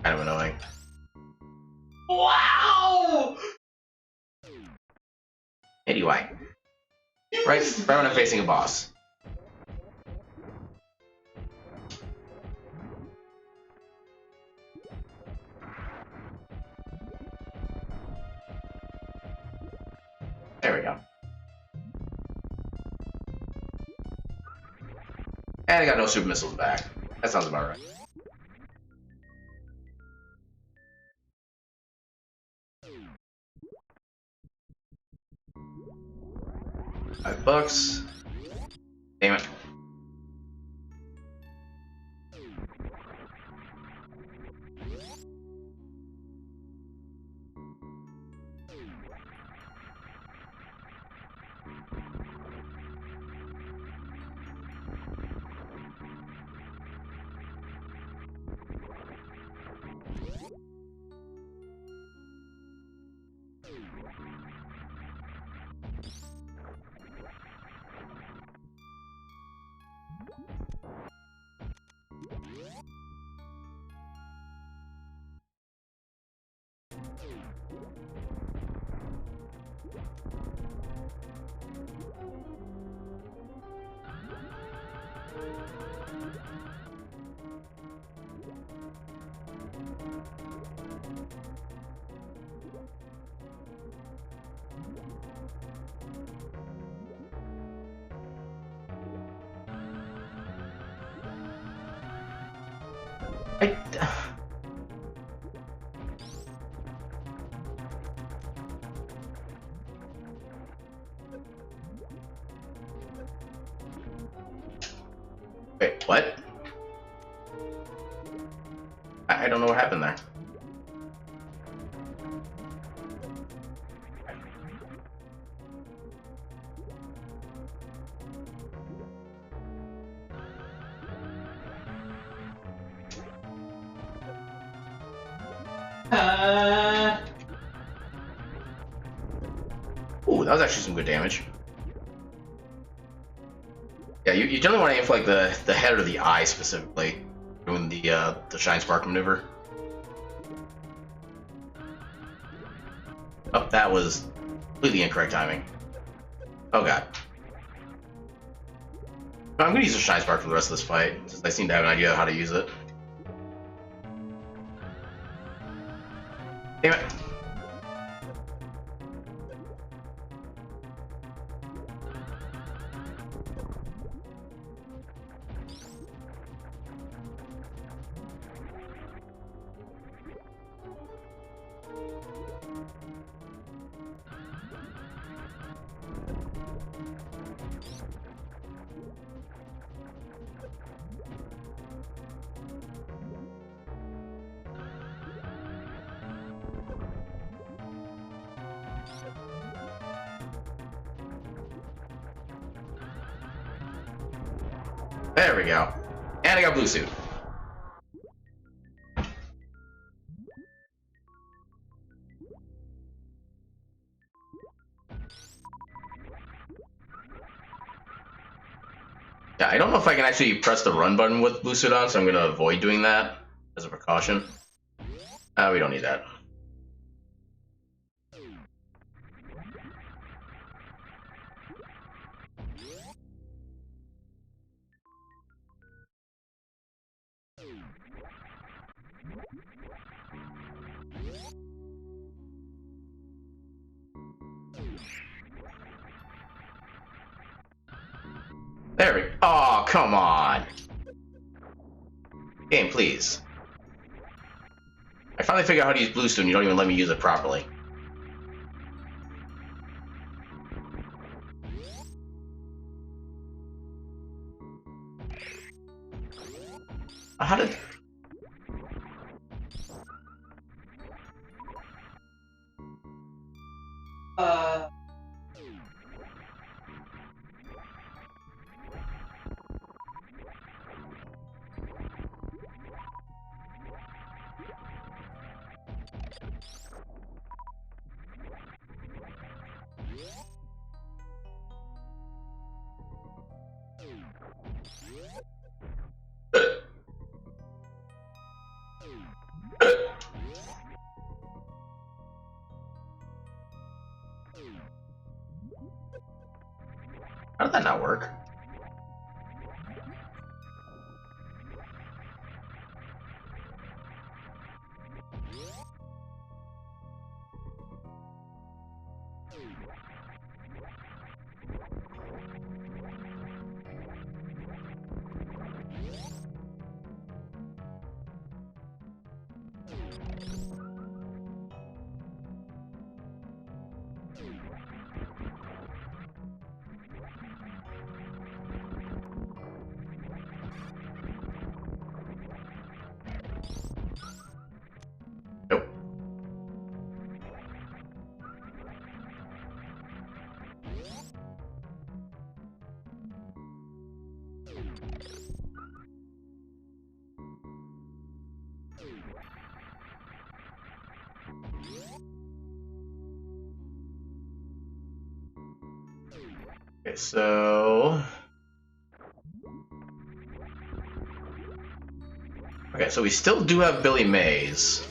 Kind of annoying. Wow! Anyway. Right when I'm facing a boss. There we go. And I got no super missiles back. That sounds about right. $5. Damn it. Wait, what? I don't know what happened there. Ooh, that was actually some good damage. Yeah, you generally want to aim for like the head or the eye specifically, doing the Shine Spark maneuver. Oh, that was completely incorrect timing. Oh god. I'm gonna use the Shine Spark for the rest of this fight, since I seem to have an idea of how to use it. Damn it. There we go. And I got blue suit. Yeah, I don't know if I can actually press the run button with blue suit on, so I'm going to avoid doing that as a precaution. We don't need that. There we go. Oh, come on. Game, please. I finally figured out how to use blue suit and you don't even let me use it properly. How did... How did that not work? Nope. Okay, so... Okay, so we still do have Billy Mays.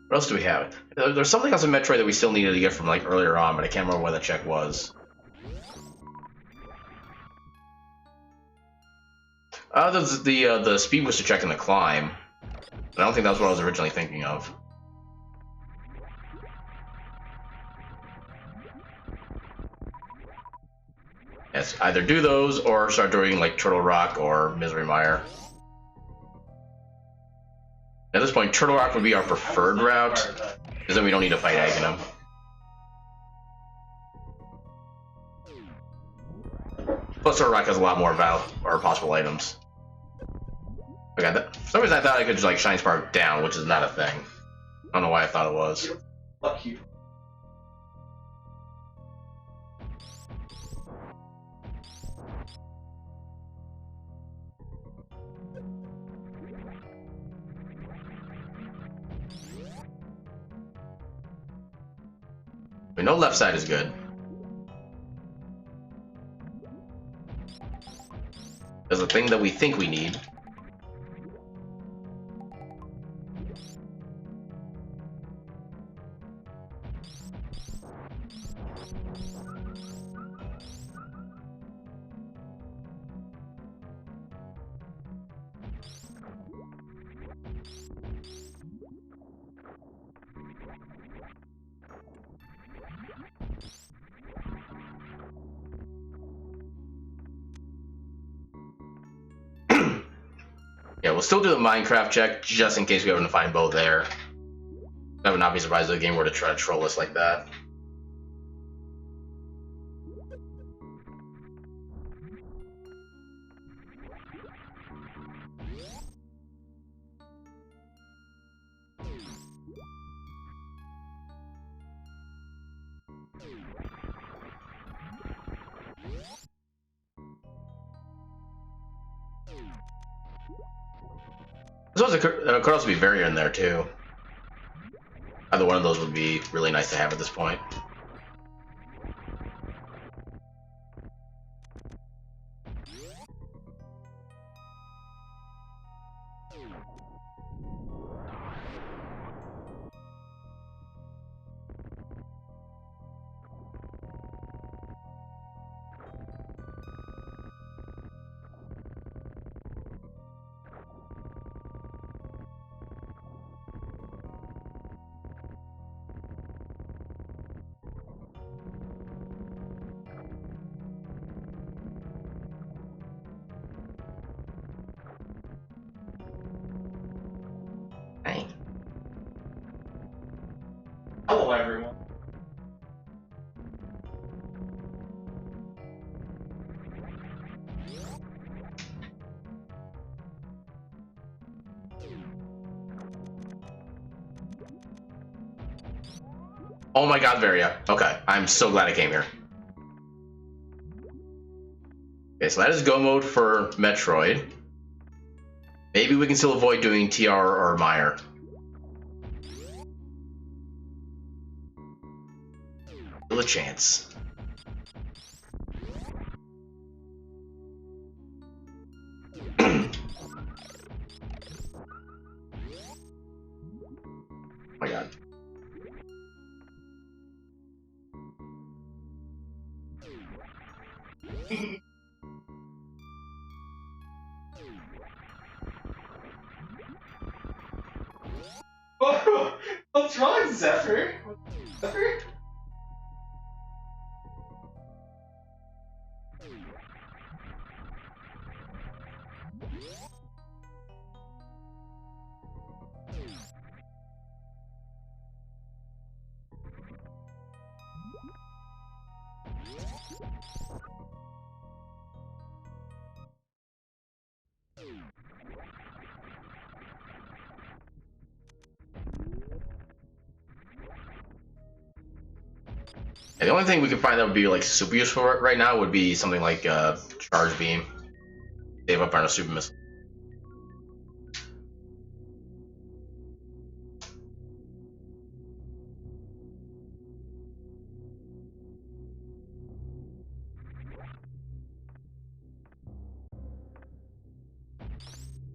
What else do we have? There's something else in Metroid that we still needed to get from like earlier on, but I can't remember where the check was. There's the speed booster check in the climb. But I don't think that's what I was originally thinking of. Yes, either do those or start doing like Turtle Rock or Misery Mire. At this point, Turtle Rock would be our preferred route, because then we don't need to fight Aghanim. Plus, Turtle Rock has a lot more possible items. Okay, for some reason I thought I could just like Shine Spark down, which is not a thing. I don't know why I thought it was. Fuck you. We know left side is good. There's a thing that we think we need. Yeah, we'll still do the Minecraft check just in case we happen to find Bo there. I would not be surprised if the game were to try to troll us like that. I suppose it could also be Varier in there too. Either one of those would be really nice to have at this point. kill everyone. Oh my god, Varia. Okay, I'm so glad I came here. Okay, so that is go mode for Metroid. Maybe we can still avoid doing TR or Meyer. Still a chance. Oh my god. What's wrong, Zephyr? Zephyr? Yeah, the only thing we could find that would be like super useful right now would be something like charge beam. Save up on a super missile.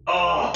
Oh!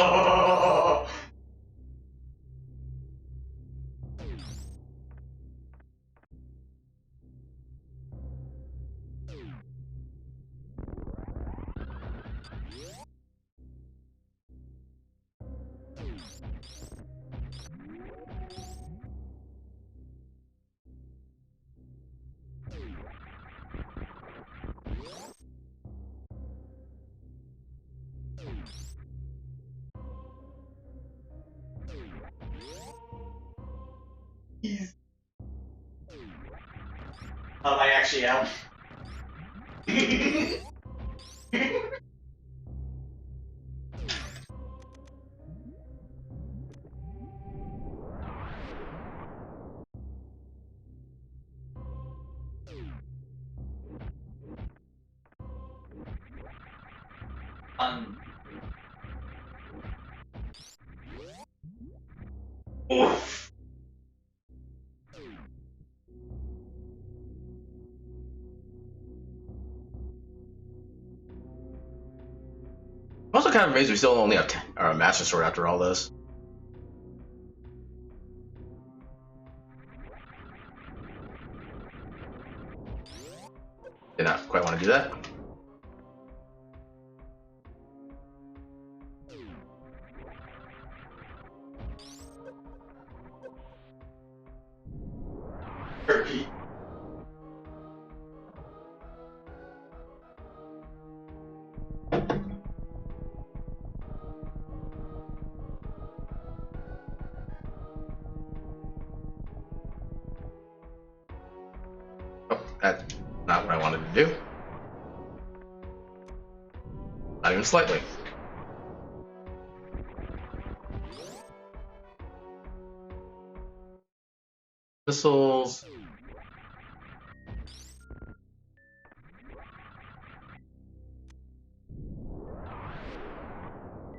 I actually am. Oof. I'm also kind of amazed we still only have our Master Sword after all this. Did not quite want to do that. Repeat. Oh, that's not what I wanted to do. Not even slightly. Missiles.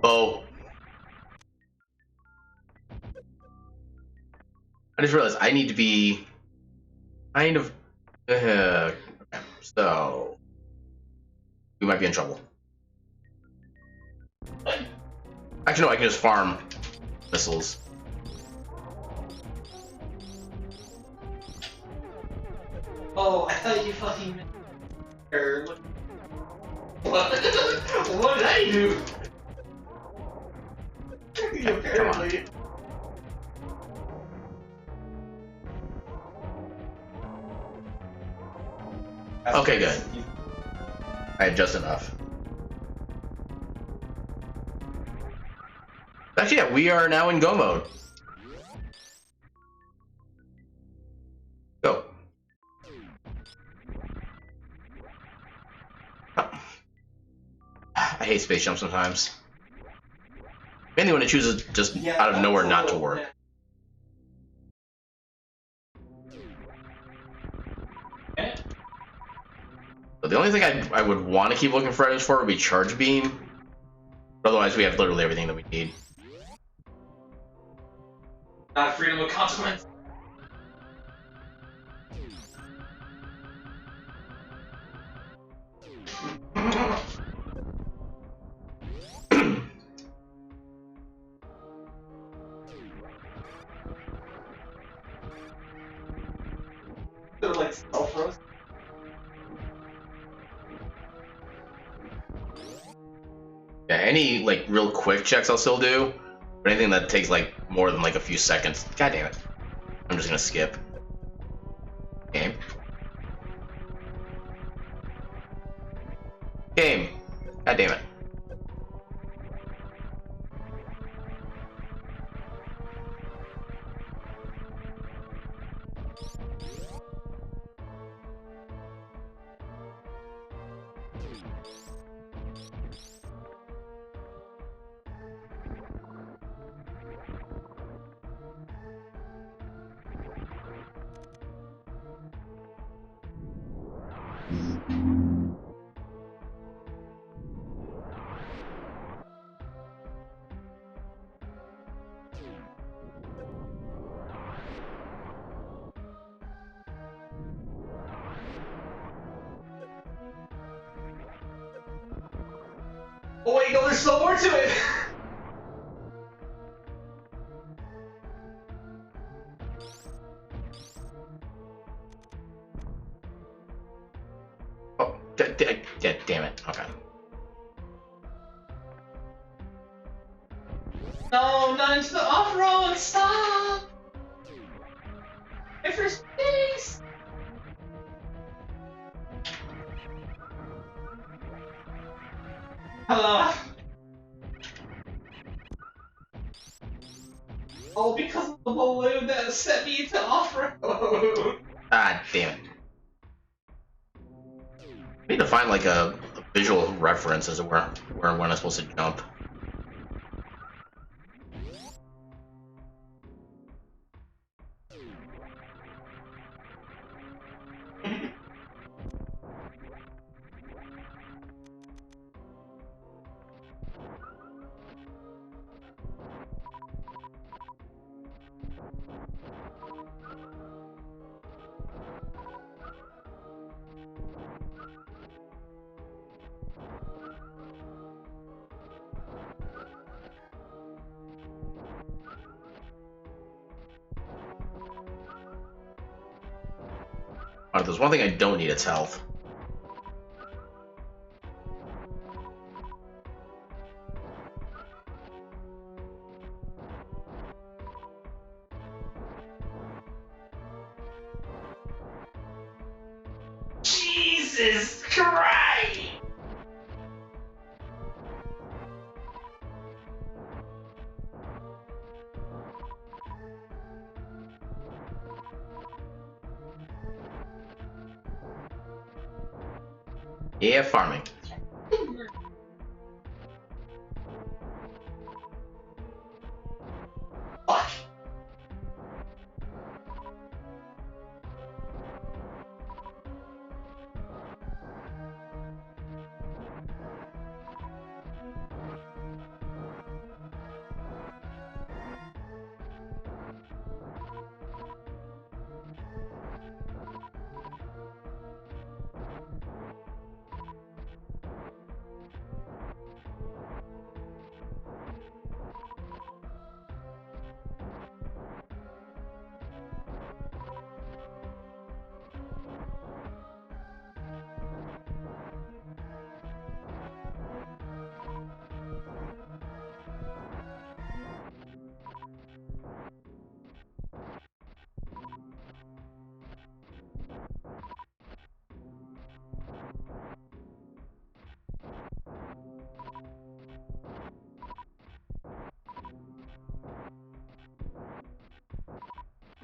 Oh. I just realized I need to be kind of. Okay, so we might be in trouble. Actually, no, I can just farm missiles. Oh, I thought you fucking. What? What did I do? Apparently. Okay, good. I had just enough. Actually, yeah, we are now in go mode. hate space jump sometimes. Mainly when it chooses just out of nowhere not to work. Yeah. But the only thing I would want to keep looking for items for would be Charge Beam. But otherwise, we have literally everything that we need. Not freedom of consequence. They're like self-roast. Yeah, any like real quick checks I'll still do, but anything that takes like more than like a few seconds, god damn it, I'm just gonna skip. Game. Game. God damn it. Oh wait, no, there's still more to it! Oh, damn it. Okay. No, not into the off-road! Stop! And for space! All because of the balloon that sent me into off-road! Ah, damn it. I need to find like a visual reference as to where when I'm supposed to jump. Oh, there's one thing I don't need, it's health. Jesus Christ! Yeah, farming. Fuck!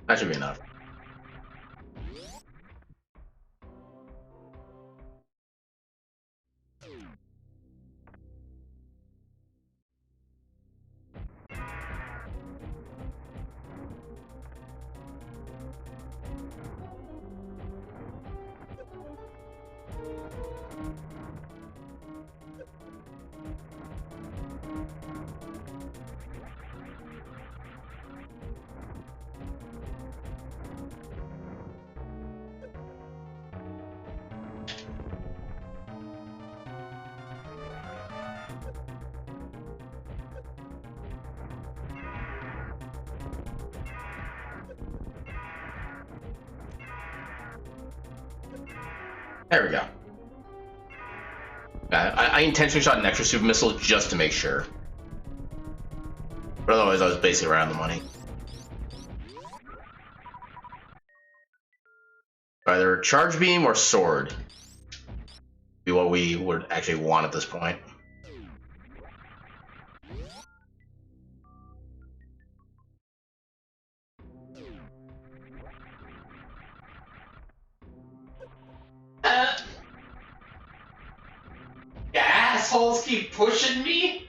That should be enough. There we go. I intentionally shot an extra super missile just to make sure. But otherwise, I was basically around the money. Either charge beam or sword be what we would actually want at this point. You assholes keep pushing me?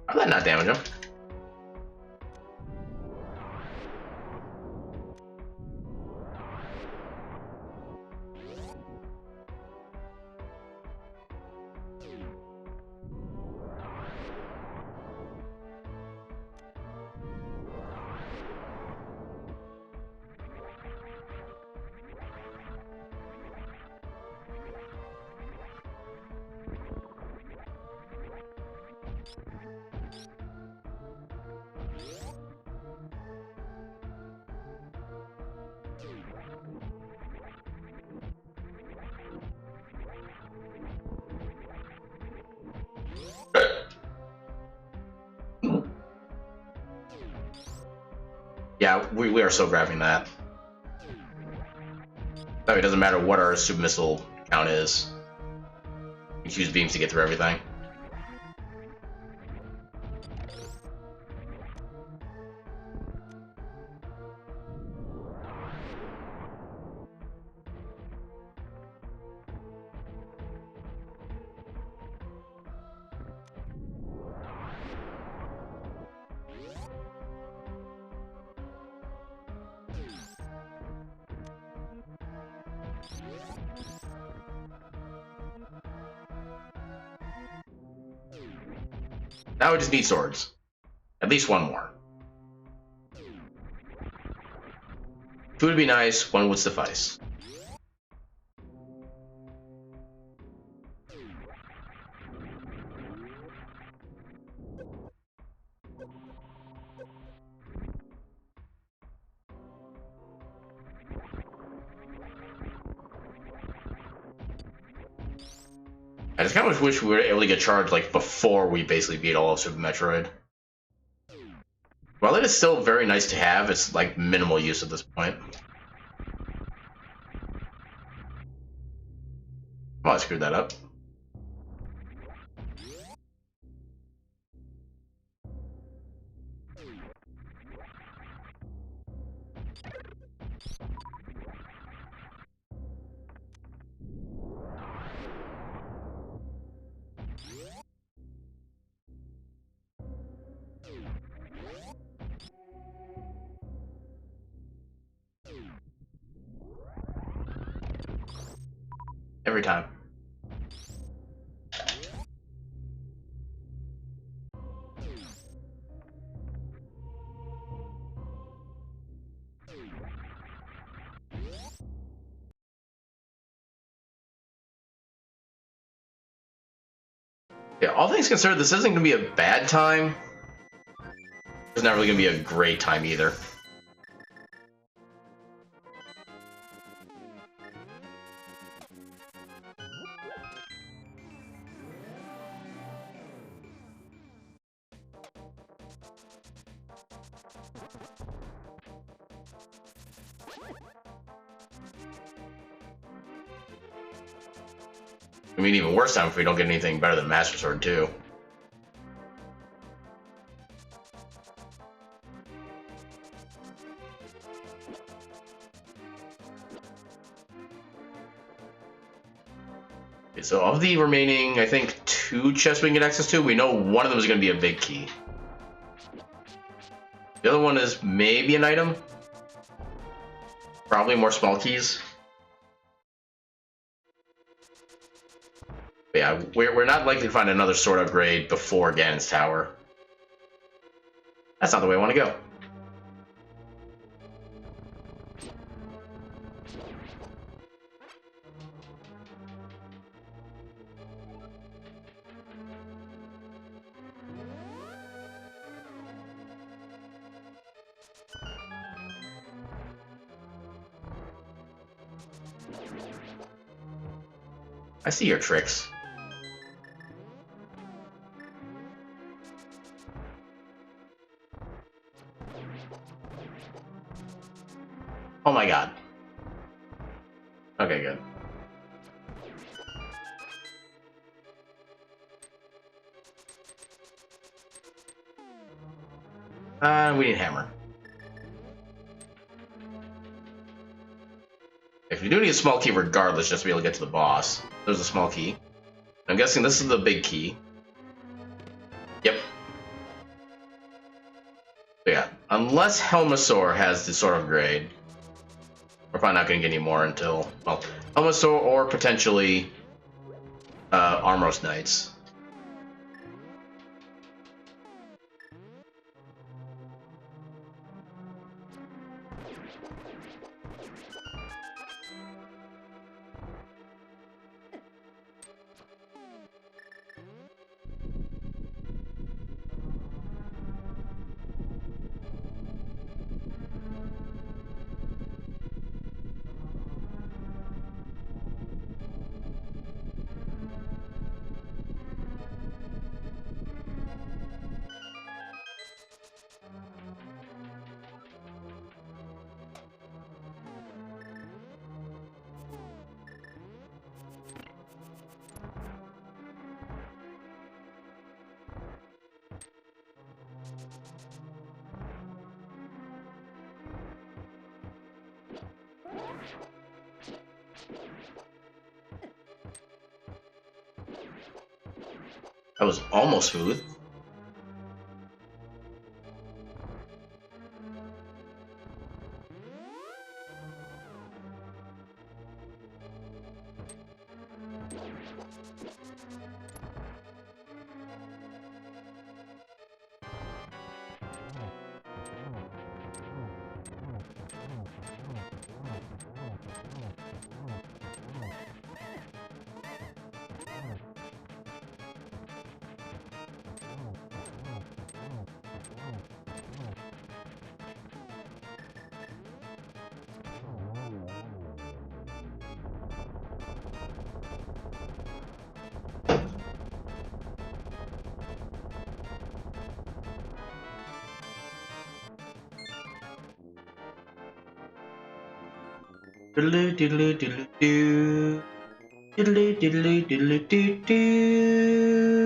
How did that not damage him? Yeah, we are so grabbing that. So it doesn't matter what our super missile count is. We can use beams to get through everything. Now we just need swords. At least one more. Two would be nice, one would suffice. I just kind of wish we were able to get charged like before we basically beat all of Super Metroid. While it is still very nice to have, it's like minimal use at this point. Oh, I screwed that up. Every time. Yeah, all things considered, this isn't going to be a bad time. It's not really going to be a great time either. I mean, even worse time if we don't get anything better than Master Sword, too. Okay, so of the remaining, I think, 2 chests we can get access to, we know one of them is going to be a big key. The other one is maybe an item. Probably more small keys. But yeah, we're not likely to find another sword upgrade before Ganon's Tower. That's not the way I want to go. I see your tricks. Oh my god. Okay, good. We need hammer. If you do need a small key regardless, just to be able to get to the boss. There's a small key. I'm guessing this is the big key. Yep. But yeah, unless Helmasaur has the sword upgrade, we're probably not going to get any more until, well, Helmasaur or potentially Armros Knights. That was almost smooth. Diddly diddly diddly doo. Diddly diddly diddly doo doo.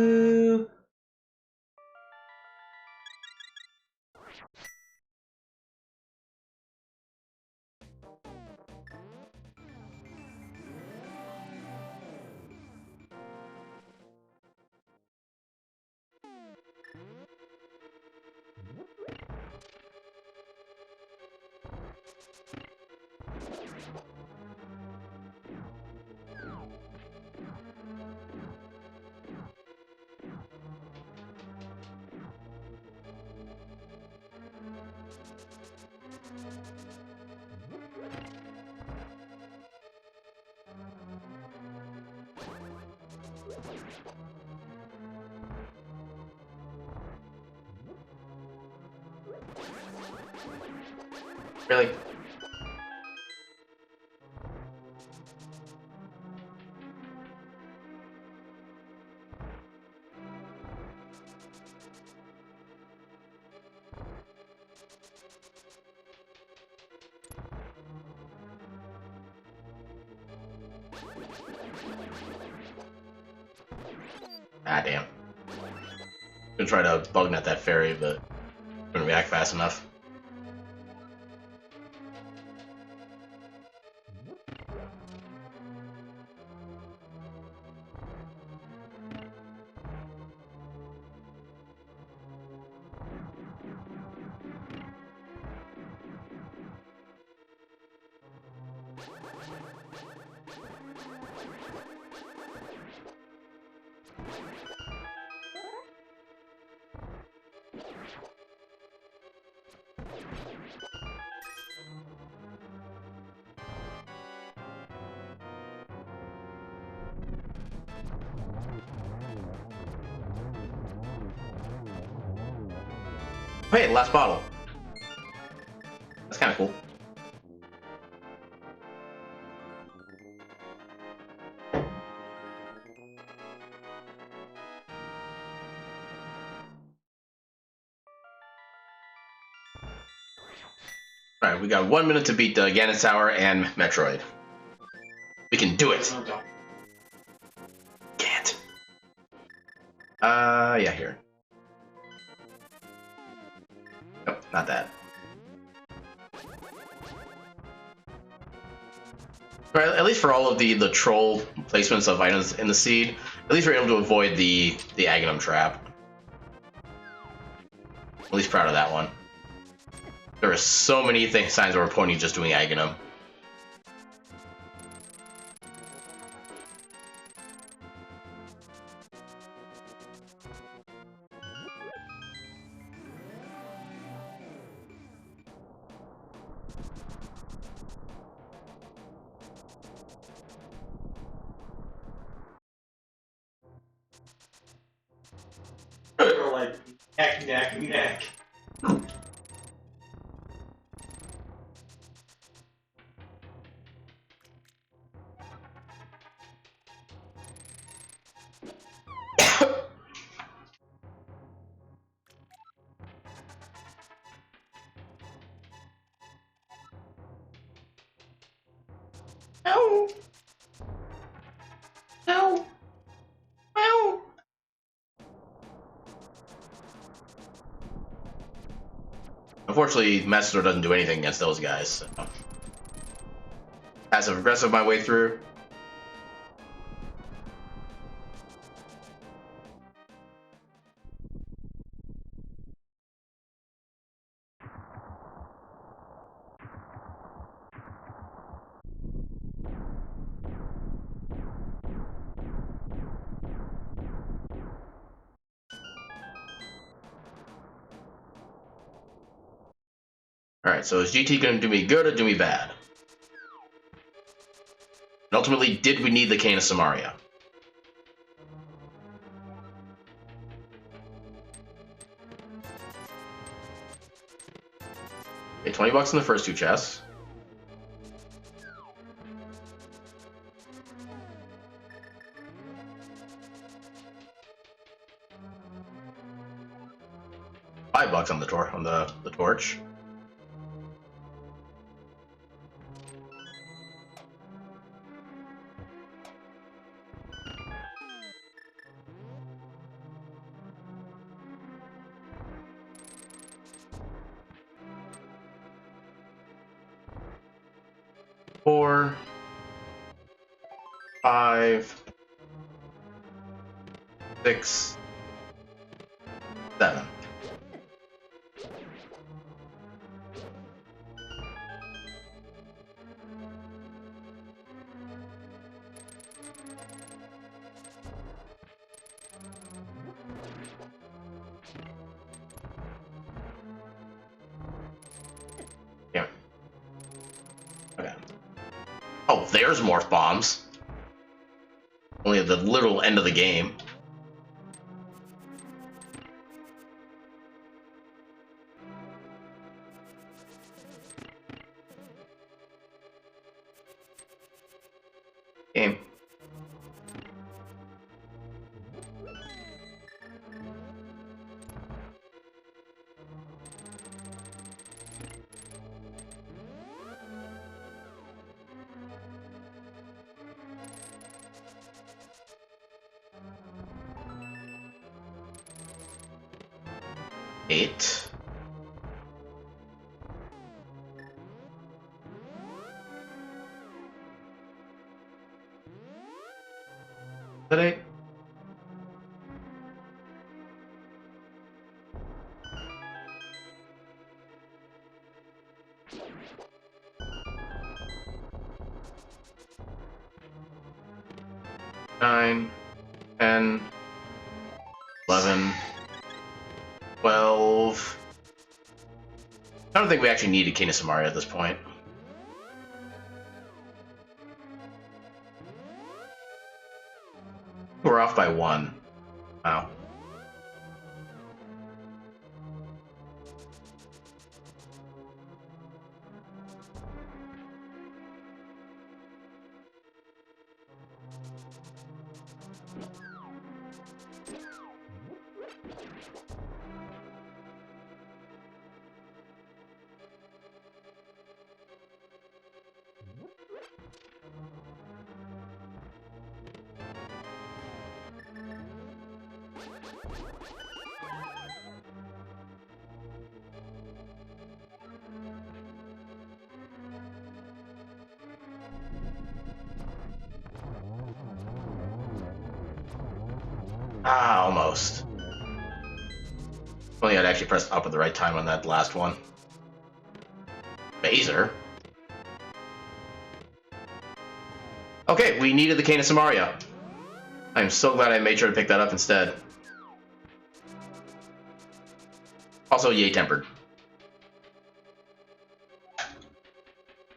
Really? Ah, damn. Gonna try to bug net that fairy, but couldn't react fast enough. Hey, last bottle. That's kind of cool. Alright, we got 1 minute to beat Ganon Tower and Metroid. We can do it! Can't. Yeah, here. Nope, not that. Right, at least for all of the troll placements of items in the seed, at least we're able to avoid the Aghanim trap. At least proud of that one. There are so many signs where Pony just doing Aghanim. Or like neck. Ow! Ow! Ow! Unfortunately, Master doesn't do anything against those guys. So. Passive aggressive my way through. Alright, so is GT going to do me good or do me bad? And ultimately, did we need the Cane of Samaria? Okay, 20 bucks in the first two chests. $5 on the torch. Four, 5, 6, 7. Yeah. Okay. Oh, there's morph bombs. Only at the little end of the game. Game. Eight. That eight? 9, 10, 11, 12. I don't think we actually need a King of Samaria at this point. We're off by 1. Wow. Ah, almost. If only I'd actually pressed up at the right time on that last one. Phaser. Okay, we needed the Cane of Samaria. I'm so glad I made sure to pick that up instead. Also, yay tempered. Yeah,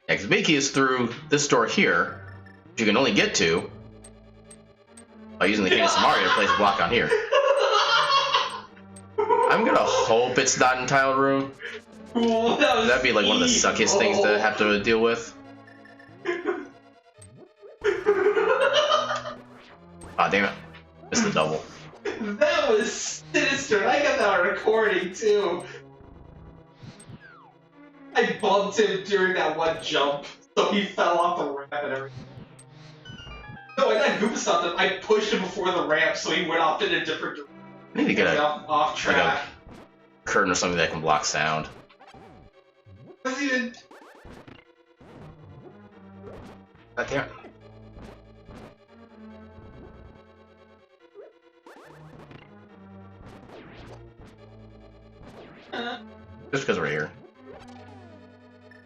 because Miki is through this door here, which you can only get to by using the King of Samaria to place a block on here. I'm gonna hope it's not in Tile Room. That'd be like one of the suckiest things to have to deal with. Aw, damn it. Missed the double. That was sinister. I got that on recording too. I bumped him during that one jump, so he fell off the ramp and everything. No, I got Goomba stopped him. I pushed him before the ramp, so he went off in a different direction. I need to get off track. Like a curtain or something that can block sound. What's even? God damn it. Just because we're here.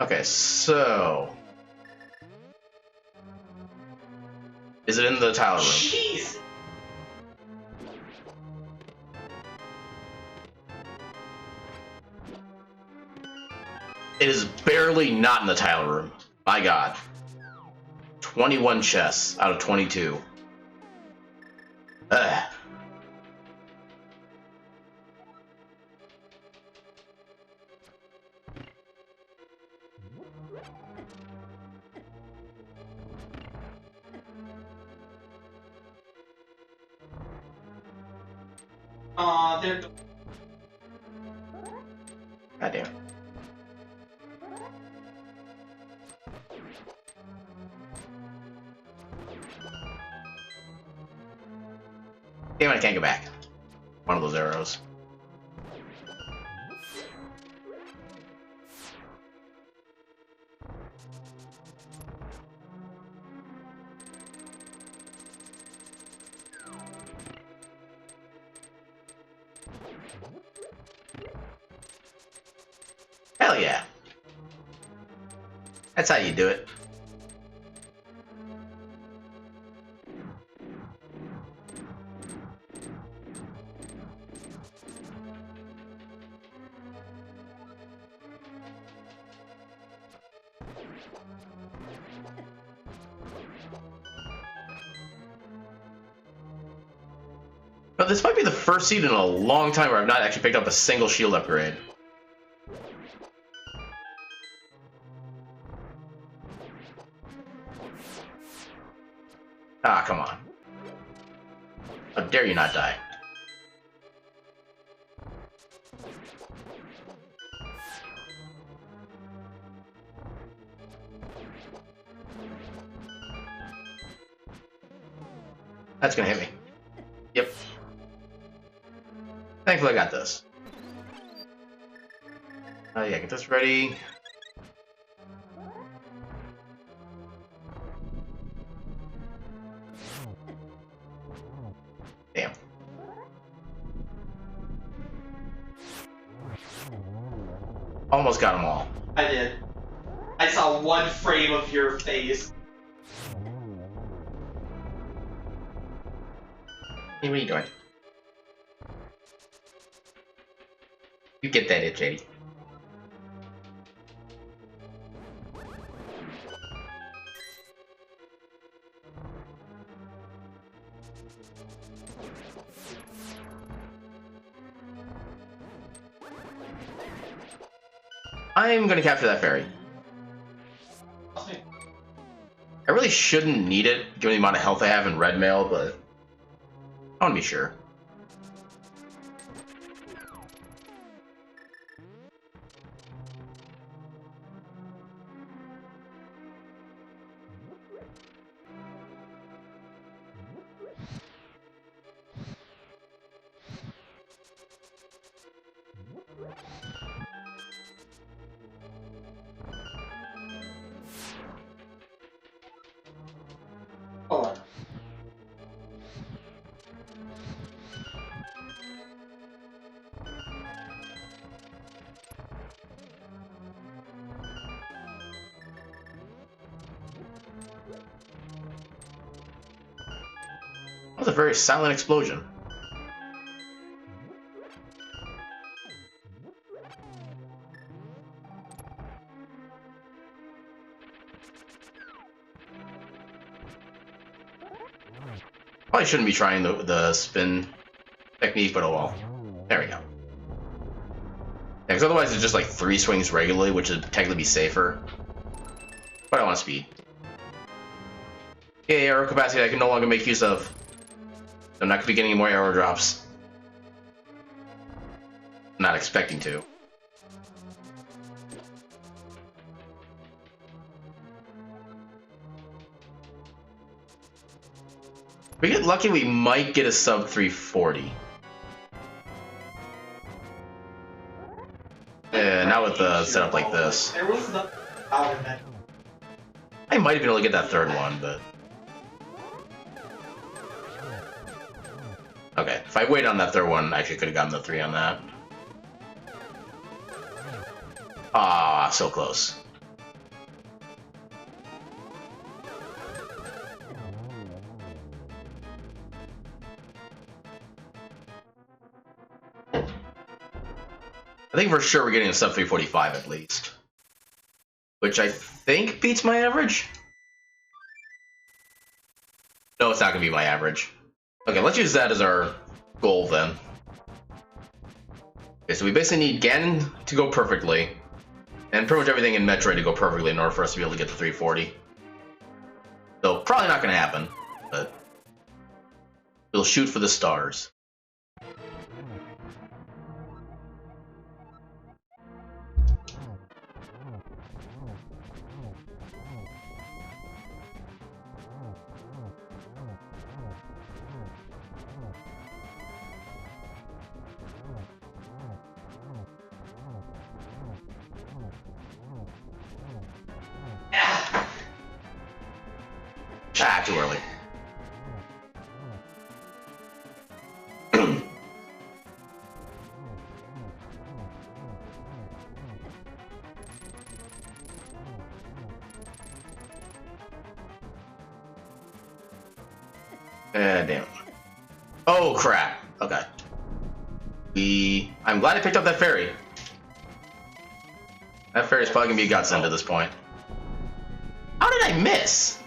Okay, so... Is it in the Tile Room? Jeez! It is barely not in the Tile Room. My god. 21 chests out of 22. Ugh. They're... God damn it. Damn it, I can't go back. One of those arrows. Hell yeah. That's how you do it. But this might be the first seed in a long time where I've not actually picked up a single shield upgrade. Ah, come on. How dare you not die? That's gonna hit me. Yep. Thankfully I got this. Oh yeah, get this ready. Damn. Almost got them all. I did. I saw one frame of your face. Hey, what are you doing? You get that itch, Eddie. I'm gonna capture that fairy. I really shouldn't need it, given the amount of health I have in red mail, but I want to be sure. Oh. That was a very silent explosion. Probably shouldn't be trying the spin technique, but oh well. There we go. Yeah, because otherwise it's just like 3 swings regularly, which would technically be safer. But I want speed. Yay, arrow capacity I can no longer make use of. I'm not going to be getting any more arrow drops. I'm not expecting to. If we get lucky, we might get a sub 340. Yeah, not with the setup like this. There was nothing out in that. I might have been able to get that third one, but... Okay, if I waited on that third one, I actually could have gotten the 3 on that. Ah, so close. I think for sure we're getting a sub 345 at least. Which I think beats my average? No, it's not going to be my average. Okay, let's use that as our goal then. Okay, so we basically need Ganon to go perfectly, and pretty much everything in Metroid to go perfectly in order for us to be able to get to 340. So, probably not going to happen, but we'll shoot for the stars. Ah, too early. Damn. Oh, crap. Okay. I'm glad I picked up that fairy. That fairy's probably gonna be a godsend at this point. How did I miss?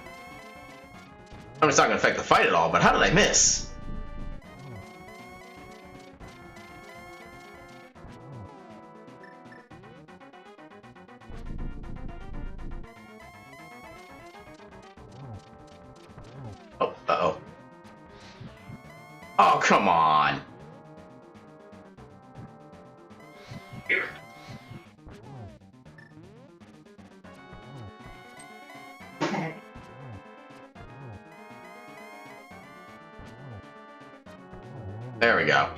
I mean, it's not gonna affect the fight at all, but how did I miss? Oh, uh-oh. Oh, come on. There we go.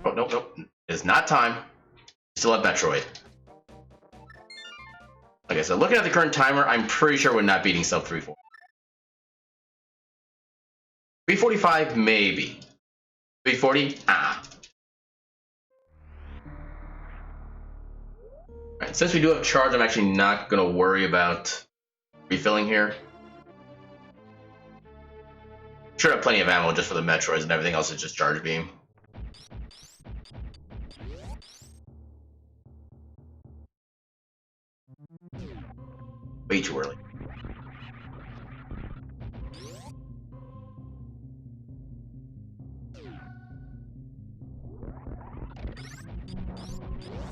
Oh, nope, nope. It's not time. Still at Metroid. Okay, so looking at the current timer, I'm pretty sure we're not beating sub 340. 345, maybe. 340? Ah. Alright, since we do have charge, I'm actually not going to worry about refilling here. Sure, I have plenty of ammo just for the Metroids, and everything else is just charge beam. Way too early.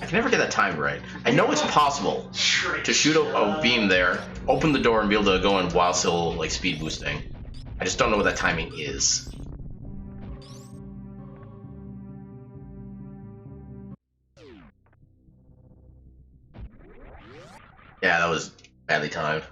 I can never get that time right. I know it's possible to shoot a beam there, open the door, and be able to go in while still like speed boosting. I just don't know what that timing is. Yeah, that was badly timed.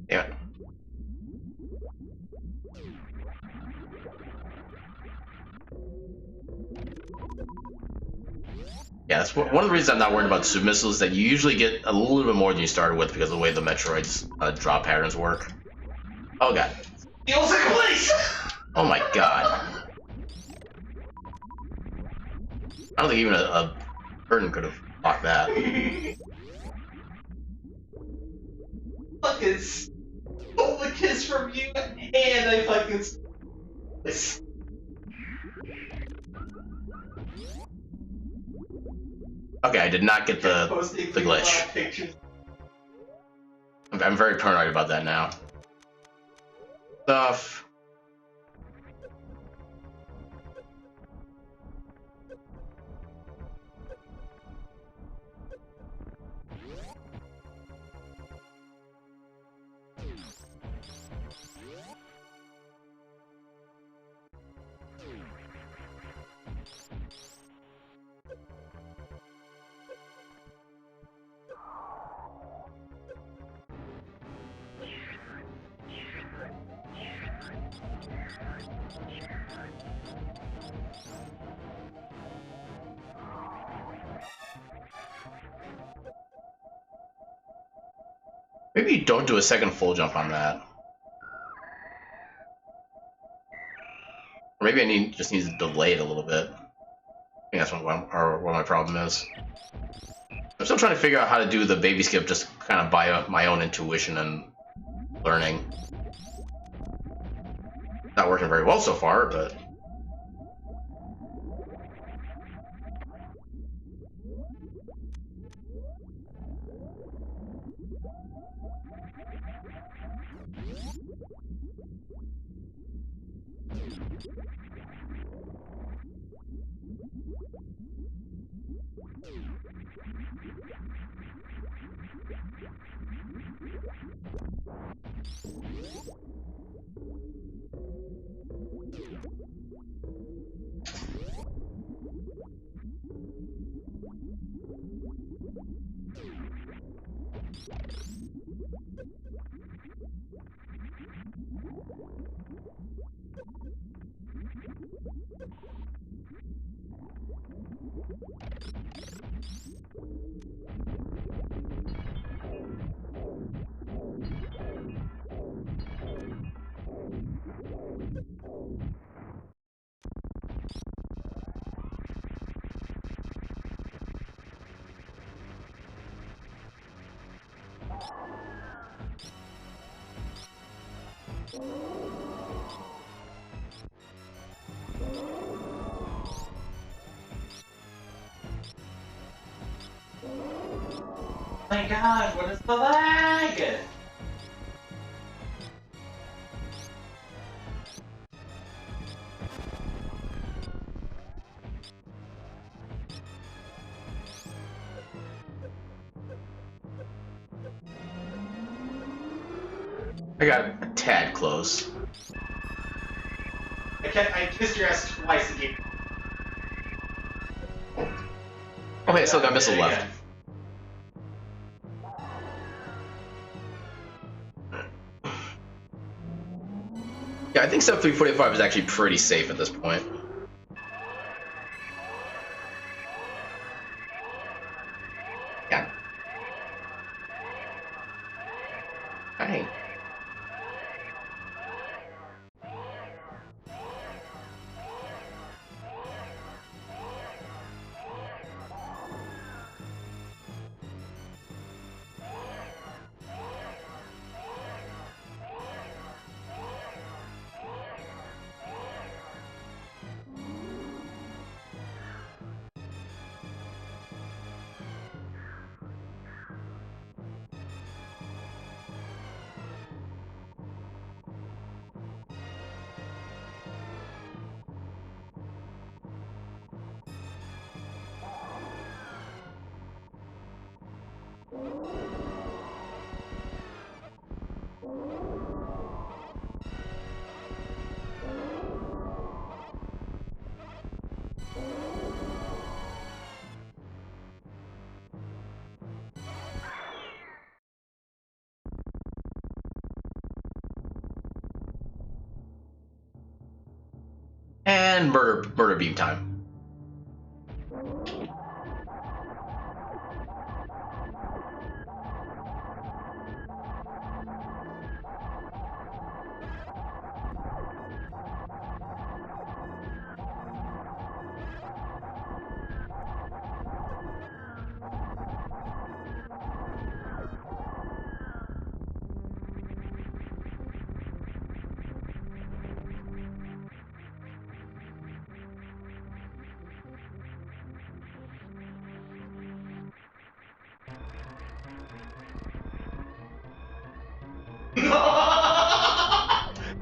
Yeah. Yeah, that's one of the reasons I'm not worried about super missiles, that you usually get a little bit more than you started with because of the way the Metroid's drop patterns work. Oh god. The old second place! Oh my god. I don't think even a curtain could have blocked that. Fucking stole the kiss from you, and I fucking. Okay, I did not get the glitch. I'm very paranoid about that now. Stuff. Maybe you don't do a second full jump on that. Or maybe I just need to delay it a little bit. I think that's what my problem is. I'm still trying to figure out how to do the baby skip just kind of by my own intuition and learning. Not working very well so far, but... My god, what is the lag? I got a tad close. I kissed your ass twice and gave. Oh, hey, I still got missile left. Yeah, I think step 345 is actually pretty safe at this point. Yeah. Hey. And murder beam time.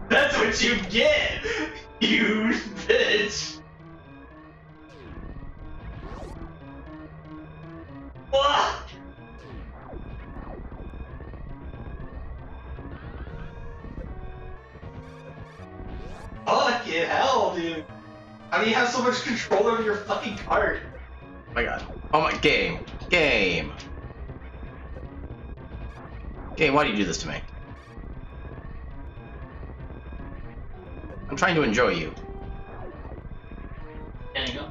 That's what you get, you bitch. Fucking hell, dude. How do you have so much control over your fucking cart? Oh my god. Oh my game. Game, why do you do this to me? I'm trying to enjoy you. There you go.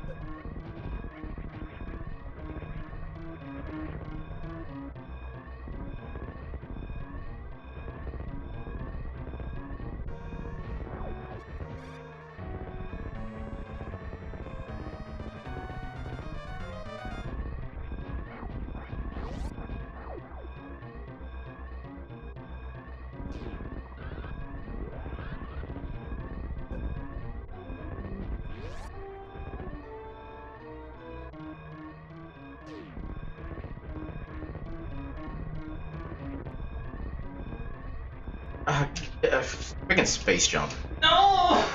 Freaking space jump. No!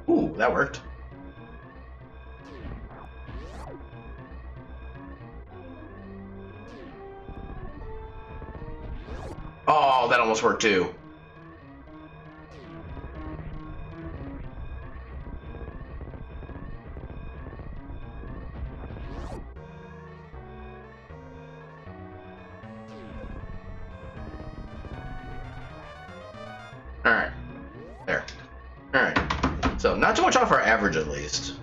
Ooh, that worked. Oh, that almost worked too. Alright. There. Alright. So, not too much off our average, at least.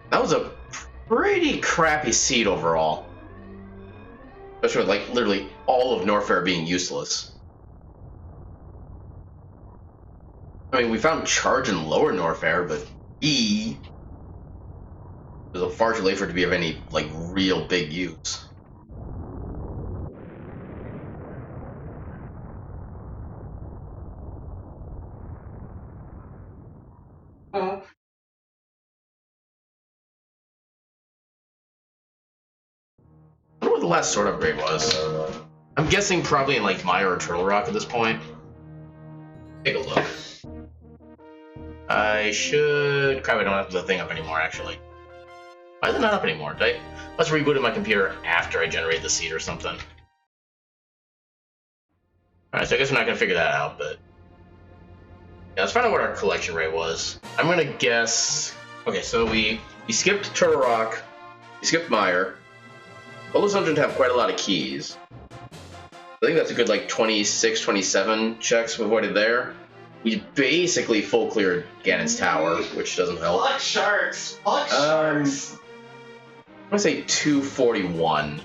That was a pretty crappy seed overall. Especially with, like, literally all of Norfair being useless. I mean, we found charge in lower Norfair, but E was far too late for it to be of any, like, real big use. I wonder what the last sword upgrade was. I'm guessing probably in like Maya or Turtle Rock at this point. Take a look. I should... Crap, I don't have the thing up anymore, actually. Why is it not up anymore? Let's reboot my computer after I generate the seed or something. Alright, so I guess we're not going to figure that out, but... Yeah, let's find out what our collection rate was. I'm going to guess... Okay, so we skipped Turtle Rock, we skipped Meyer. All those dungeons have quite a lot of keys. I think that's a good, like, 26, 27 checks we avoided there. We basically full cleared Ganon's Tower, which doesn't help. Fuck sharks! Fuck sharks! I'm gonna say 241.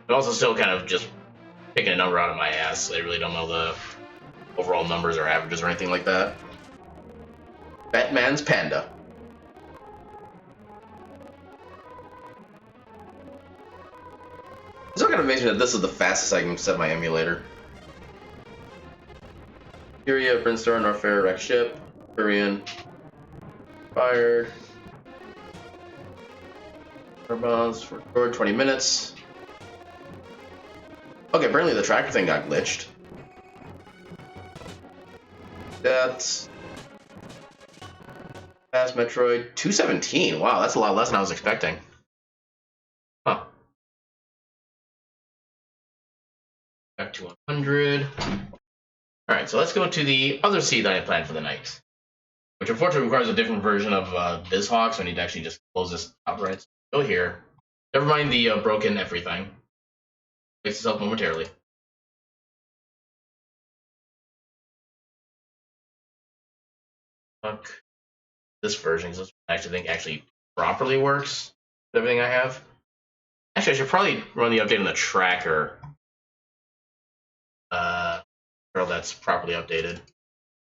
But also still kind of just picking a number out of my ass. So I really don't know the overall numbers or averages or anything like that. Batman's Panda. It's not gonna amaze me that this is the fastest I can set my emulator. Furia, Brinstar, Norfair, Wreck Ship, Korean, Fired. Bombs for 20 minutes. Okay, apparently the tracker thing got glitched. Deaths. Fast Metroid. 217. Wow, that's a lot less than I was expecting. Huh. Back to 100. Alright, so let's go to the other seed that I planned for the night. Which unfortunately requires a different version of BizHawk, so I need to actually just close this outright. Go here. Never mind the broken everything. Fix itself momentarily. Fuck. This version, because I actually think actually properly works with everything I have. Actually, I should probably run the update on the tracker. Or that's properly updated.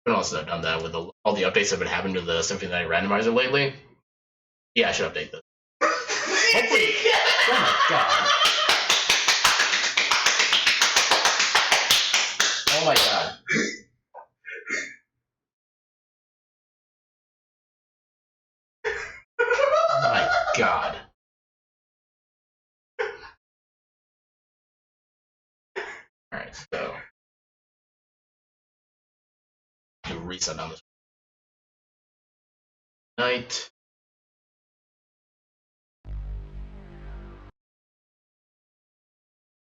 But also I've done that with all the updates that have been happening to the Symphony randomizer lately. Yeah, I should update this. Hopefully. Oh my god. Oh my god. Oh my god. Alright, so. Do a reset on this. Night.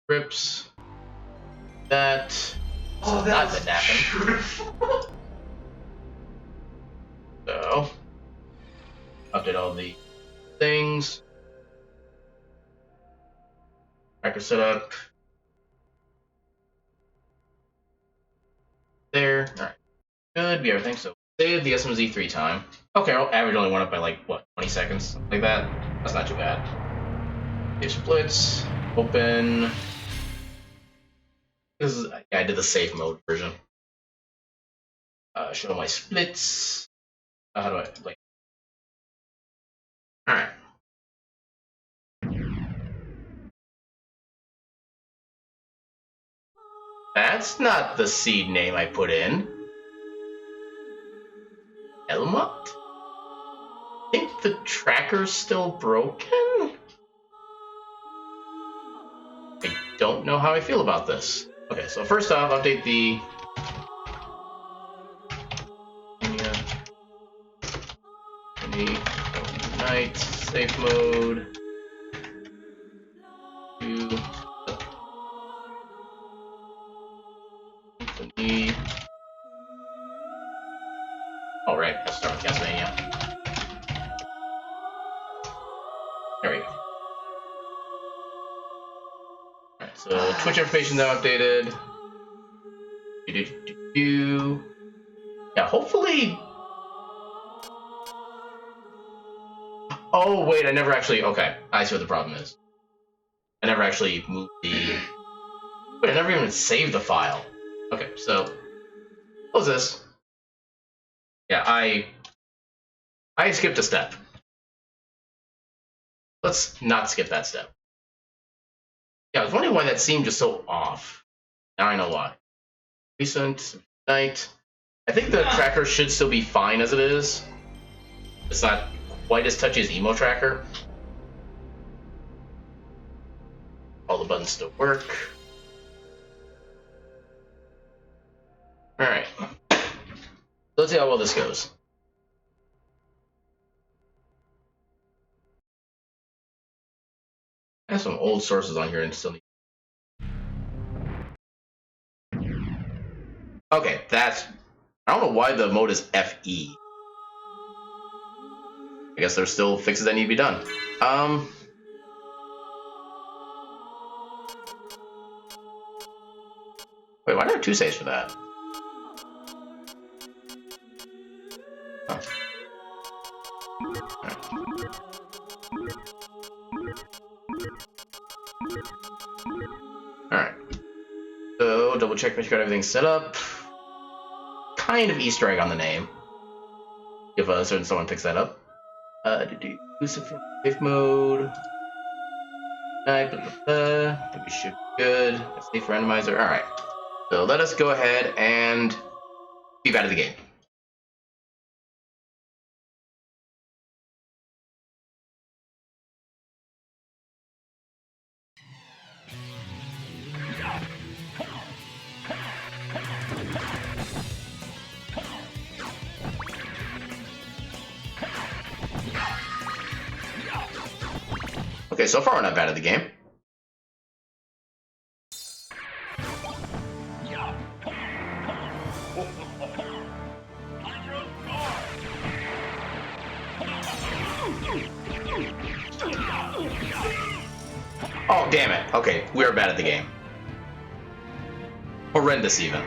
Grips. That. Oh, that that's didn't happen. beautiful. So. Update all the things. Tracker setup. There. Alright. Should be everything. So save the SMZ3 time. Okay, our average only went up by like what, 20 seconds? Something like that. That's not too bad. Save splits. Open. This is I did the safe mode version. Show my splits. How do I like? All right. That's not the seed name I put in. Elmont? I think the tracker's still broken? I don't know how I feel about this. Okay, so first off, update the... Night, safe mode. Symphony. Oh, right, let's start with Castlevania. There we go. Alright, so Twitch information now updated. Yeah, hopefully. Oh, wait, I never actually. Okay, I see what the problem is. I never actually moved the. Wait, I never even saved the file. Okay, so. Close this. Yeah, I skipped a step. Let's not skip that step. Yeah, I was wondering why that seemed just so off. Now I know why. Recent night. I think the tracker should still be fine as it is. It's not quite as touchy as Emo Tracker. All the buttons still work. Alright. let's see how well this goes. I have some old sources on here and still need. Okay, that's. I don't know why the mode is FE. I guess there's still fixes that need to be done. Wait, why are there 2 saves for that? Huh. Alright. So, double check, make sure got everything set up. Kind of Easter egg on the name. If someone picks that up. Symphony safe mode. We should be good. Safe randomizer. Alright. So let us go ahead and be out of the game. Okay, so far we're not bad at the game. Oh, damn it. Okay, we are bad at the game. Horrendous, even.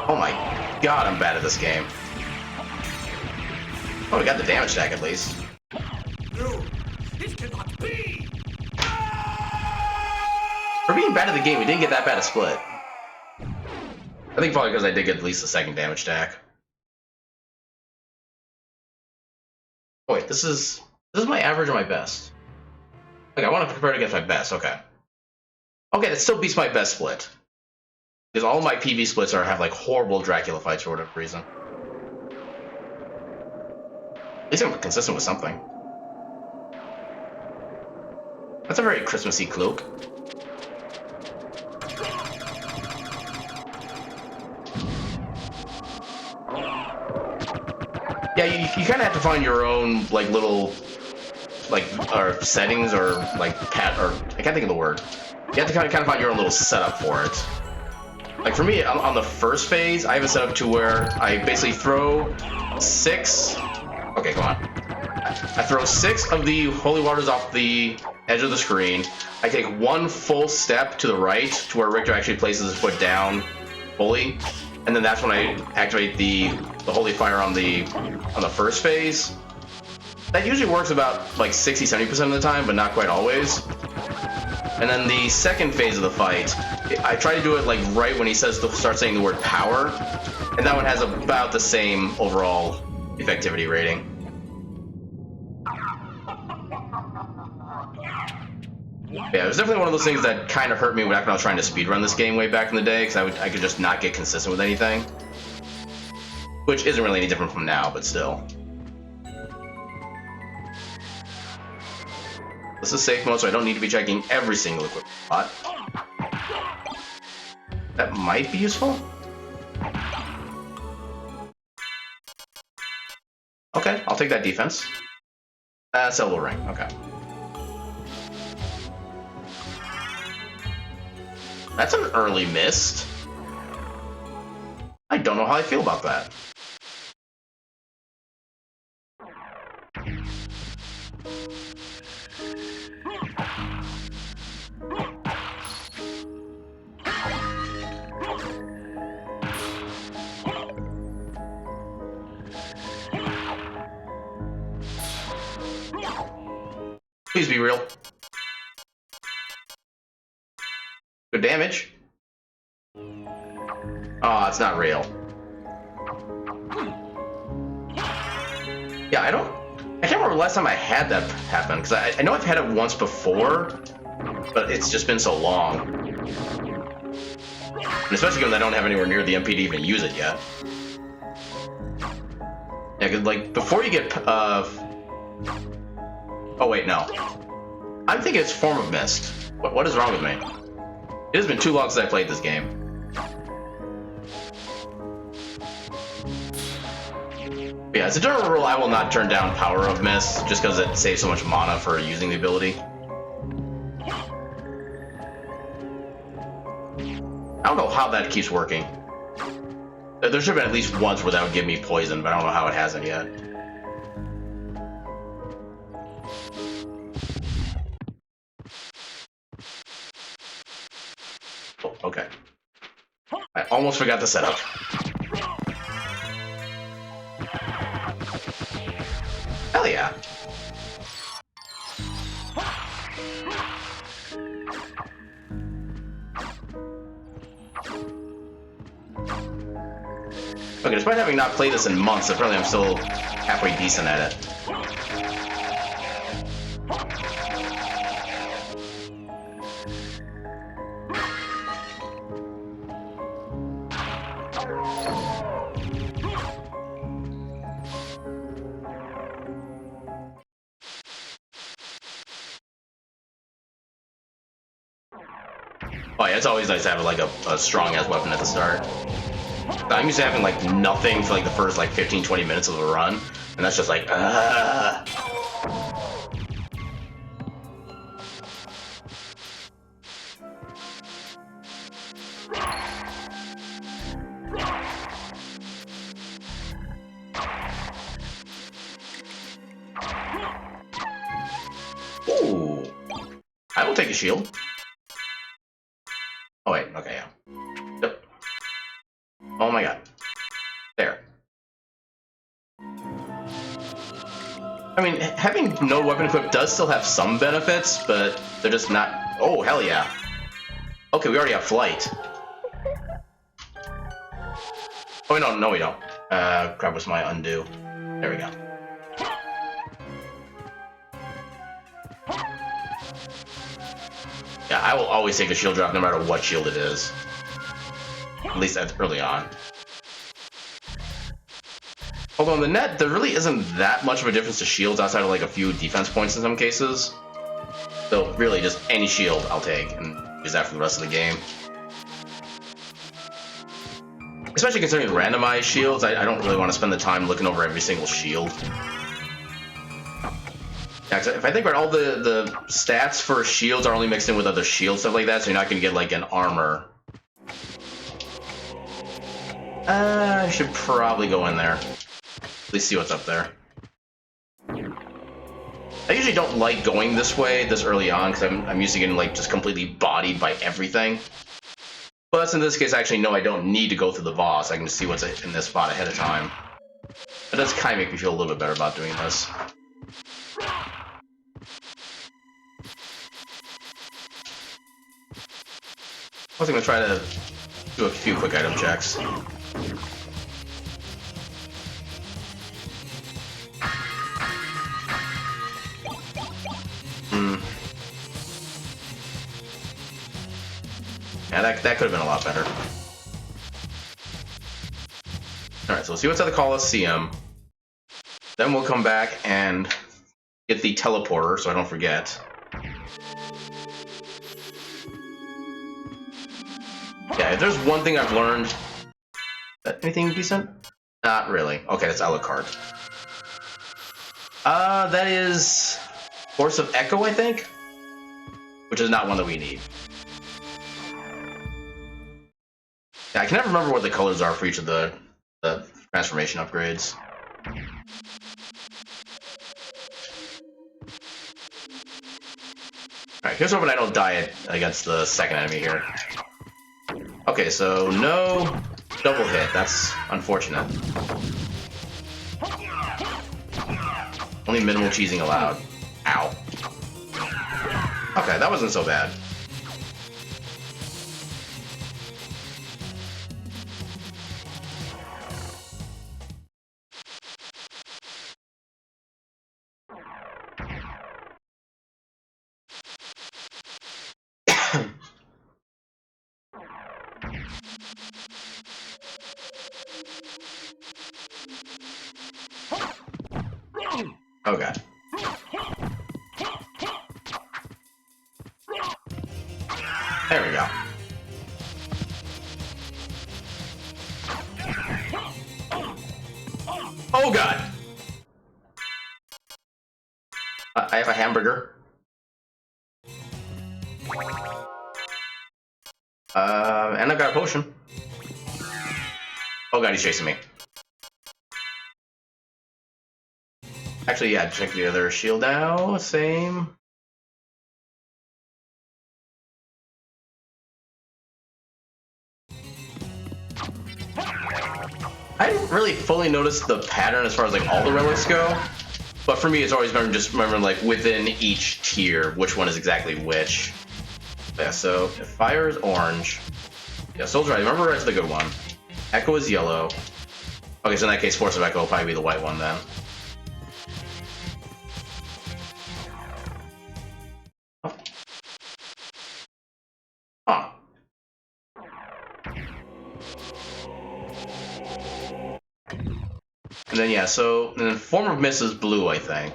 Oh my god, I'm bad at this game. Oh, we got the damage stack at least. No, this cannot be. For being bad at the game, we didn't get that bad a split. I think probably because I did get at least the 2nd damage stack. Oh wait, this is my average or my best? Okay, I want to compare it against my best, okay. Okay, that still beats my best split. Because all my PV splits have like horrible Dracula fights for whatever reason. At least I'm consistent with something. That's a very Christmassy cloak. Yeah, you kind of have to find your own like little or settings or like I can't think of the word. You have to kind of find your own little setup for it. Like for me, on the first phase, I have it set up to where I basically throw 6. Okay, come on. I throw 6 of the holy waters off the edge of the screen. I take 1 full step to the right to where Richter actually places his foot down fully, and then that's when I activate the holy fire on the first phase. That usually works about like 60-70% of the time, but not quite always. And then the second phase of the fight, I try to do it like right when he says to start saying the word power, and that one has about the same overall effectivity rating. Yeah, it was definitely one of those things that kind of hurt me back when I was trying to speedrun this game way back in the day, because I could just not get consistent with anything. Which isn't really any different from now, but still. This is safe mode, so I don't need to be checking every single equipment spot. That might be useful. Okay, I'll take that defense. Elbow ring, okay. That's an early mist. I don't know how I feel about that. Please be real. Good damage. Oh, it's not real. Yeah, I can't remember the last time I had that happen, because I know I've had it once before, but it's just been so long. And especially because I don't have anywhere near the MP to even use it yet. Yeah, because like, before you get, oh wait, no. I'm thinking it's Form of Mist. What is wrong with me? It has been too long since I played this game. But yeah, as a general rule, I will not turn down Power of Mist, just because it saves so much mana for using the ability. I don't know how that keeps working. There should have been at least once where that would give me poison, but I don't know how it hasn't yet. Oh, okay. I almost forgot the setup. Hell yeah. Okay, despite having not played this in months, apparently I'm still halfway decent at it. Oh yeah, it's always nice to have like a strong-ass weapon at the start. I'm used to having like nothing for like the first like 15-20 minutes of a run, and that's just like Ooh. I will take a shield. Oh wait, okay, yeah. Yep. Oh my god. There. I mean, having no weapon equipped does still have some benefits, but they're just not... Oh, hell yeah. Okay, we already have flight. Oh, no, we don't. Crap, what's my undo? There we go. Yeah, I will always take a shield drop no matter what shield it is. At least that's early on. Although on the net, there really isn't that much of a difference to shields outside of like a few defense points in some cases. So really, just any shield I'll take and use that for the rest of the game. Especially considering randomized shields, I don't really want to spend the time looking over every single shield. Yeah, if I think about it, all the stats for shields are only mixed in with other shield stuff like that, so you're not going to get like an armor. I should probably go in there. At least see what's up there. I usually don't like going this way this early on because I'm used to getting like just completely bodied by everything. But in this case, I actually know I don't need to go through the boss. I can just see what's in this spot ahead of time. It does kind of make me feel a little bit better about doing this. I was going to try to do a few quick item checks. Yeah, that could have been a lot better. Alright, so we'll see what's at the Coliseum. Then we'll come back and get the teleporter, so I don't forget. Yeah, if there's one thing I've learned... Anything decent? Not really. Okay, that's a la carte. That is... Force of Echo, I think? Which is not one that we need. Yeah, I can never remember what the colors are for each of the transformation upgrades. Alright, here's hoping I don't die against the second enemy here. Okay, so no double hit. That's unfortunate. Only minimal cheesing allowed. Ow. Okay, that wasn't so bad. Okay. There we go. Oh god! I have a hamburger. And I've got a potion. Oh god, he's chasing me. Actually, yeah, check the other shield now. Same. I didn't really fully notice the pattern as far as like all the relics go, but for me it's always been just remembering like within each tier which one is exactly which. Yeah, so if fire is orange, yeah, Soul's right. Remember, red's the good one. Echo is yellow. Okay, so in that case, Force of Echo will probably be the white one then. Oh. And then yeah, so and then Form of Mist is blue, I think.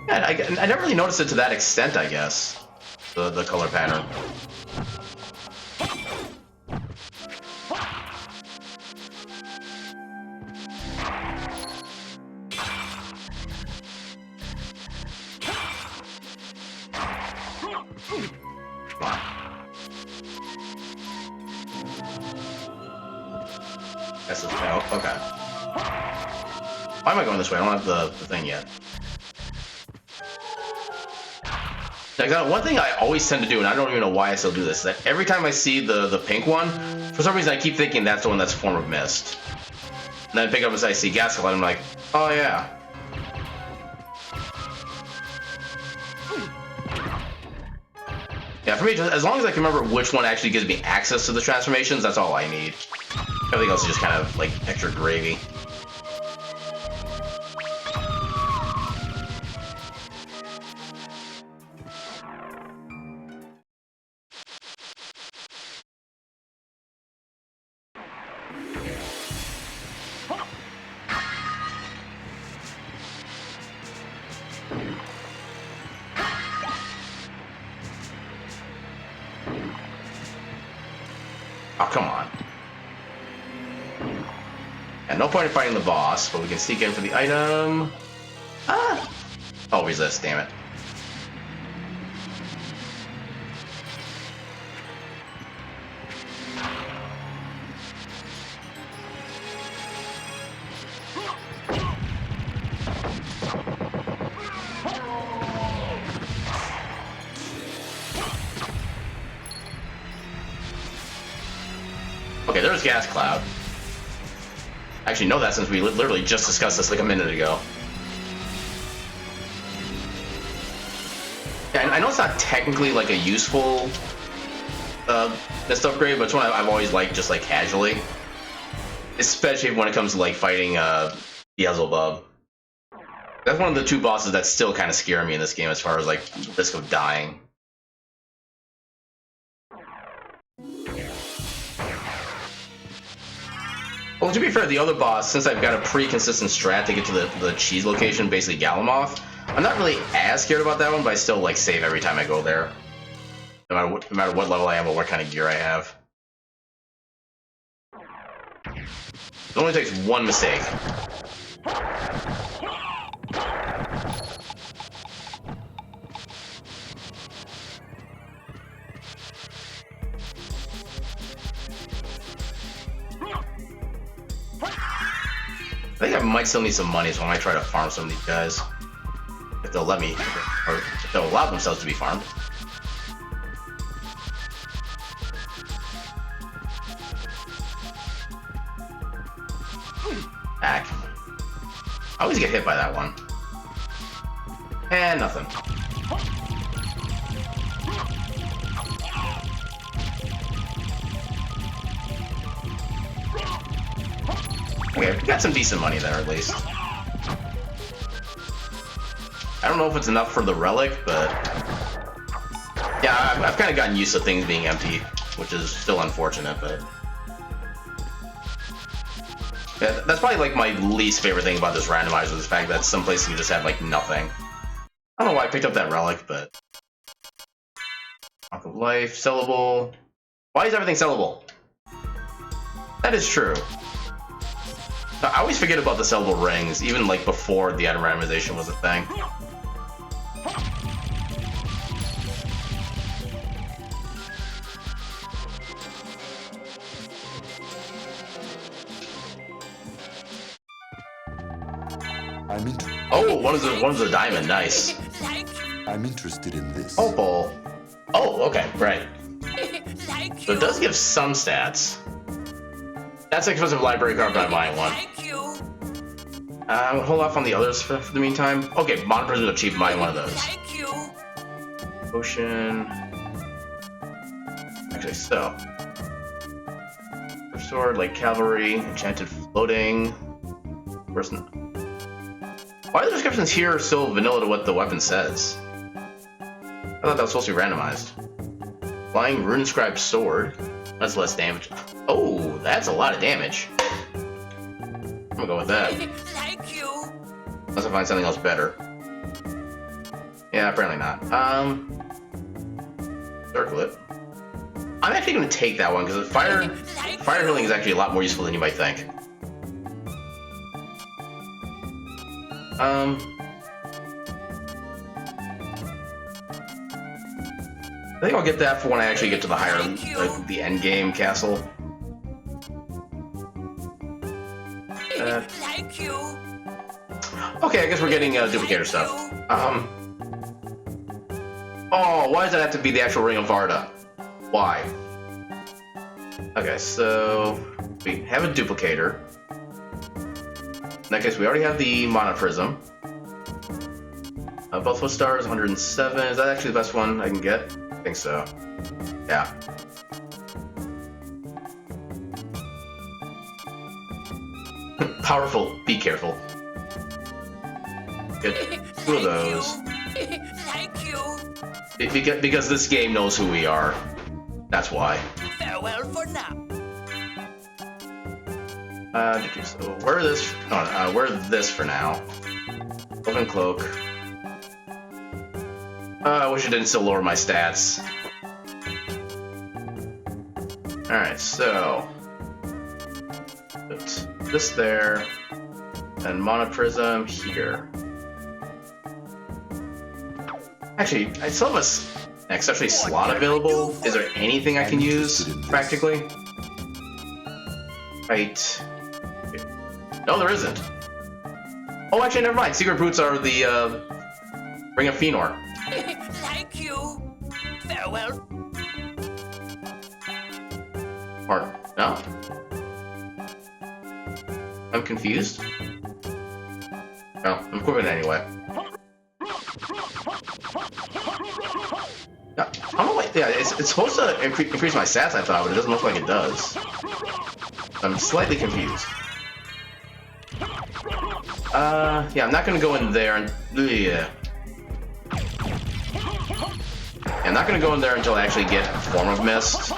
Yeah, I never really noticed it to that extent, I guess. The color pattern. That's the thing. Oh, okay. Why am I going this way? I don't have the thing yet. Now, one thing I always tend to do, and I don't even know why I still do this, is that every time I see the pink one, for some reason I keep thinking that's the one that's Form of Mist. And then I pick up and I see Gaslight, and I'm like, oh yeah. Yeah, for me, just, as long as I can remember which one actually gives me access to the transformations, that's all I need. Everything else is just kind of like extra gravy. Oh, come on. And no point in fighting the boss, but we can sneak in for the item. Ah! Oh, resist, damn it. Okay, there's Gas Cloud. I actually know that since we literally just discussed this like a minute ago. Yeah, and I know it's not technically like a useful mist upgrade, but it's one I've always liked just like casually. Especially when it comes to like fighting Beelzebub. That's one of the two bosses that still kind of scare me in this game as far as like risk of dying. Well, to be fair, the other boss, since I've got a pretty consistent strat to get to the cheese location, basically Galamoth, I'm not really as scared about that one, but I still like save every time I go there. No matter what level I am or what kind of gear I have. It only takes one mistake. I think I might still need some money, so I might try to farm some of these guys. If they'll let me, or if they'll allow themselves to be farmed. Back. I always get hit by that one. And nothing. Okay, we got some decent money there at least. I don't know if it's enough for the relic, but yeah, I've kind of gotten used to things being empty, which is still unfortunate, but yeah, that's probably like my least favorite thing about this randomizer, is the fact that some places you just have like nothing. I don't know why I picked up that relic, but Rock of Life, sellable. Why is everything sellable? That is true. I always forget about the sellable rings, even like before the item randomization was a thing. Oh, one's a diamond. Nice. I'm interested in this. Opal. Oh, okay, right. So it does give some stats. That's an expensive library card, but I might want. Hold off on the others for the meantime. Okay, Monoprison of Chief might one of those. Ocean. Actually, so. Sword, like cavalry, enchanted floating. Person. Why are the descriptions here so vanilla to what the weapon says? I thought that was supposed to be randomized. Flying rune-scribed sword. That's less damage. Oh, that's a lot of damage. I'm gonna go with that. Thank you. Unless I find something else better. Yeah, apparently not. Circle it. I'm actually gonna take that one because fire healing is actually a lot more useful than you might think. I think I'll get that for when I actually get to the higher, like the end game castle. Thank you. Okay, I guess we're getting duplicator stuff. Oh, why does it have to be the actual Ring of Varda? Why? Okay, so we have a duplicator. In that case, we already have the Mana Prism. Buffalo Stars, 107. Is that actually the best one I can get? I think so. Yeah. Powerful. Be careful. Get 2 of those. Thank you. Because this game knows who we are. That's why. Farewell for now. So wear this. Wear this for now. Open cloak. I wish it didn't still lower my stats. Alright, so put this there, and Mana Prism here. Actually, I still have an exceptionally slot available. Is there anything I can use practically? Right. No, there isn't. Oh, actually, never mind. Secret Boots are the Ring of Fëanor. Thank you. Farewell. Or no? I'm confused. No, I'm equipping it anyway. Yeah, I don't know what. Yeah, it's supposed to increase my stats. I thought, but it doesn't look like it does. I'm slightly confused. Yeah, I'm not gonna go in there and yeah. I'm not gonna go in there until I actually get Form of Mist.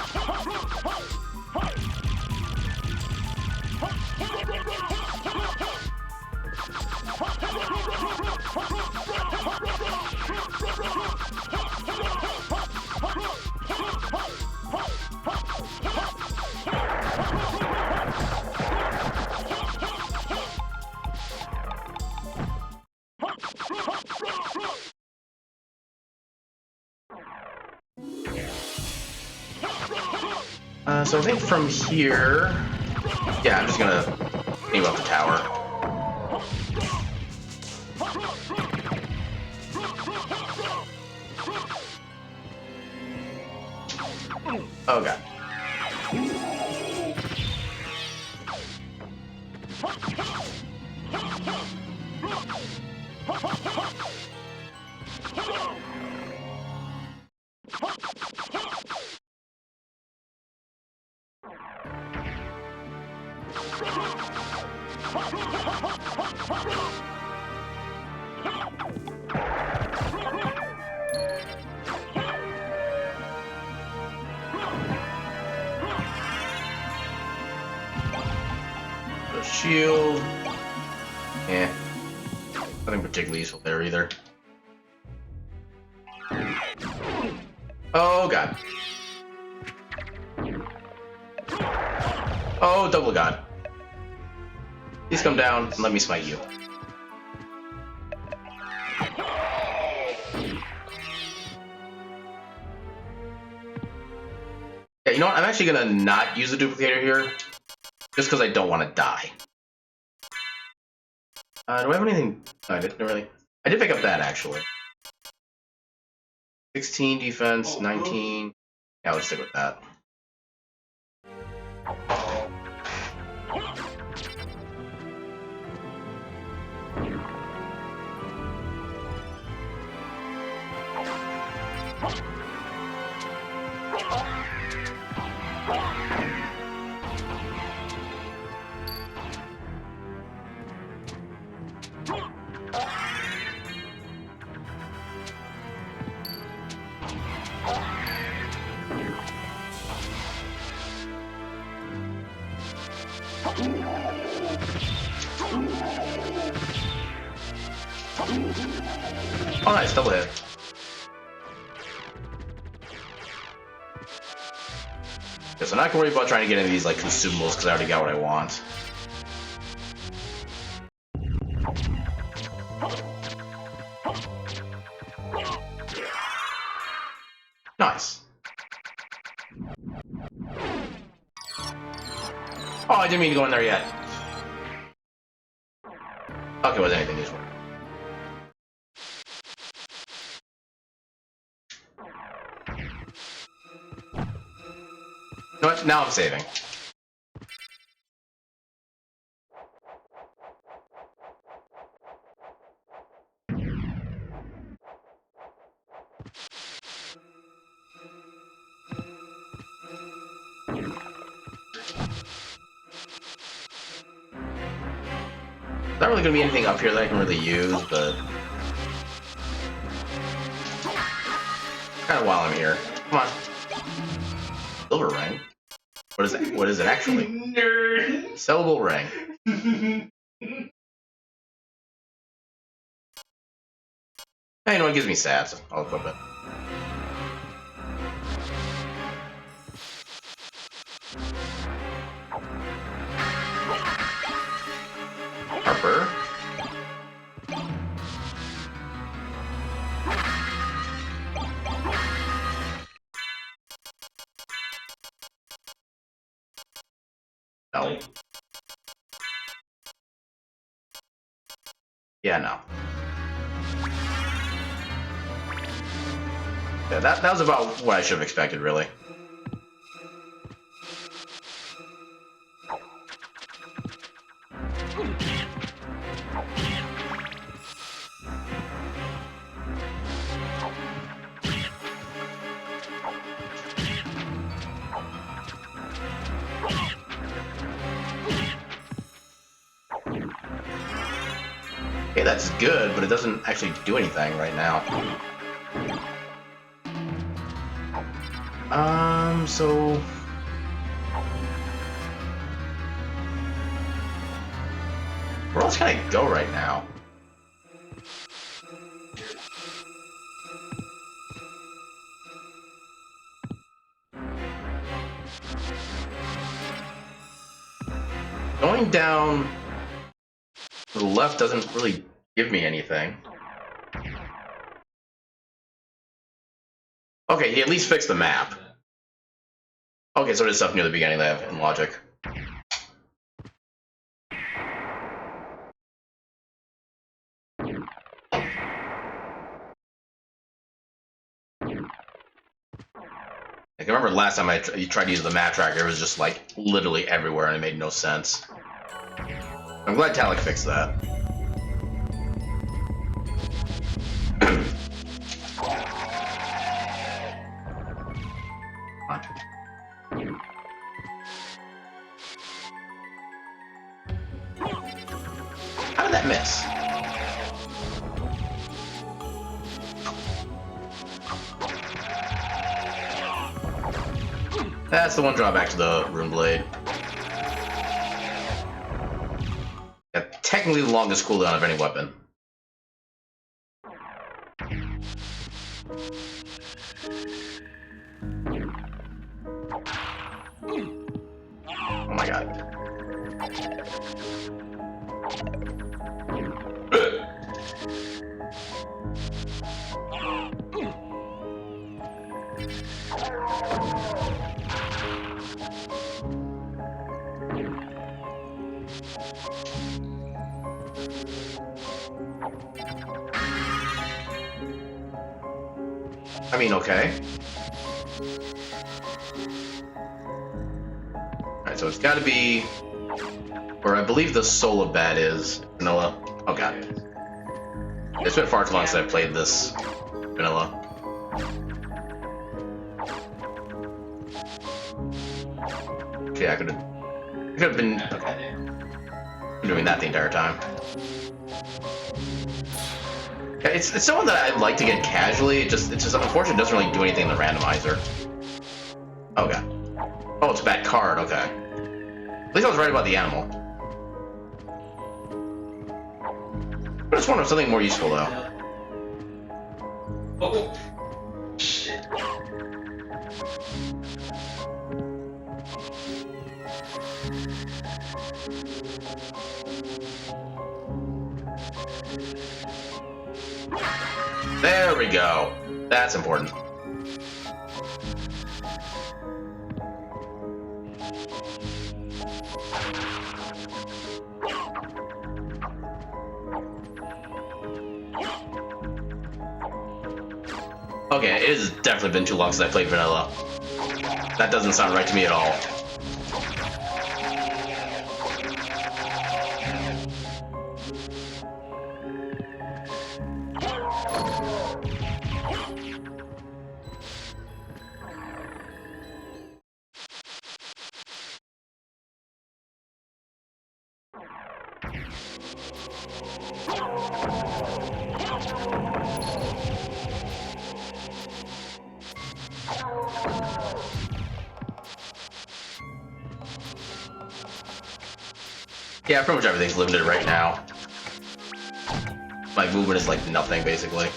So I think from here, yeah, I'm just gonna aim up the tower. Oh god. The shield. Yeah. Nothing particularly useful there either. Oh god. Oh, double god. Please come down and let me smite you. Yeah, you know what? I'm actually gonna not use the duplicator here, just because I don't want to die. Do I have anything? No, I didn't really. I did pick up that actually. 16 defense, 19. Yeah, let's stick with that. Oh, nice, double hit. Yeah, so I'm not gonna worry about trying to get any of these like consumables because I already got what I want. Nice. Oh, I didn't mean to go in there yet. Okay, was anything useful? You know what? Now I'm saving. Not really gonna be anything up here that I can really use, but kind of while I'm here. Come on. Silver ring. What is it? What is it actually? Nerd. Sellable ring. Hey, you know what? It gives me stats. I'll equip it. Harper. No. Yeah, no. Yeah, that was about what I should have expected, really. Okay, that's good, but it doesn't actually do anything right now. So... where else can I go right now? Going down to the left doesn't really give me anything. Okay, he at least fixed the map. Okay, so there's stuff near the beginning that I have in logic. I can remember last time you tried to use the map tracker, it was just like literally everywhere and it made no sense. I'm glad Talik fixed that. How did that miss? That's the one drawback to the Rune Blade. Yeah, technically the longest cooldown of any weapon. Oh my god. I mean, okay. Alright, so it's gotta be where I believe the soul of bat is. Vanilla. Oh god. It's been far too long since I played this vanilla. Okay, I could have been doing that the entire time. Yeah, it's someone that I'd like to get casually. It's just unfortunately it doesn't really do anything in the randomizer. Okay. Oh, it's a bad card. Okay. At least I was right about the animal. I just wanted something more useful though. Oh shit. There we go. That's important. Okay, it has definitely been too long since I played vanilla. That doesn't sound right to me at all. Yeah, pretty much everything's limited right now. My movement is like nothing, basically.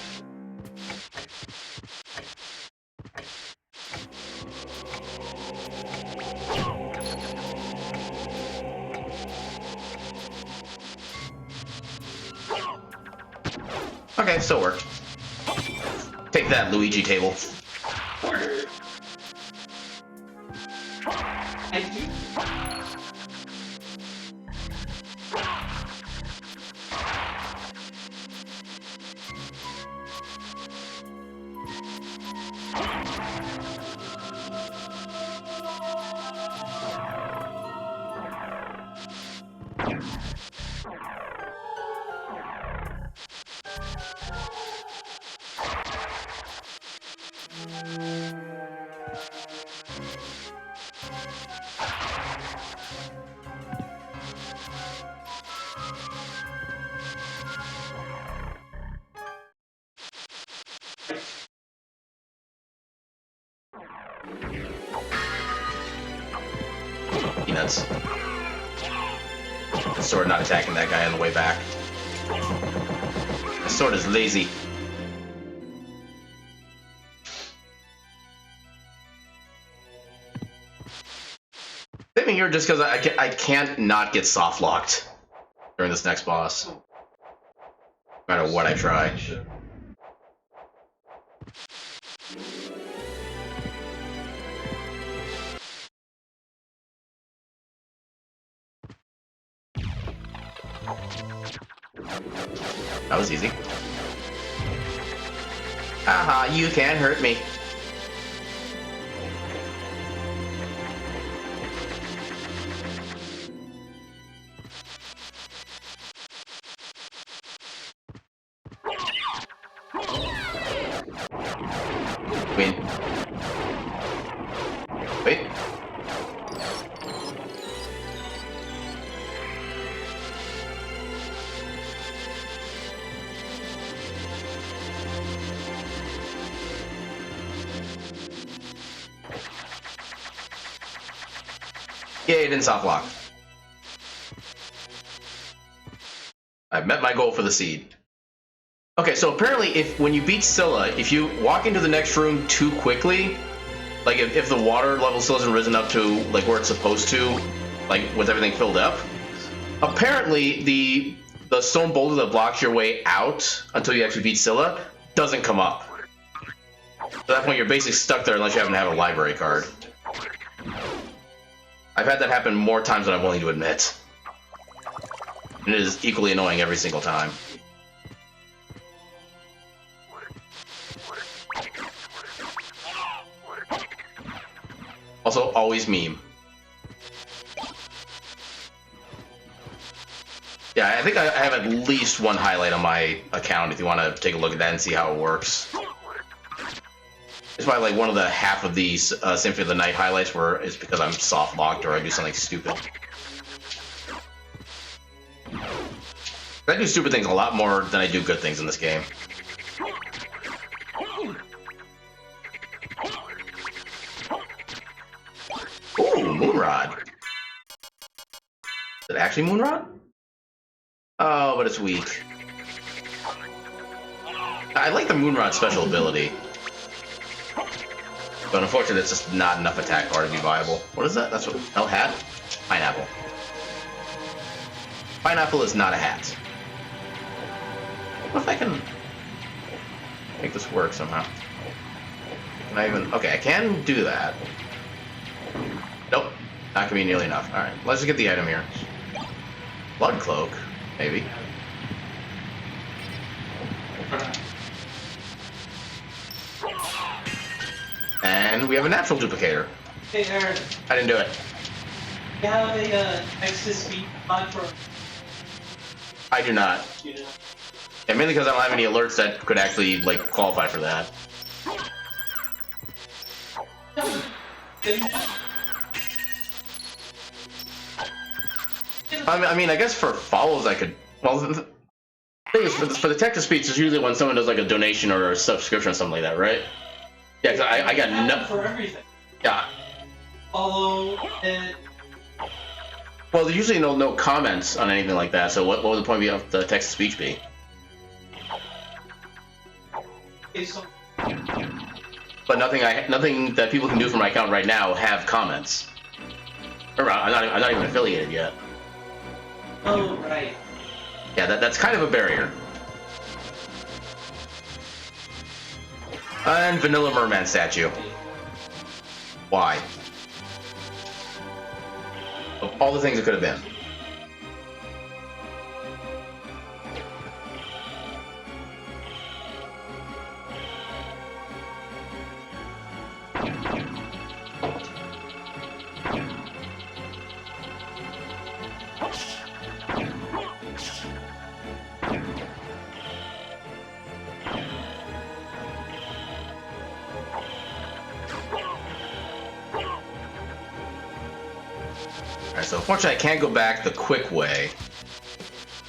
Okay, still worked. Take that, Luigi table. I do. Peanuts. The sword not attacking that guy on the way back. The sword is lazy. Saving here just because I can't not get soft locked during this next boss. No matter what I try. That was easy. Haha, you can't hurt me. Win. Wait. Yay, it didn't soft lock. I've met my goal for the seed. Okay, so apparently when you beat Scylla, if you walk into the next room too quickly, like if the water level still hasn't risen up to like where it's supposed to, like with everything filled up, apparently the stone boulder that blocks your way out until you actually beat Scylla doesn't come up. At that point, you're basically stuck there unless you happen to have a library card. I've had that happen more times than I'm willing to admit. And it is equally annoying every single time. Also, always meme. Yeah, I think I have at least one highlight on my account if you want to take a look at that and see how it works. It's probably like one of the half of these Symphony of the Night highlights where it's because I'm soft locked or I do something stupid. I do stupid things a lot more than I do good things in this game. Ooh, Moonrod. Is it actually Moonrod? Oh, but it's weak. I like the Moonrod special ability. But unfortunately, it's just not enough attack power to be viable. What is that? That's what... Oh, hat? Pineapple. Pineapple is not a hat. What if I can make this work somehow? Can I even... Okay, I can do that. Nope. Not gonna be nearly enough. Alright, let's just get the item here. Blood Cloak, maybe. And we have a natural duplicator. Hey, Aaron. I didn't do it. You have a extra speed mod for... I do not. You know. Yeah, mainly because I don't have any alerts that could actually, like, qualify for that. I mean, I guess for follows I could... Well, the thing is, for the text to speech, it's usually when someone does, like, a donation or a subscription or something like that, right? Yeah, cause I got no... For everything. Yeah. Follow and... Well, there's usually no comments on anything like that, so what would the point of the text to speech be? Okay, so... But nothing that people can do for my account right now have comments. Remember, I'm not even affiliated yet. Oh, right. Yeah, that's kind of a barrier. And Vanilla Merman statue. Why? Of all the things it could have been. Alright, so unfortunately I can't go back the quick way.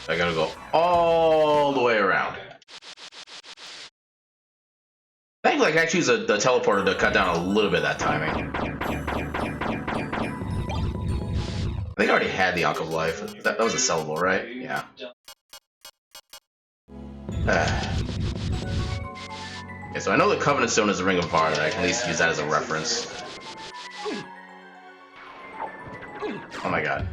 I gotta go all the way around. Thankfully I can actually use the teleporter to cut down a little bit of that timing. I think I already had the Ankh of Life. That was a sellable, right? Yeah. Okay, so I know the Covenant Stone is a Ring of Var, that I can at least use that as a reference. Oh my god.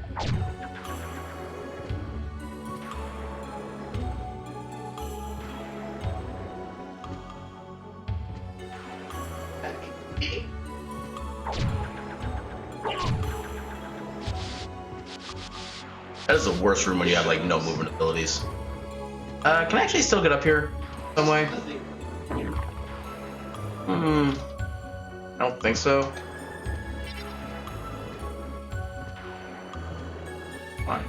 That is the worst room when you have like no movement abilities. Can I actually still get up here some way? I don't think so. Fine.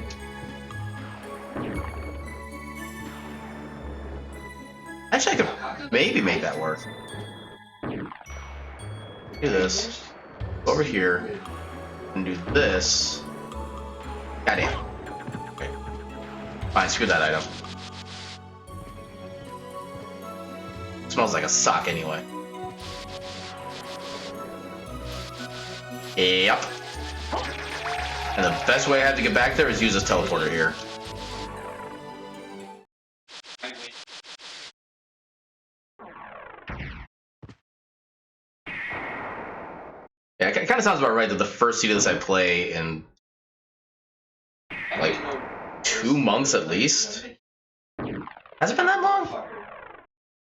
Actually, I could maybe make that work. Do this. Go over here and do this. Goddamn. Okay. Fine, screw that item. It smells like a sock anyway. Yep. And the best way I have to get back there is use this teleporter here. kind of sounds about right that the first seed of this I play in like 2 months at least. Has it been that long?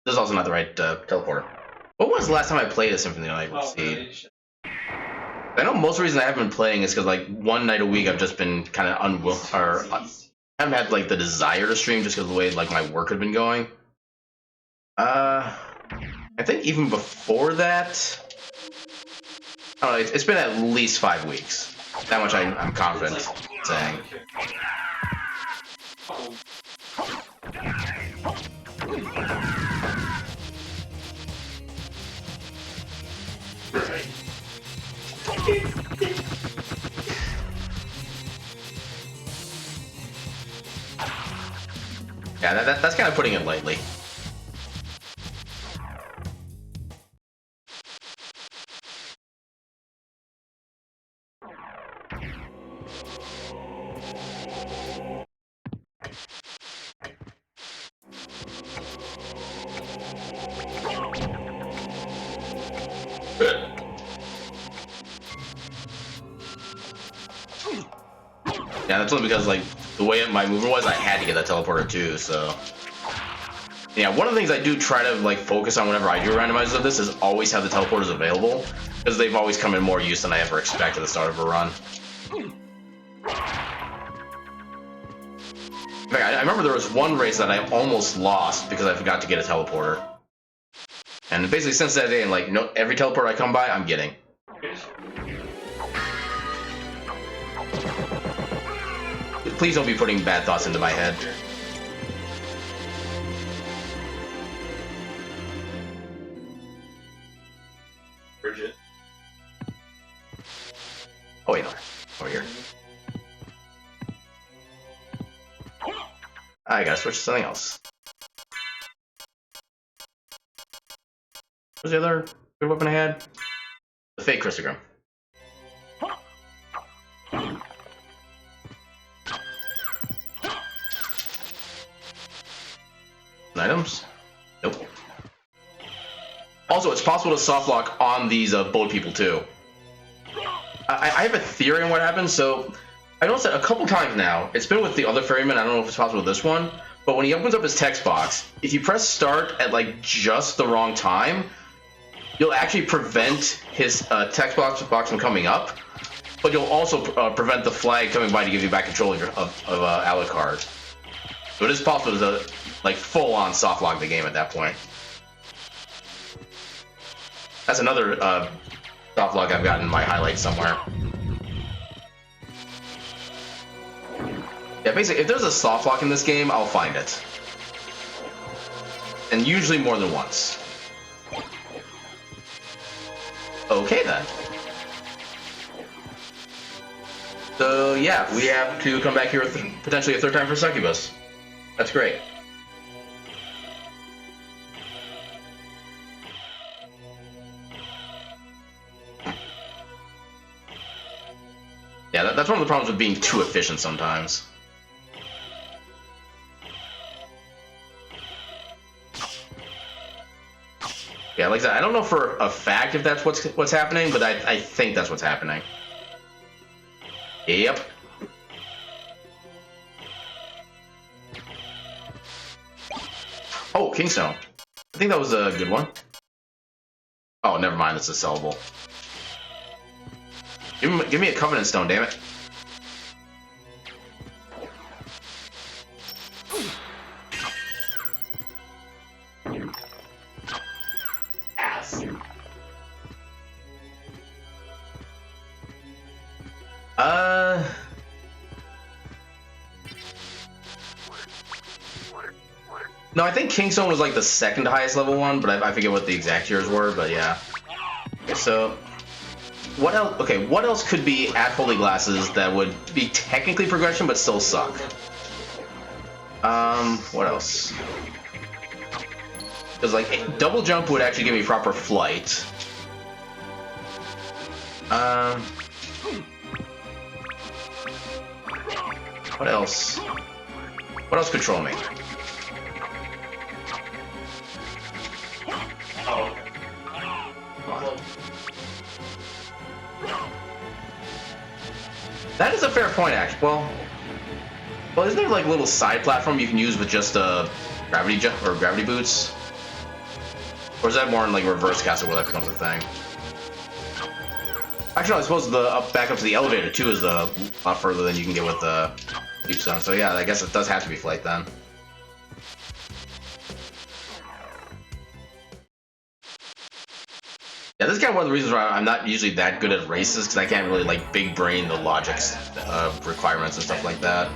This is also not the right teleporter. What was the last time I played a Symphony Night Seed? I know most of the reason I haven't been playing is because like one night a week I've just been kind of unwilling, or I haven't had like the desire to stream just because of the way like my work had been going. I think even before that, I don't know, it's been at least 5 weeks. That much I'm confident saying. Yeah, that's kind of putting it lightly. Yeah, that's only because like the way my movement was, I had to get that teleporter too. So yeah, one of the things I do try to like focus on whenever I do randomizers of this is always have the teleporters available, because they've always come in more use than I ever expected at the start of a run. In fact, I remember there was one race that I almost lost because I forgot to get a teleporter. And basically since that day, and like no, every teleporter I come by, I'm getting. Please don't be putting bad thoughts into my head. Bridget. Oh wait, no. Over here. I gotta switch to something else. What's the other good weapon I had? The fake Christogram. Items? Nope. Also, it's possible to soft lock on these boat people too. I have a theory on what happens. So I noticed that a couple times now. It's been with the other ferryman. I don't know if it's possible with this one. But when he opens up his text box, if you press start at like just the wrong time, you'll actually prevent his text box from coming up. But you'll also prevent the flag coming by to give you back control of Alucard. So it is possible to like full-on soft lock the game at that point. That's another soft lock I've got in my highlights somewhere. Yeah, basically, if there's a soft lock in this game, I'll find it. And usually more than once. Okay then. So yeah, we have to come back here potentially a third time for Succubus. That's great. Yeah, that's one of the problems with being too efficient sometimes. Yeah, like I said, I don't know for a fact if that's what's happening, but I think that's what's happening. Yep. Oh, Kingstone. I think that was a good one. Oh, never mind. It's a sellable. Give me a Covenant Stone, damn it. Ass. No, I think Kingstone was like the second highest level one, but I forget what the exact years were, but yeah. So, what else? Okay, what else could be at Holy Glasses that would be technically progression but still suck? What else? Because like double jump would actually give me proper flight. What else? What else could troll me? Oh. That is a fair point, actually. Well, isn't there like a little side platform you can use with just gravity jump or gravity boots? Or is that more in like reverse castle where that becomes a thing? Actually, no, I suppose the back up to the elevator too is a lot further than you can get with the leap stone. So yeah, I guess it does have to be flight then. Yeah, this is kind of one of the reasons why I'm not usually that good at races, because I can't really like big brain the logics requirements and stuff like that.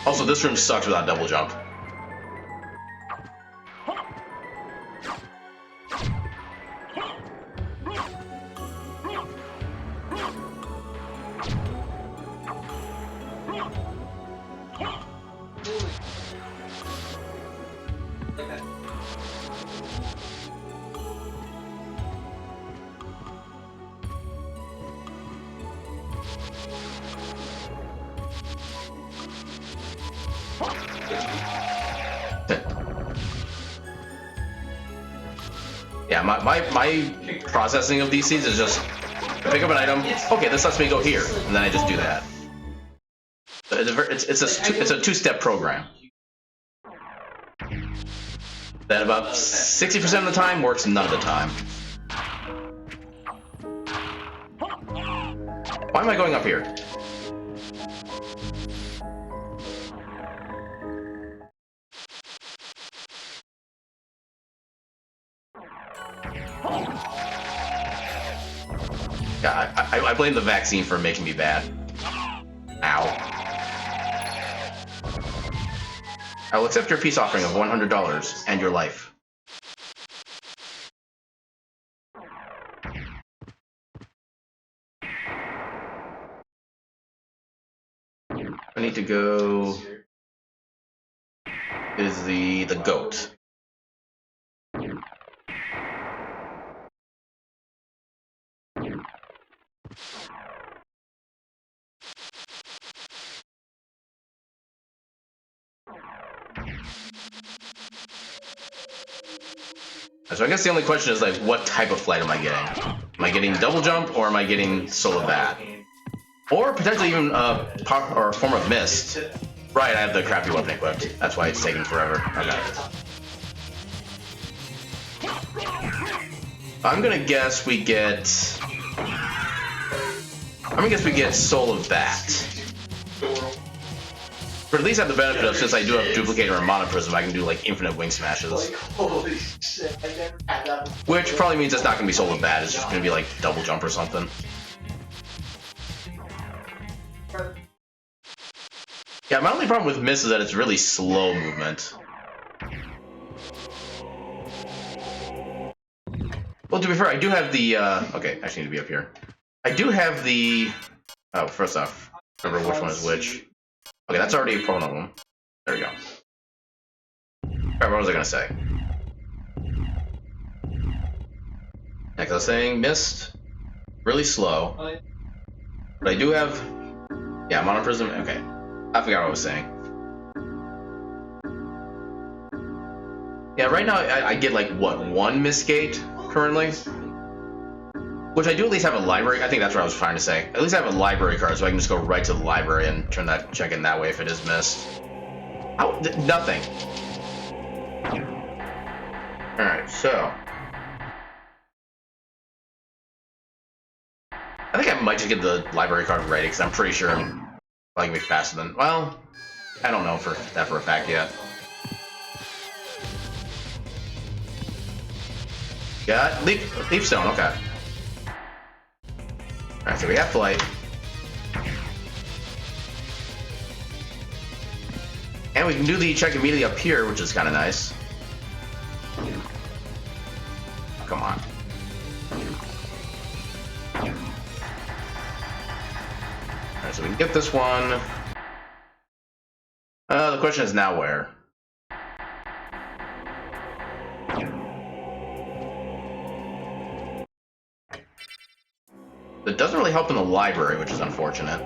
Also, this room sucks without double jump. Yeah, my processing of these seeds is just pick up an item. Okay, this lets me go here, and then I just do that. It's a two-step program that about 60% of the time works, none of the time. Why am I going up here? Yeah, I blame the vaccine for making me bad. Ow. I will accept your peace offering of $100 and your life. I need to go... Is the goat. So I guess the only question is like, what type of flight am I getting? Am I getting double jump or am I getting solo bat? Or potentially even a form of mist. Right, I have the crappy weapon equipped. That's why it's taking forever. Okay. I'm gonna guess we get Soul of Bat. But at least have the benefit of, since I do have Duplicator and Mana Prism, I can do like infinite wing smashes. Like, holy shit, I never had that before. Which probably means it's not gonna be Soul of Bat, it's just gonna be like double jump or something. Yeah, my only problem with Mist is that it's really slow movement. Well, to be fair, I do have the, okay, I actually need to be up here. I do have the, oh, first off, remember which one is which. Okay, that's already one of them. There we go. Alright, what was I gonna say? Next, I was saying Mist, really slow. But I do have, yeah, Mana Prism, okay. I forgot what I was saying. Yeah, right now I get like, what, one Mist Gate currently? Which I do at least have a library. I think that's what I was trying to say. At least I have a library card, so I can just go right to the library and check in that way if it is missed. Oh, nothing. Alright, so. I think I might just get the library card ready, because I'm pretty sure I'm probably gonna be faster than. Well, I don't know for a fact yet. Got leap stone, okay. Alright, so we have flight. And we can do the check immediately up here, which is kind of nice. Oh, come on. Alright, so we can get this one. The question is now where? It doesn't really help in the library, which is unfortunate.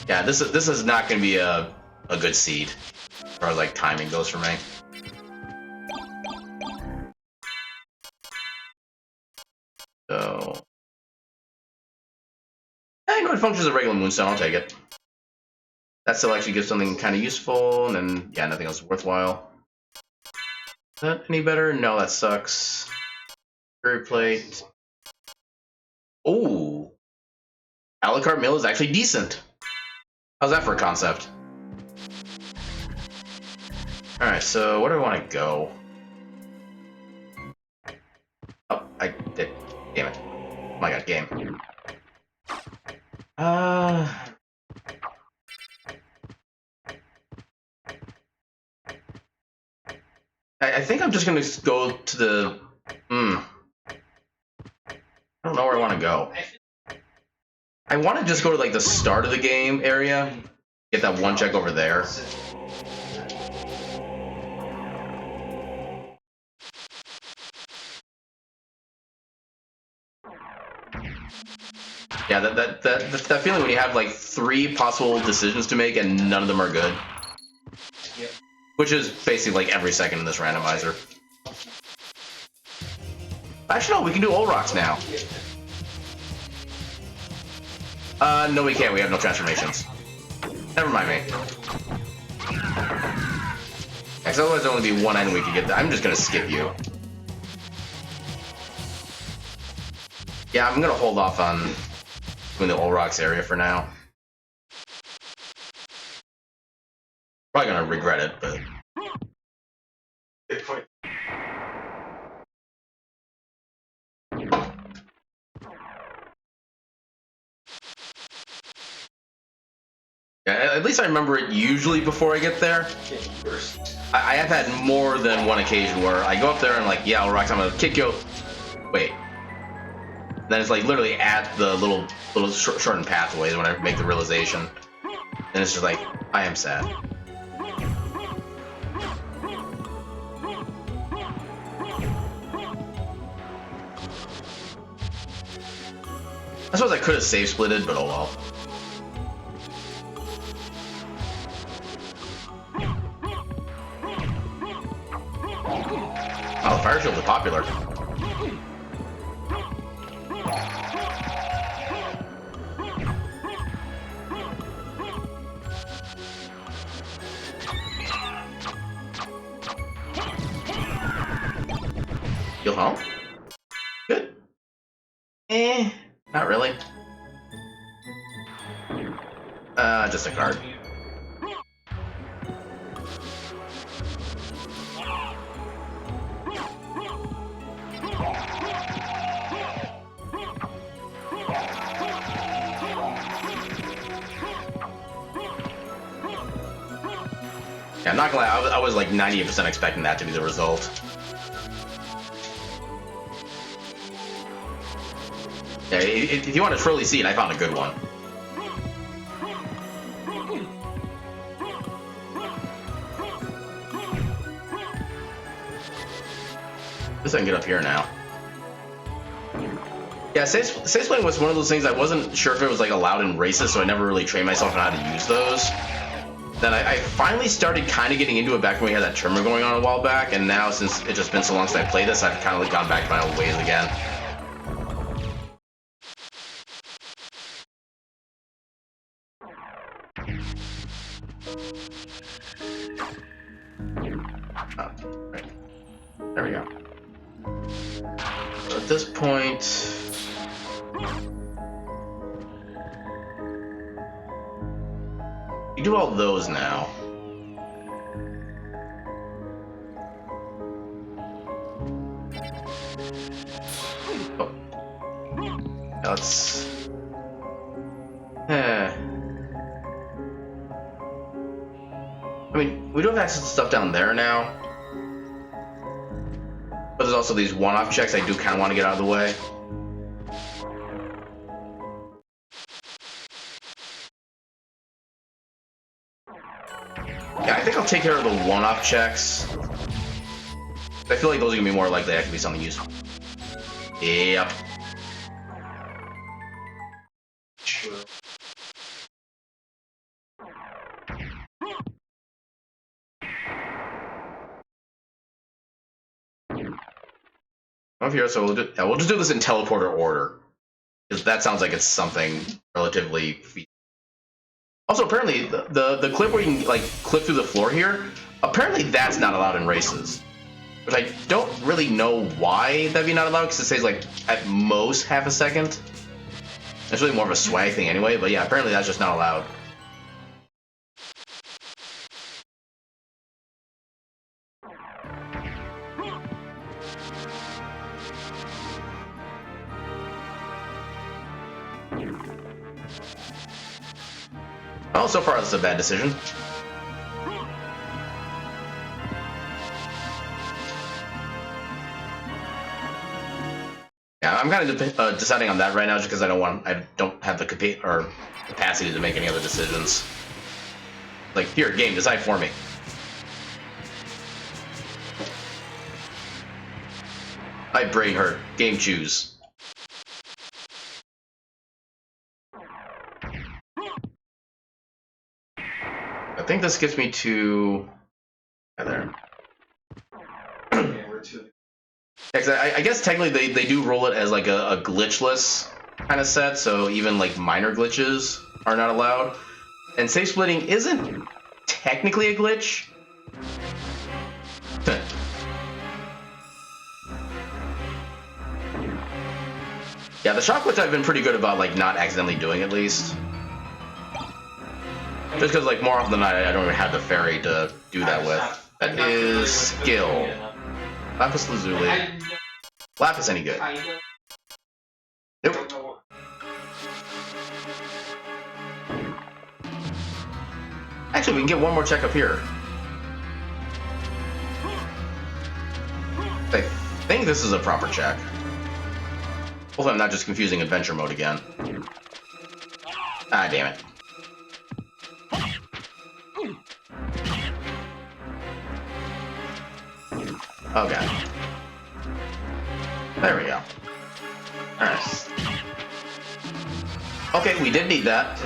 Yeah, this is not going to be a good seed. As far as like timing goes for me. So, I know it functions as a regular moonstone. I'll take it. That still actually gives something kind of useful, and then yeah, nothing else worthwhile. Is that any better? No, that sucks. Curry plate. Oh, a la carte meal is actually decent. How's that for a concept? All right, so where do I want to go? Oh, I did. Damn it. Oh my god, game. I think I'm just gonna go to the. I don't know where I want to go. I want to just go to like the start of the game area. Get that one check over there. Yeah, that feeling when you have like 3 possible decisions to make and none of them are good. Yep. Which is basically like every second in this randomizer. Actually, no, we can do all rocks now. No, we can't. We have no transformations. Never mind me. Because otherwise there'll only be one item we could get. I'm just gonna skip you. Yeah, I'm gonna hold off on doing the All Rocks area for now. Probably gonna regret it, but. Yeah, at least I remember it usually before I get there. I have had more than one occasion where I go up there and like, yeah, All Rocks, I'm gonna kick you. Wait. Then it's like literally at the little shortened pathways when I make the realization. And it's just like, I am sad. I suppose I could have save splitted, but oh well. Oh, fire shields are popular. Heal home? Good. Not really. Just a card. Yeah, I'm not gonna lie, I was like 98% expecting that to be the result. Yeah, if you want to truly see it, I found a good one. Guess I can get up here now. Yeah, save splitting was one of those things I wasn't sure if it was like allowed in races, so I never really trained myself on how to use those. Then I finally started kind of getting into it back when we had that tournament going on a while back, and now since it's just been so long since I played this, I've kind of gone back to my old ways again. Oh, right. There we go. So at this point... You do all those now. Oh. Now let's... I mean, we do have access to stuff down there now. But there's also these one-off checks I do kind of want to get out of the way. Yeah, I think I'll take care of the one-off checks. I feel like those are gonna be more likely to actually be something useful. Yep. True. I'm here, so we'll just do this in teleporter order. Because that sounds like it's something relatively feasible. Also, apparently, the clip where you can, like, clip through the floor here, apparently that's not allowed in races. Which I don't really know why that'd be not allowed, because it says, like, at most half a second. It's really more of a swag thing anyway, but yeah, apparently that's just not allowed. Well, so far this is a bad decision. Yeah, I'm kind of deciding on that right now, just because I don't have the capacity to make any other decisions. Like, here, game, decide for me. My brain hurt. Game, choose. I think this gets me to... there. I guess technically they do roll it as like a glitchless kind of set, so even like minor glitches are not allowed. And safe splitting isn't technically a glitch. Yeah, the shock glitch I've been pretty good about like not accidentally doing at least. Just because like more often than not I don't even have the fairy to do that with. That is skill. Lapis Lazuli. Lapis any good? Nope. Actually, we can get one more check up here. I think this is a proper check. Hopefully I'm not just confusing adventure mode again. Ah, damn it. Okay. There we go. Alright. Okay, we did need that.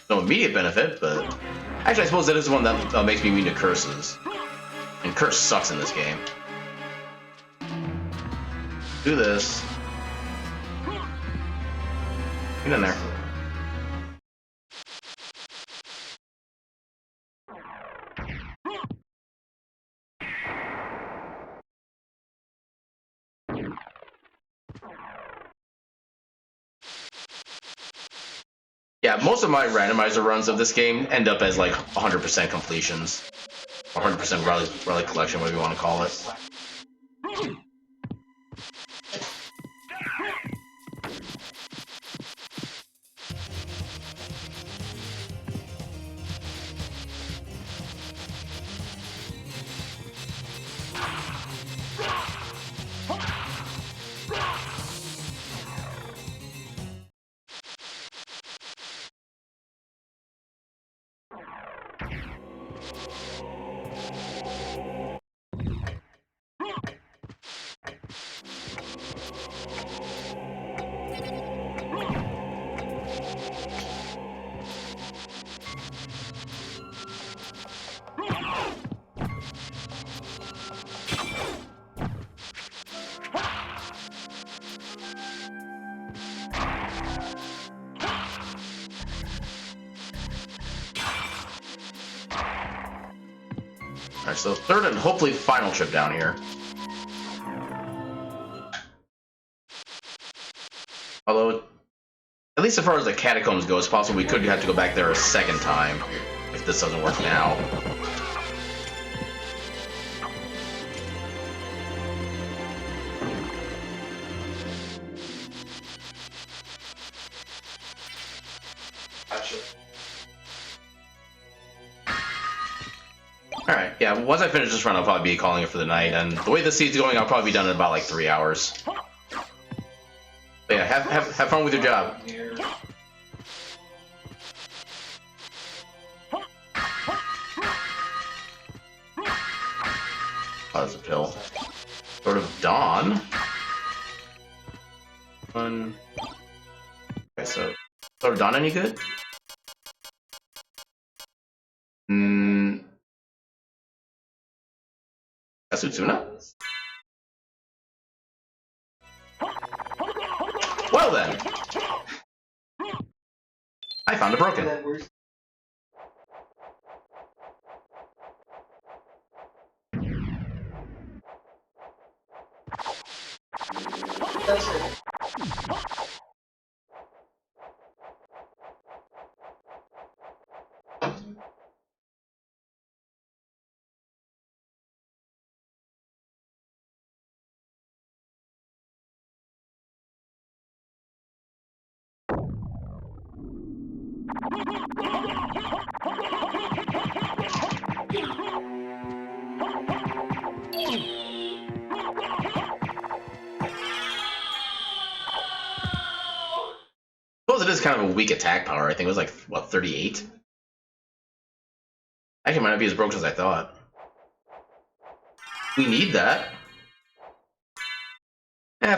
No immediate benefit, but... Actually, I suppose that is one that makes me immune to curses. And curse sucks in this game. Do this. Get in there. Yeah, most of my randomizer runs of this game end up as like 100% completions. 100% relic collection, whatever you want to call it. Alright, so third and hopefully final trip down here. Although, at least as far as the catacombs go, it's possible we could have to go back there a second time if this doesn't work now. Alright, yeah, once I finish this run, I'll probably be calling it for the night, and the way the seed's going, I'll probably be done in about like 3 hours. But yeah, have fun with your job. Oh, that's a pill. Sort of dawn. Okay, so sort of dawn any good? Kasutsuna? Well then! I found a broken. And then where's that's it. I suppose it is kind of a weak attack power. I think it was like, what, 38? Actually, might not be as broken as I thought. We need that.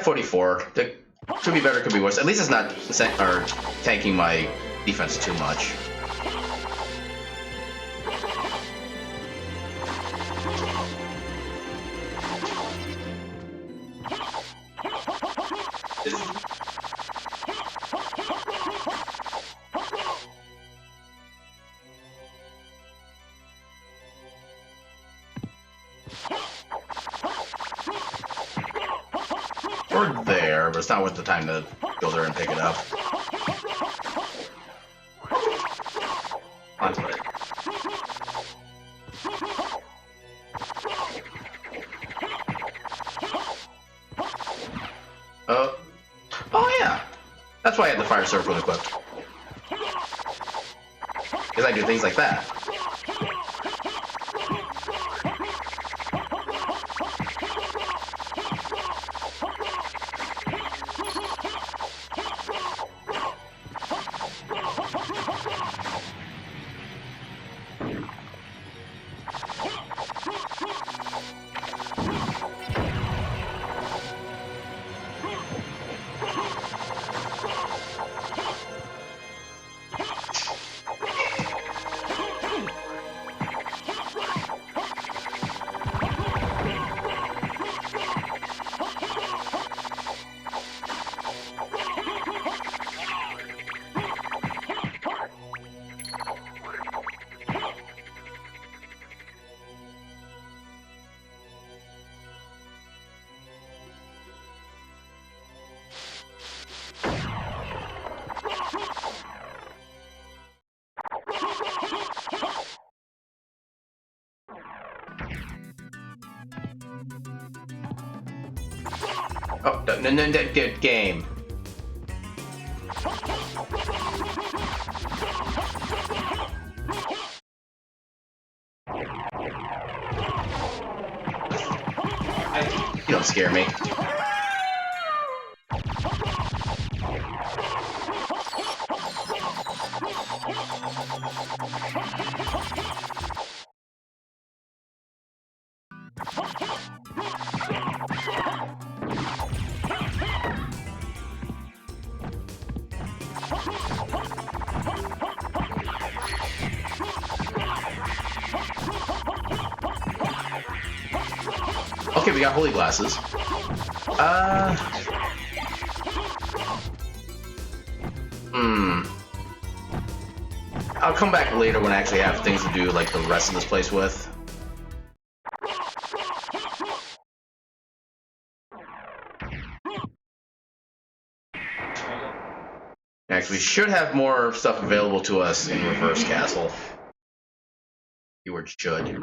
44. That could be better, could be worse. At least it's not tanking my defense too much. We're there, but it's not worth the time to go there and pick it up. Onto it. Oh yeah! That's why I had the fire circle equipped. Because I do things like that. Oh, no, good game. You don't scare me. Okay, we got holy glasses. I'll come back later when I actually have things to do, like the rest of this place with. Actually, we should have more stuff available to us in Reverse Castle. Keyword should.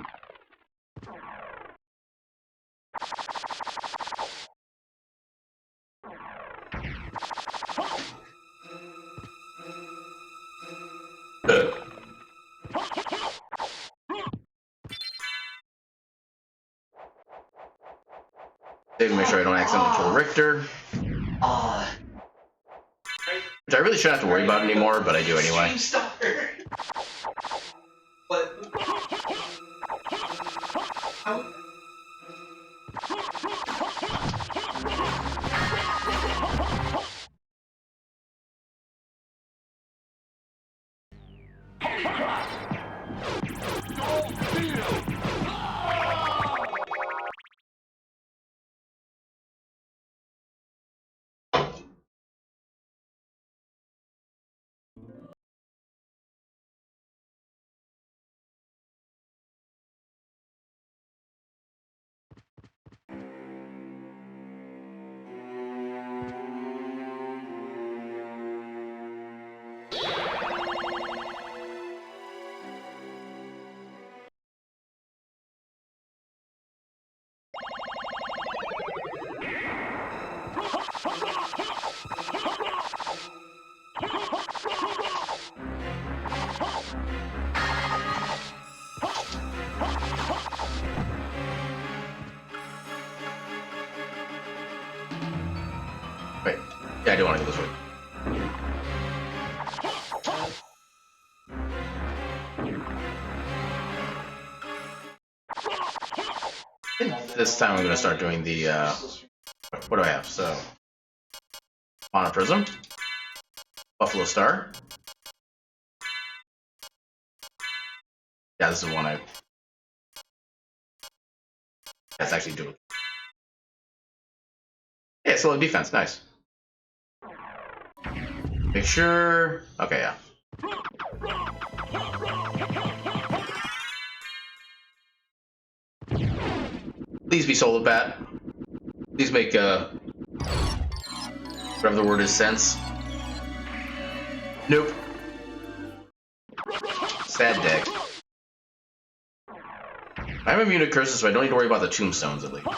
Save to make sure I don't accidentally kill Richter. Which I really shouldn't have to worry about anymore, but I do anyway. But Yeah, I do want to go this way. I think this time I'm going to start doing the, what do I have? So, Mana Prism, Buffalo Star. Yeah, this is one I... That's actually doable. Yeah, slow defense, nice. Make sure... Okay, yeah. Please be Solar Bat. Please make, whatever the word is, sense. Nope. Sad deck. I'm immune to curses, so I don't need to worry about the tombstones, at least.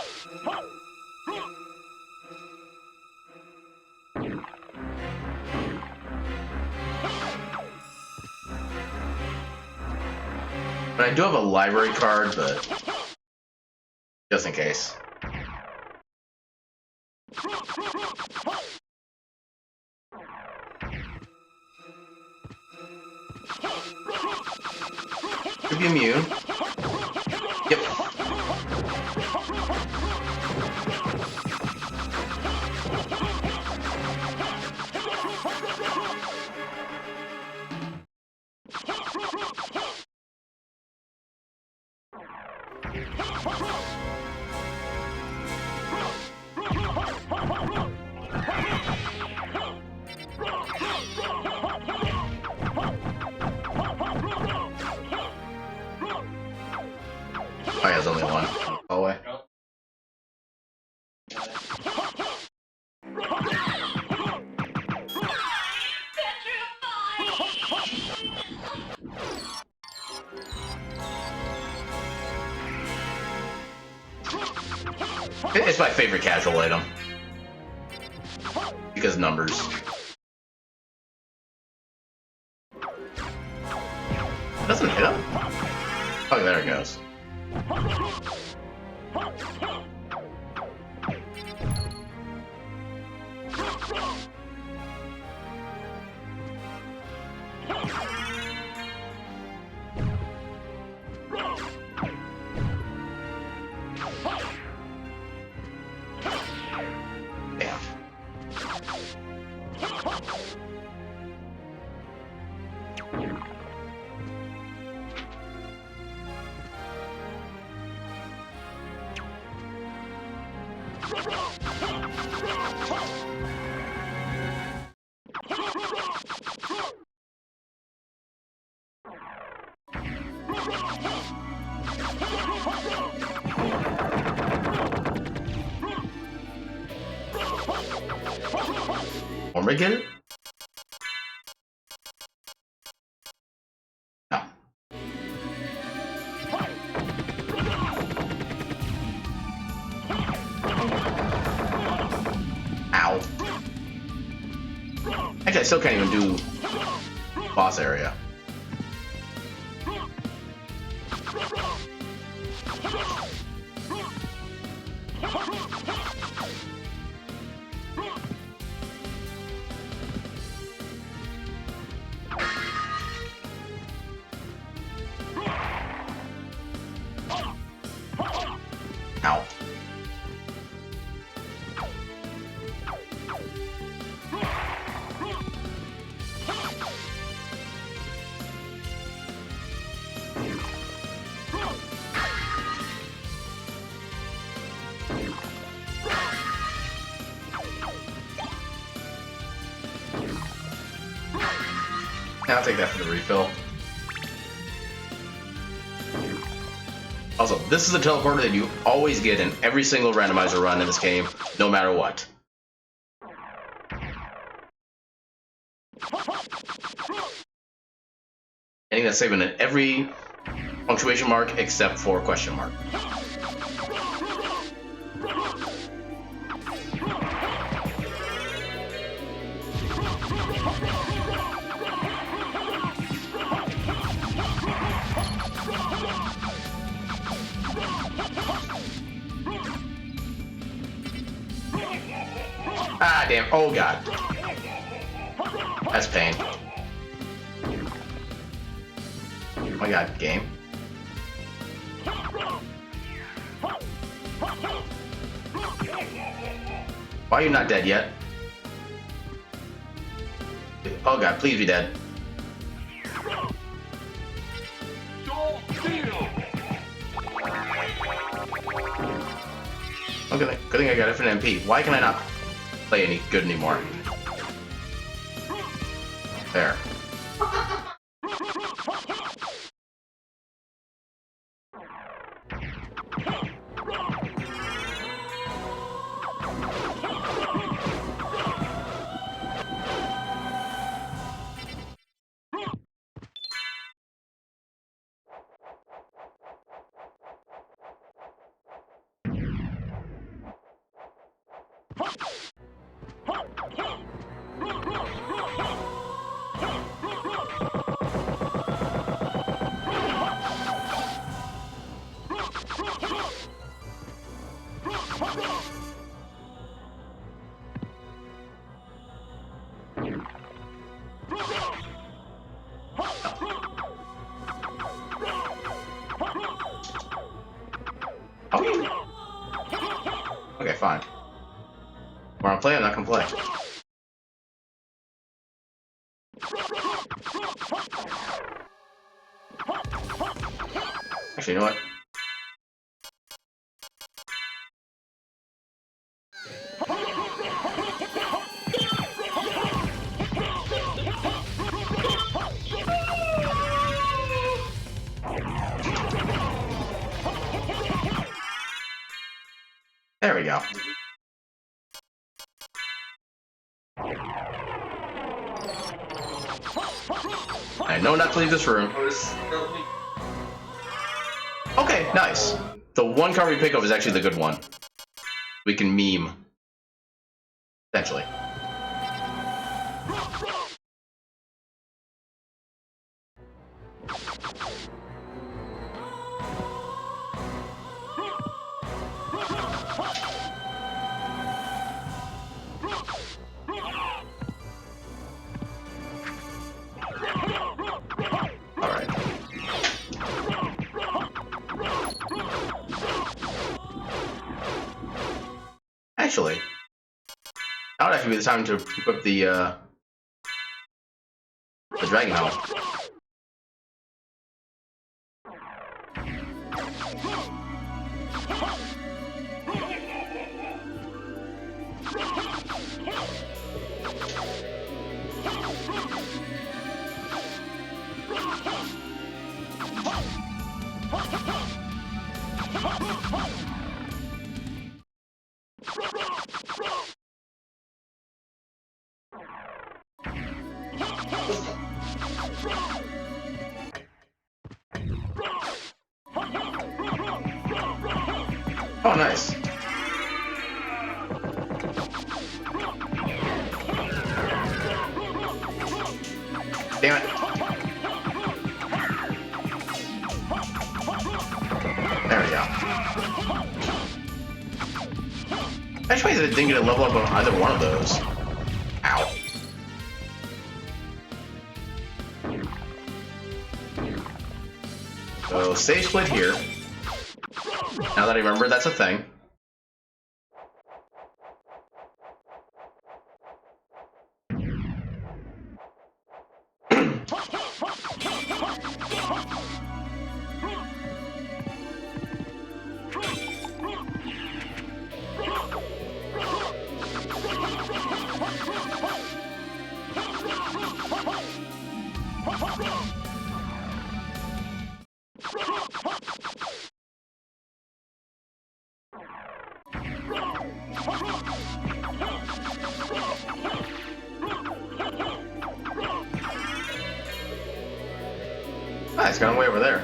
But I do have a library card, but just in case. Could be immune. Yep. Oh yeah, there's only one. Go away. It's my favorite casual item. Because numbers. Doesn't hit him? Oh, there it goes. Damn. Want me to get it? No. Ow. Actually, I still can't even do boss area. Ow. I'll take that for the refill. Also, this is a teleporter that you always get in every single randomizer run in this game, no matter what. Ending that statement in every punctuation mark except for question mark. Ah, damn. Oh, God. That's pain. Oh my God, game. Why are you not dead yet? Oh God, please be dead. Okay, good thing I got infinite MP. Why can I not play any good anymore? There. Okay, fine. Wanna play? I'm not gonna play. Actually, you know what? There we go. I know not to leave this room. Okay, nice. The one card we pick up is actually the good one. We can meme. Essentially. Alright. Actually, that would actually be the time to equip the dragon helmet. Oh, nice. Damn it. There we go. Actually, I didn't get a level up on either one of those. Ow. So, save split here. Now that I remember, that's a thing. Ah, it's gone way over there.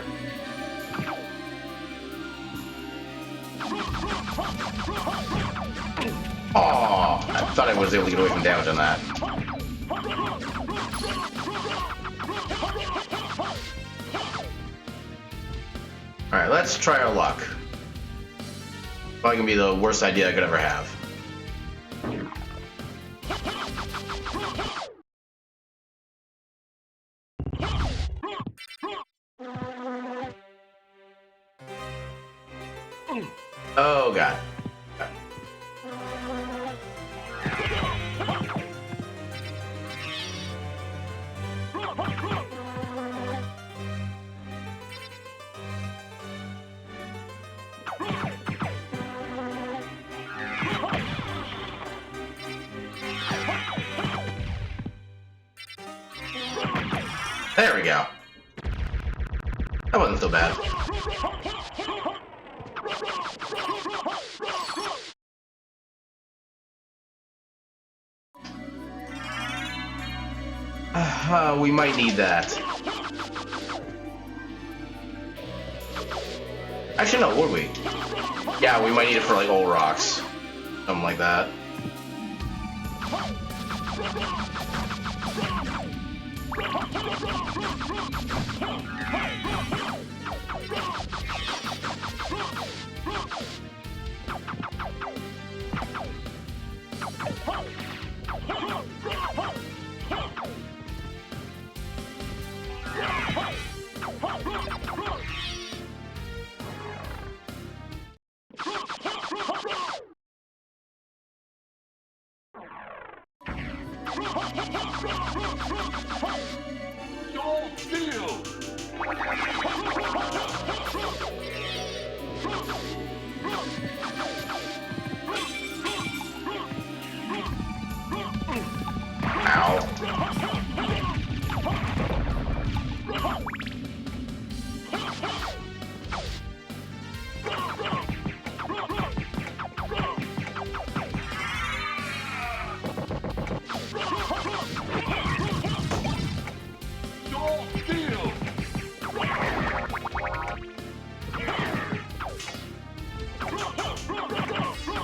Oh, I thought I was able to get away from damage on that. Alright, let's try our luck. Probably gonna be the worst idea I could ever have. Oh god. There we go. That wasn't so bad. We might need that. Actually, no, would we? Yeah, we might need it for like old rocks. Something like that.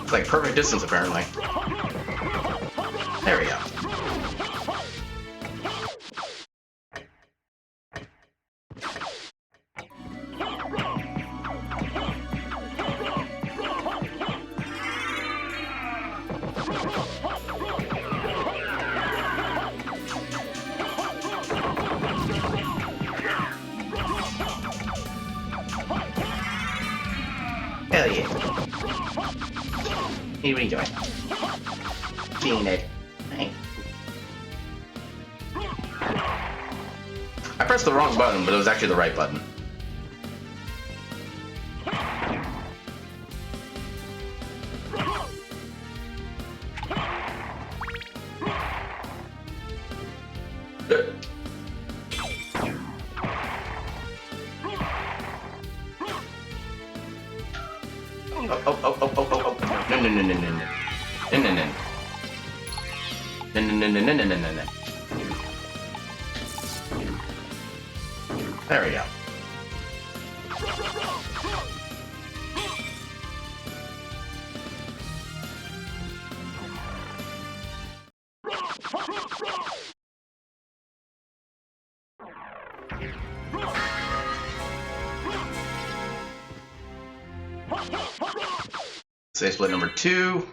It's like perfect distance, apparently. There we go. Hell yeah. Hey, what are you doing? Seeing it. Hey. I pressed the wrong button, but it was actually the right button. Oh. No. There we go. Save split number 2.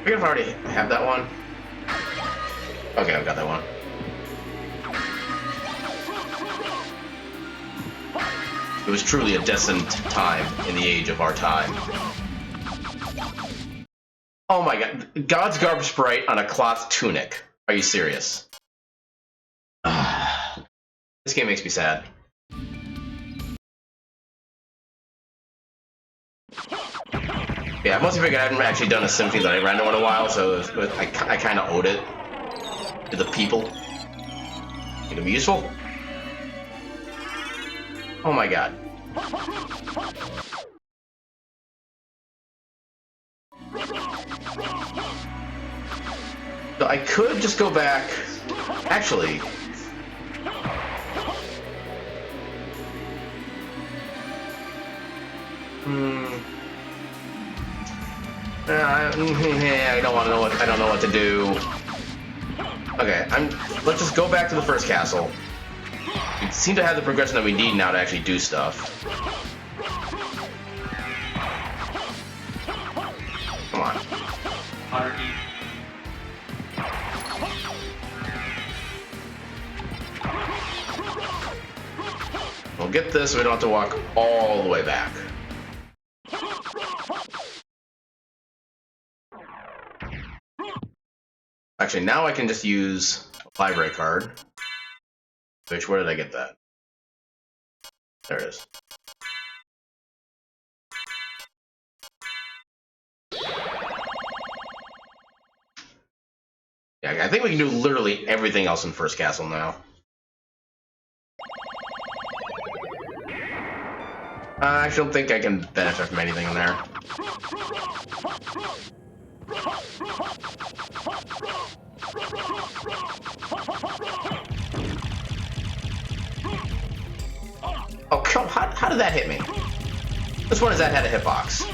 I could already have that one. Okay, I've got that one. It was truly a destined time in the age of our time. Oh my god. God's garbage sprite on a cloth tunic. Are you serious? This game makes me sad. Yeah, I must have figured I haven't actually done a Symphony that I ran in a while, so I kind of owed it to the people. Think it'd be useful? Oh my god. So I could just go back. Actually. I don't want to know what I don't know what to do. Okay, let's just go back to the first castle. We seem to have the progression that we need now to actually do stuff. Come on. We'll get this so we don't have to walk all the way back. Actually, now I can just use a library card. Which, where did I get that? There it is. Yeah, I think we can do literally everything else in First Castle now. I actually don't think I can benefit from anything in there. Oh, come! How did that hit me? This one has had a hitbox.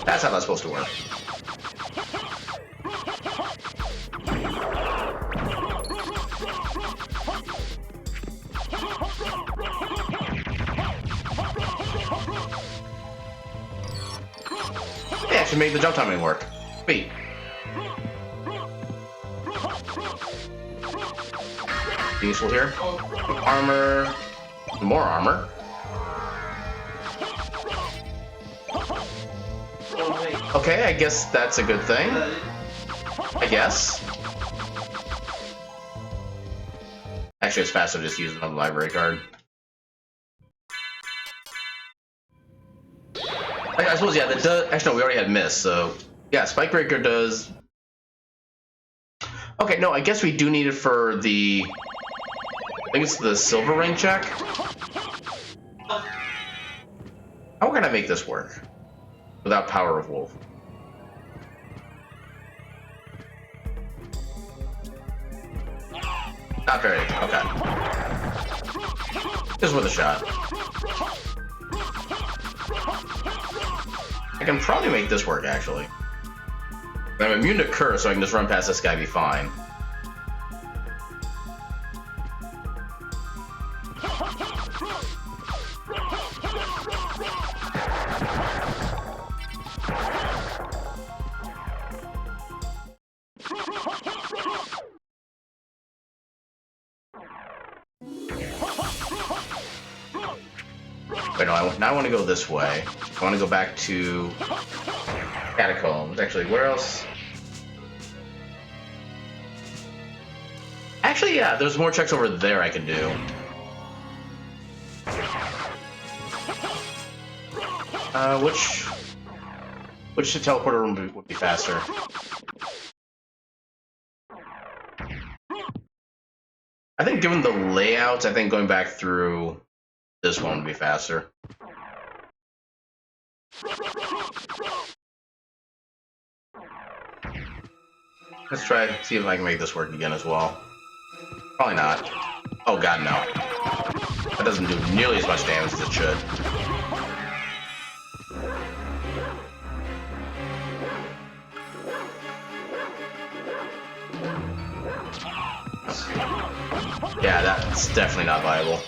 That's how that's supposed to work. They actually made the jump timing work. Sweet. Useful here. Armor. More armor. Okay, I guess that's a good thing. I guess. Actually, it's faster to just use another library card. I suppose, yeah, that does. Actually, no, we already had Miss, so. Yeah, Spike Breaker does. Okay, no, I guess we do need it for the. I think it's the silver ring check. How can I make this work without Power of Wolf? Not very. Okay. Just with a shot. I can probably make this work, actually. I'm immune to curse, so I can just run past this guy and be fine. Wait, no, now I want to go this way. I want to go back to Catacombs. Actually, where else? Actually, yeah, there's more checks over there I can do. Which teleporter room would be faster? I think given the layouts, I think going back through this one would be faster. Let's try, see if I can make this work again as well. Probably not. Oh god, no. That doesn't do nearly as much damage as it should. Yeah, that's definitely not viable.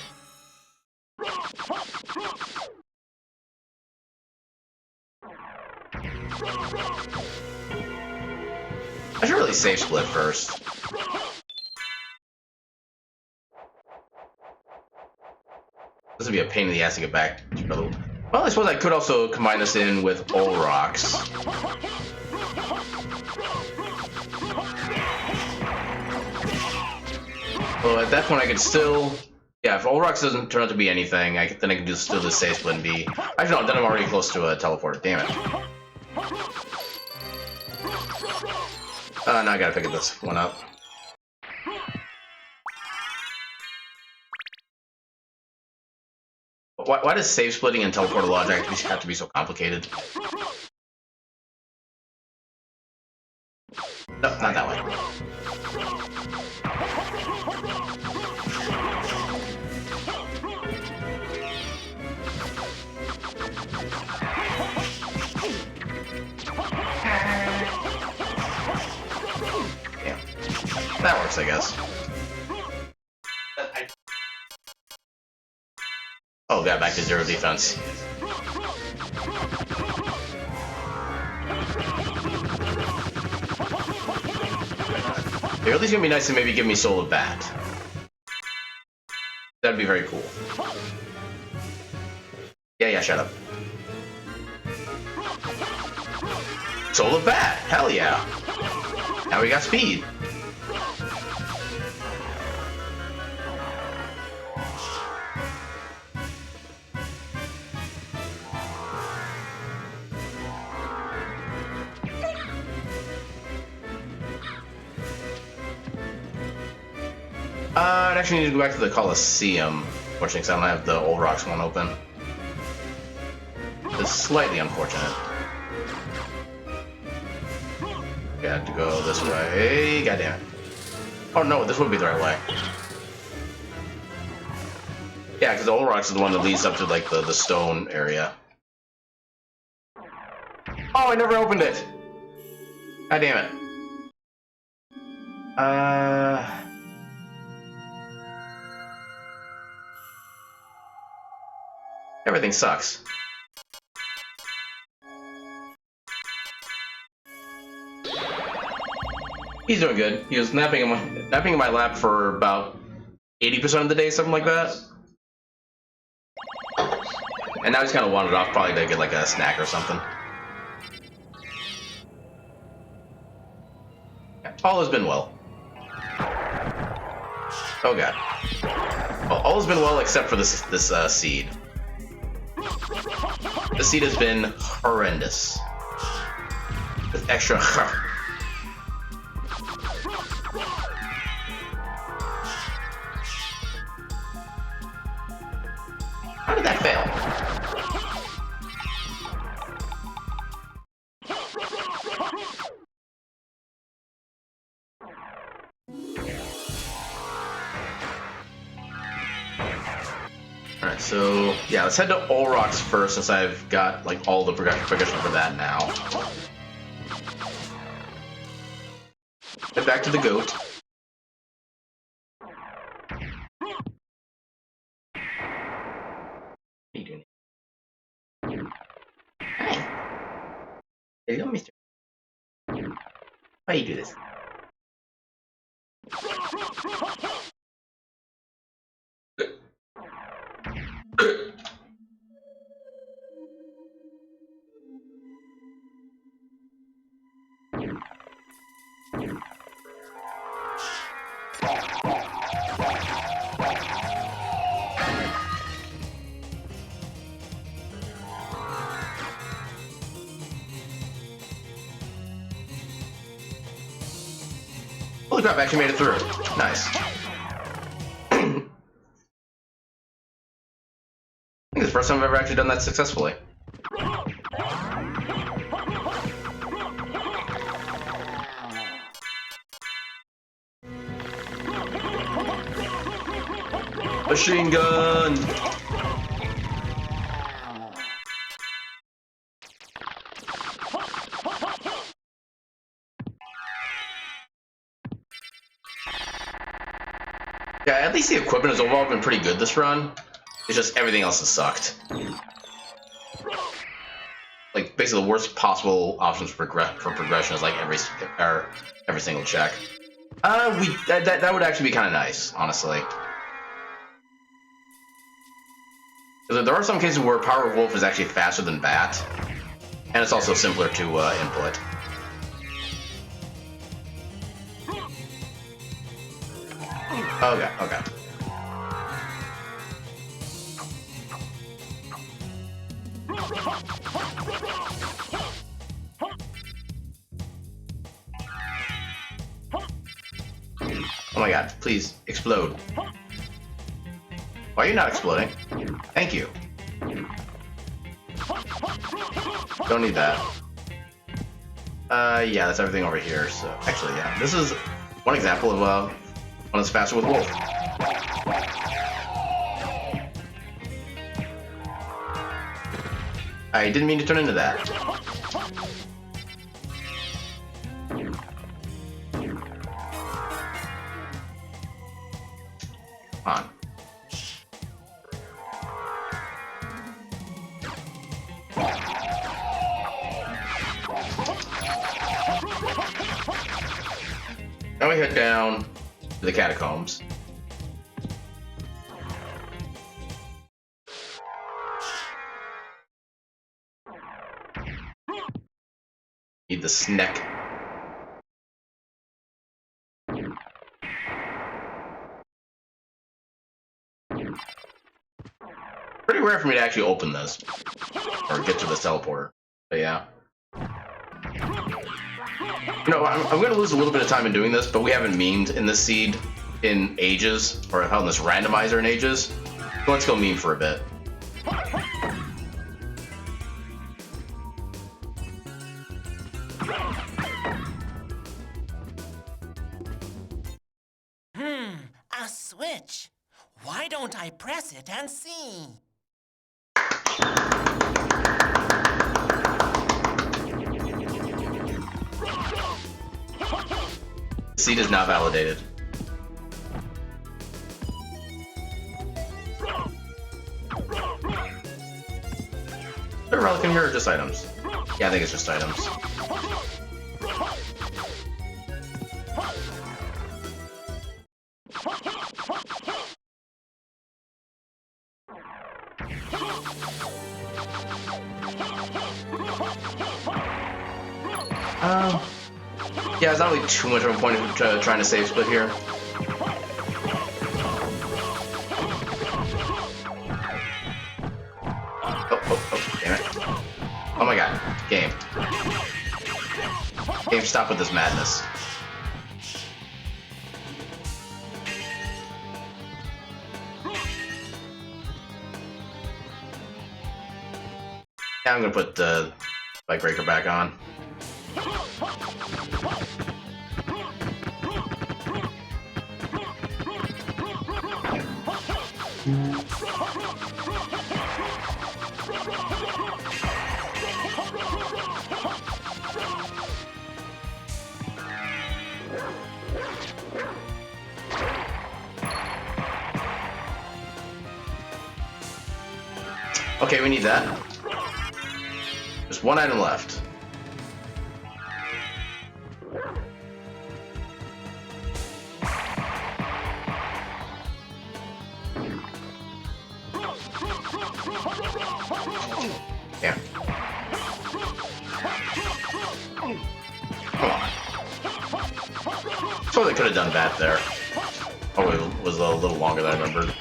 I should really save split first. This would be a pain in the ass to get back to another. Well, I suppose I could also combine this in with all rocks. So at that point, I could still, yeah. If all rocks doesn't turn out to be anything, then I can just still just save split and be. Actually, no. Then I'm already close to a teleport. Damn it. Now I gotta pick this one up. Why does save splitting and teleporter logic have to be so complicated? No, not that way. Yeah. That works, I guess. Oh, got back to 0 defense. They're at least gonna be nice to maybe give me Soul of Bat. That'd be very cool. Yeah, shut up. Soul of Bat! Hell yeah! Now we got speed. I'd actually need to go back to the Coliseum, unfortunately, because I don't have the Old Rocks one open. It's slightly unfortunate. Got to go this way. God damn it. Oh no, this would be the right way. Yeah, because the Old Rocks is the one that leads up to like the stone area. Oh, I never opened it! God damn it. Everything sucks. He's doing good. He was napping in my lap for about 80% of the day, something like that. And now he's kind of wandered off, probably to get like a snack or something. Yeah, all has been well. Oh god. Well, all has been well except for this seed. The seed has been horrendous. With extra. How did that fail? Alright, so yeah, let's head to Olrox first since I've got like all the progression for that now. Head back to the goat. What are you doing? Hi. There you go, mister. Why do you do this? Holy crap, I actually made it through. Nice. I think it's the first time I've ever actually done that successfully. Machine gun! Yeah, at least the equipment has overall been pretty good this run. It's just everything else has sucked. Like, basically the worst possible options for progression is like every single check. That would actually be kind of nice, honestly. Because there are some cases where Power of Wolf is actually faster than Bat, and it's also simpler to input. Okay, okay. Oh my god, please, explode. Why are you not exploding? Thank you. Don't need that. Yeah, that's everything over here, so... Actually, yeah. This is one example of, one that's faster with Wolf. I didn't mean to turn into that. Come on. Now we head down to the catacombs. Need the snack. Pretty rare for me to actually open this or get to the teleporter. But yeah. You know, I'm going to lose a little bit of time in doing this, but we haven't memed in this seed in ages, or held in this randomizer in ages. So let's go meme for a bit. A switch. Why don't I press it and see? Seed is not validated. Is there a relic in here or just items? Yeah, I think it's just items. Yeah, it's not really too much of a point of trying to save split here. Oh, damn it. Oh my god, game. Game, stop with this madness. Yeah, I'm gonna put the bike breaker back on. Okay, we need that. There's one item left. Yeah. Come on. Totally could have done that there. Oh, it was a little longer than I remembered.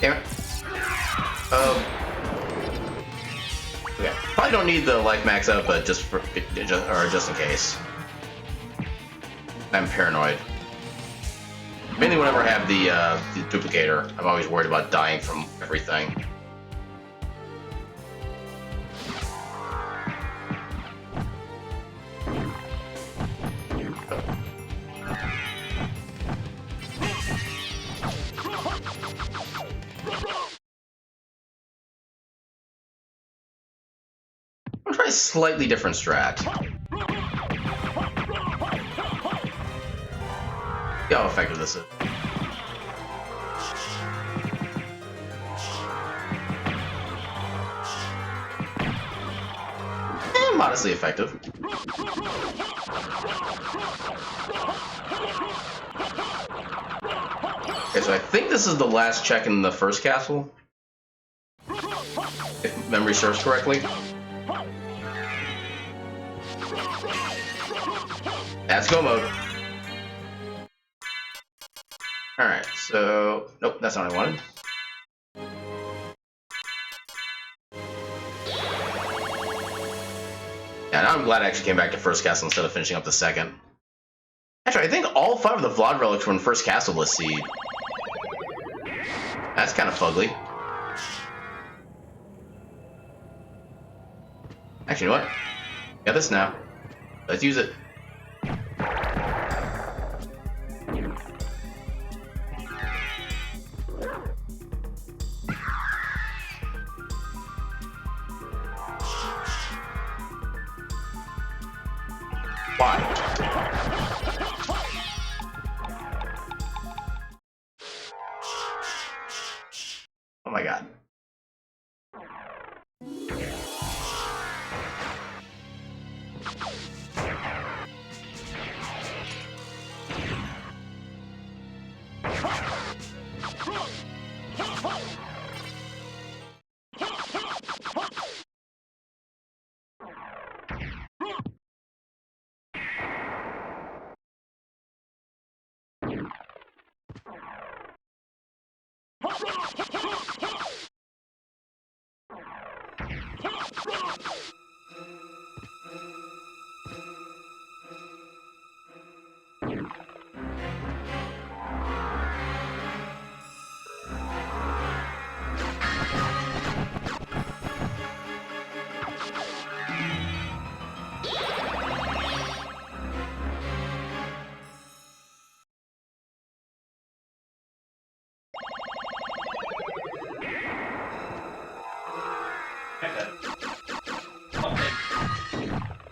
Damn it. Okay. Probably don't need the life max up, but just in case. I'm paranoid. Mainly whenever I have the duplicator, I'm always worried about dying from everything. try a slightly different strat. See how effective this is. Modestly effective. Okay, so I think this is the last check in the first castle, if memory serves correctly. That's go mode. Alright, so... Nope, that's not what I wanted. Yeah, now I'm glad I actually came back to first castle instead of finishing up the second. Actually, I think all 5 of the Vlad relics were in first castle this seed. That's kind of fugly. Actually, you know what? Got this now. Let's use it. Why? Oh my god.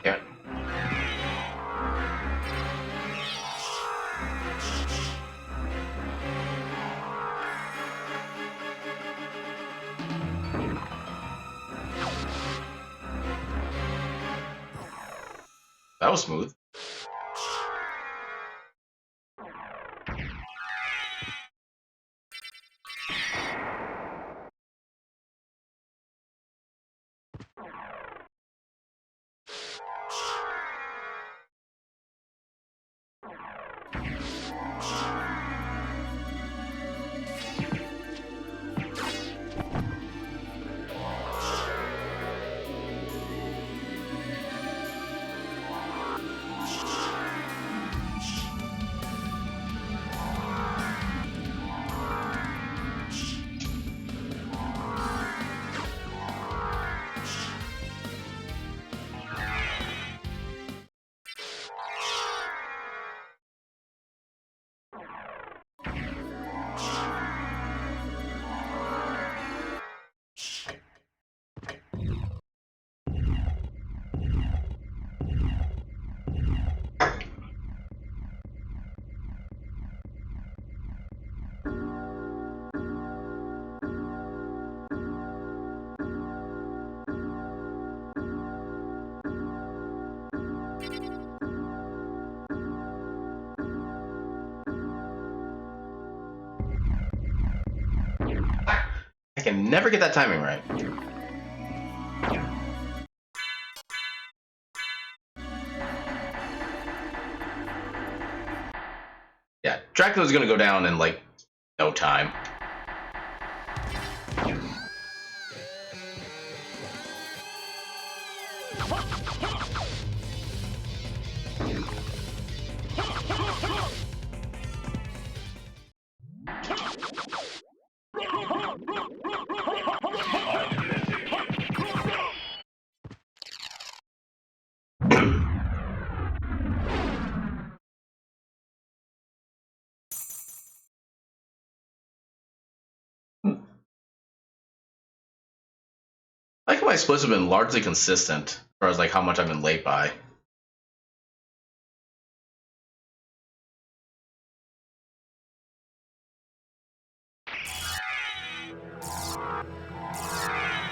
Yeah. That was smooth. I can never get that timing right. Yeah, Dracula's gonna go down in like no time. I like how my splits have been largely consistent far as like how much I've been late by.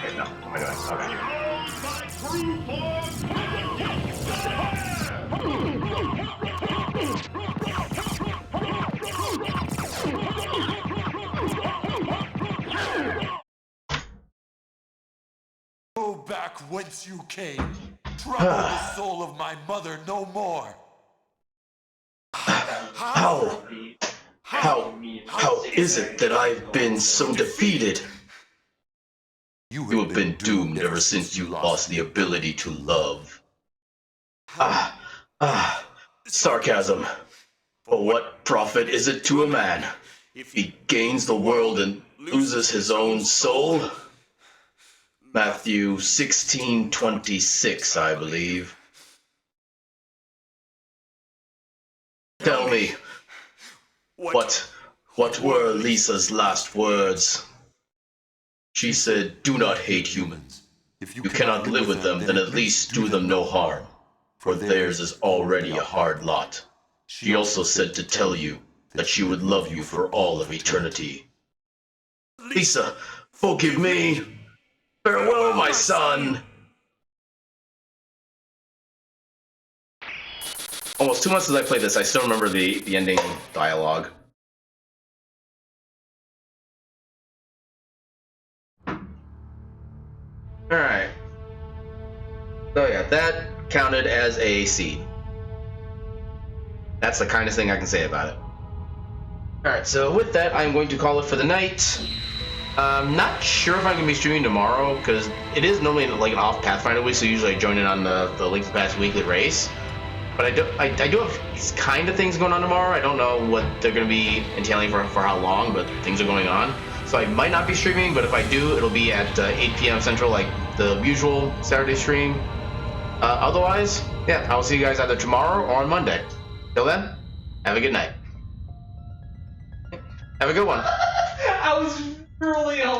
Wait, no, what am I doing? Go back whence you came. Trouble the soul of my mother no more. How is it that I've been so defeated? You have been doomed ever since you lost the ability to love. Sarcasm. For what profit is it to a man if he gains the world and loses his own soul? Matthew 16:26, I believe. Tell me, what were Lisa's last words? She said, "Do not hate humans. If you cannot live with them, then at least do them no harm, for theirs is already a hard lot." She also said to tell you that she would love you for all of eternity. Lisa, forgive me. Farewell, my son. Almost 2 months since I played this, I still remember the ending dialogue. Alright. So yeah, that counted as a seed. That's the kindest thing I can say about it. Alright, so with that, I'm going to call it for the night. I'm not sure if I'm going to be streaming tomorrow, because it is normally like an off Pathfinder week, so usually I join in on the Link's Pass weekly race. But I do have these kind of things going on tomorrow. I don't know what they're going to be entailing for how long, but things are going on. So I might not be streaming, but if I do, it'll be at 8 p.m. Central, like the usual Saturday stream. Otherwise, yeah, I'll see you guys either tomorrow or on Monday. Till then, have a good night. Have a good one. I was really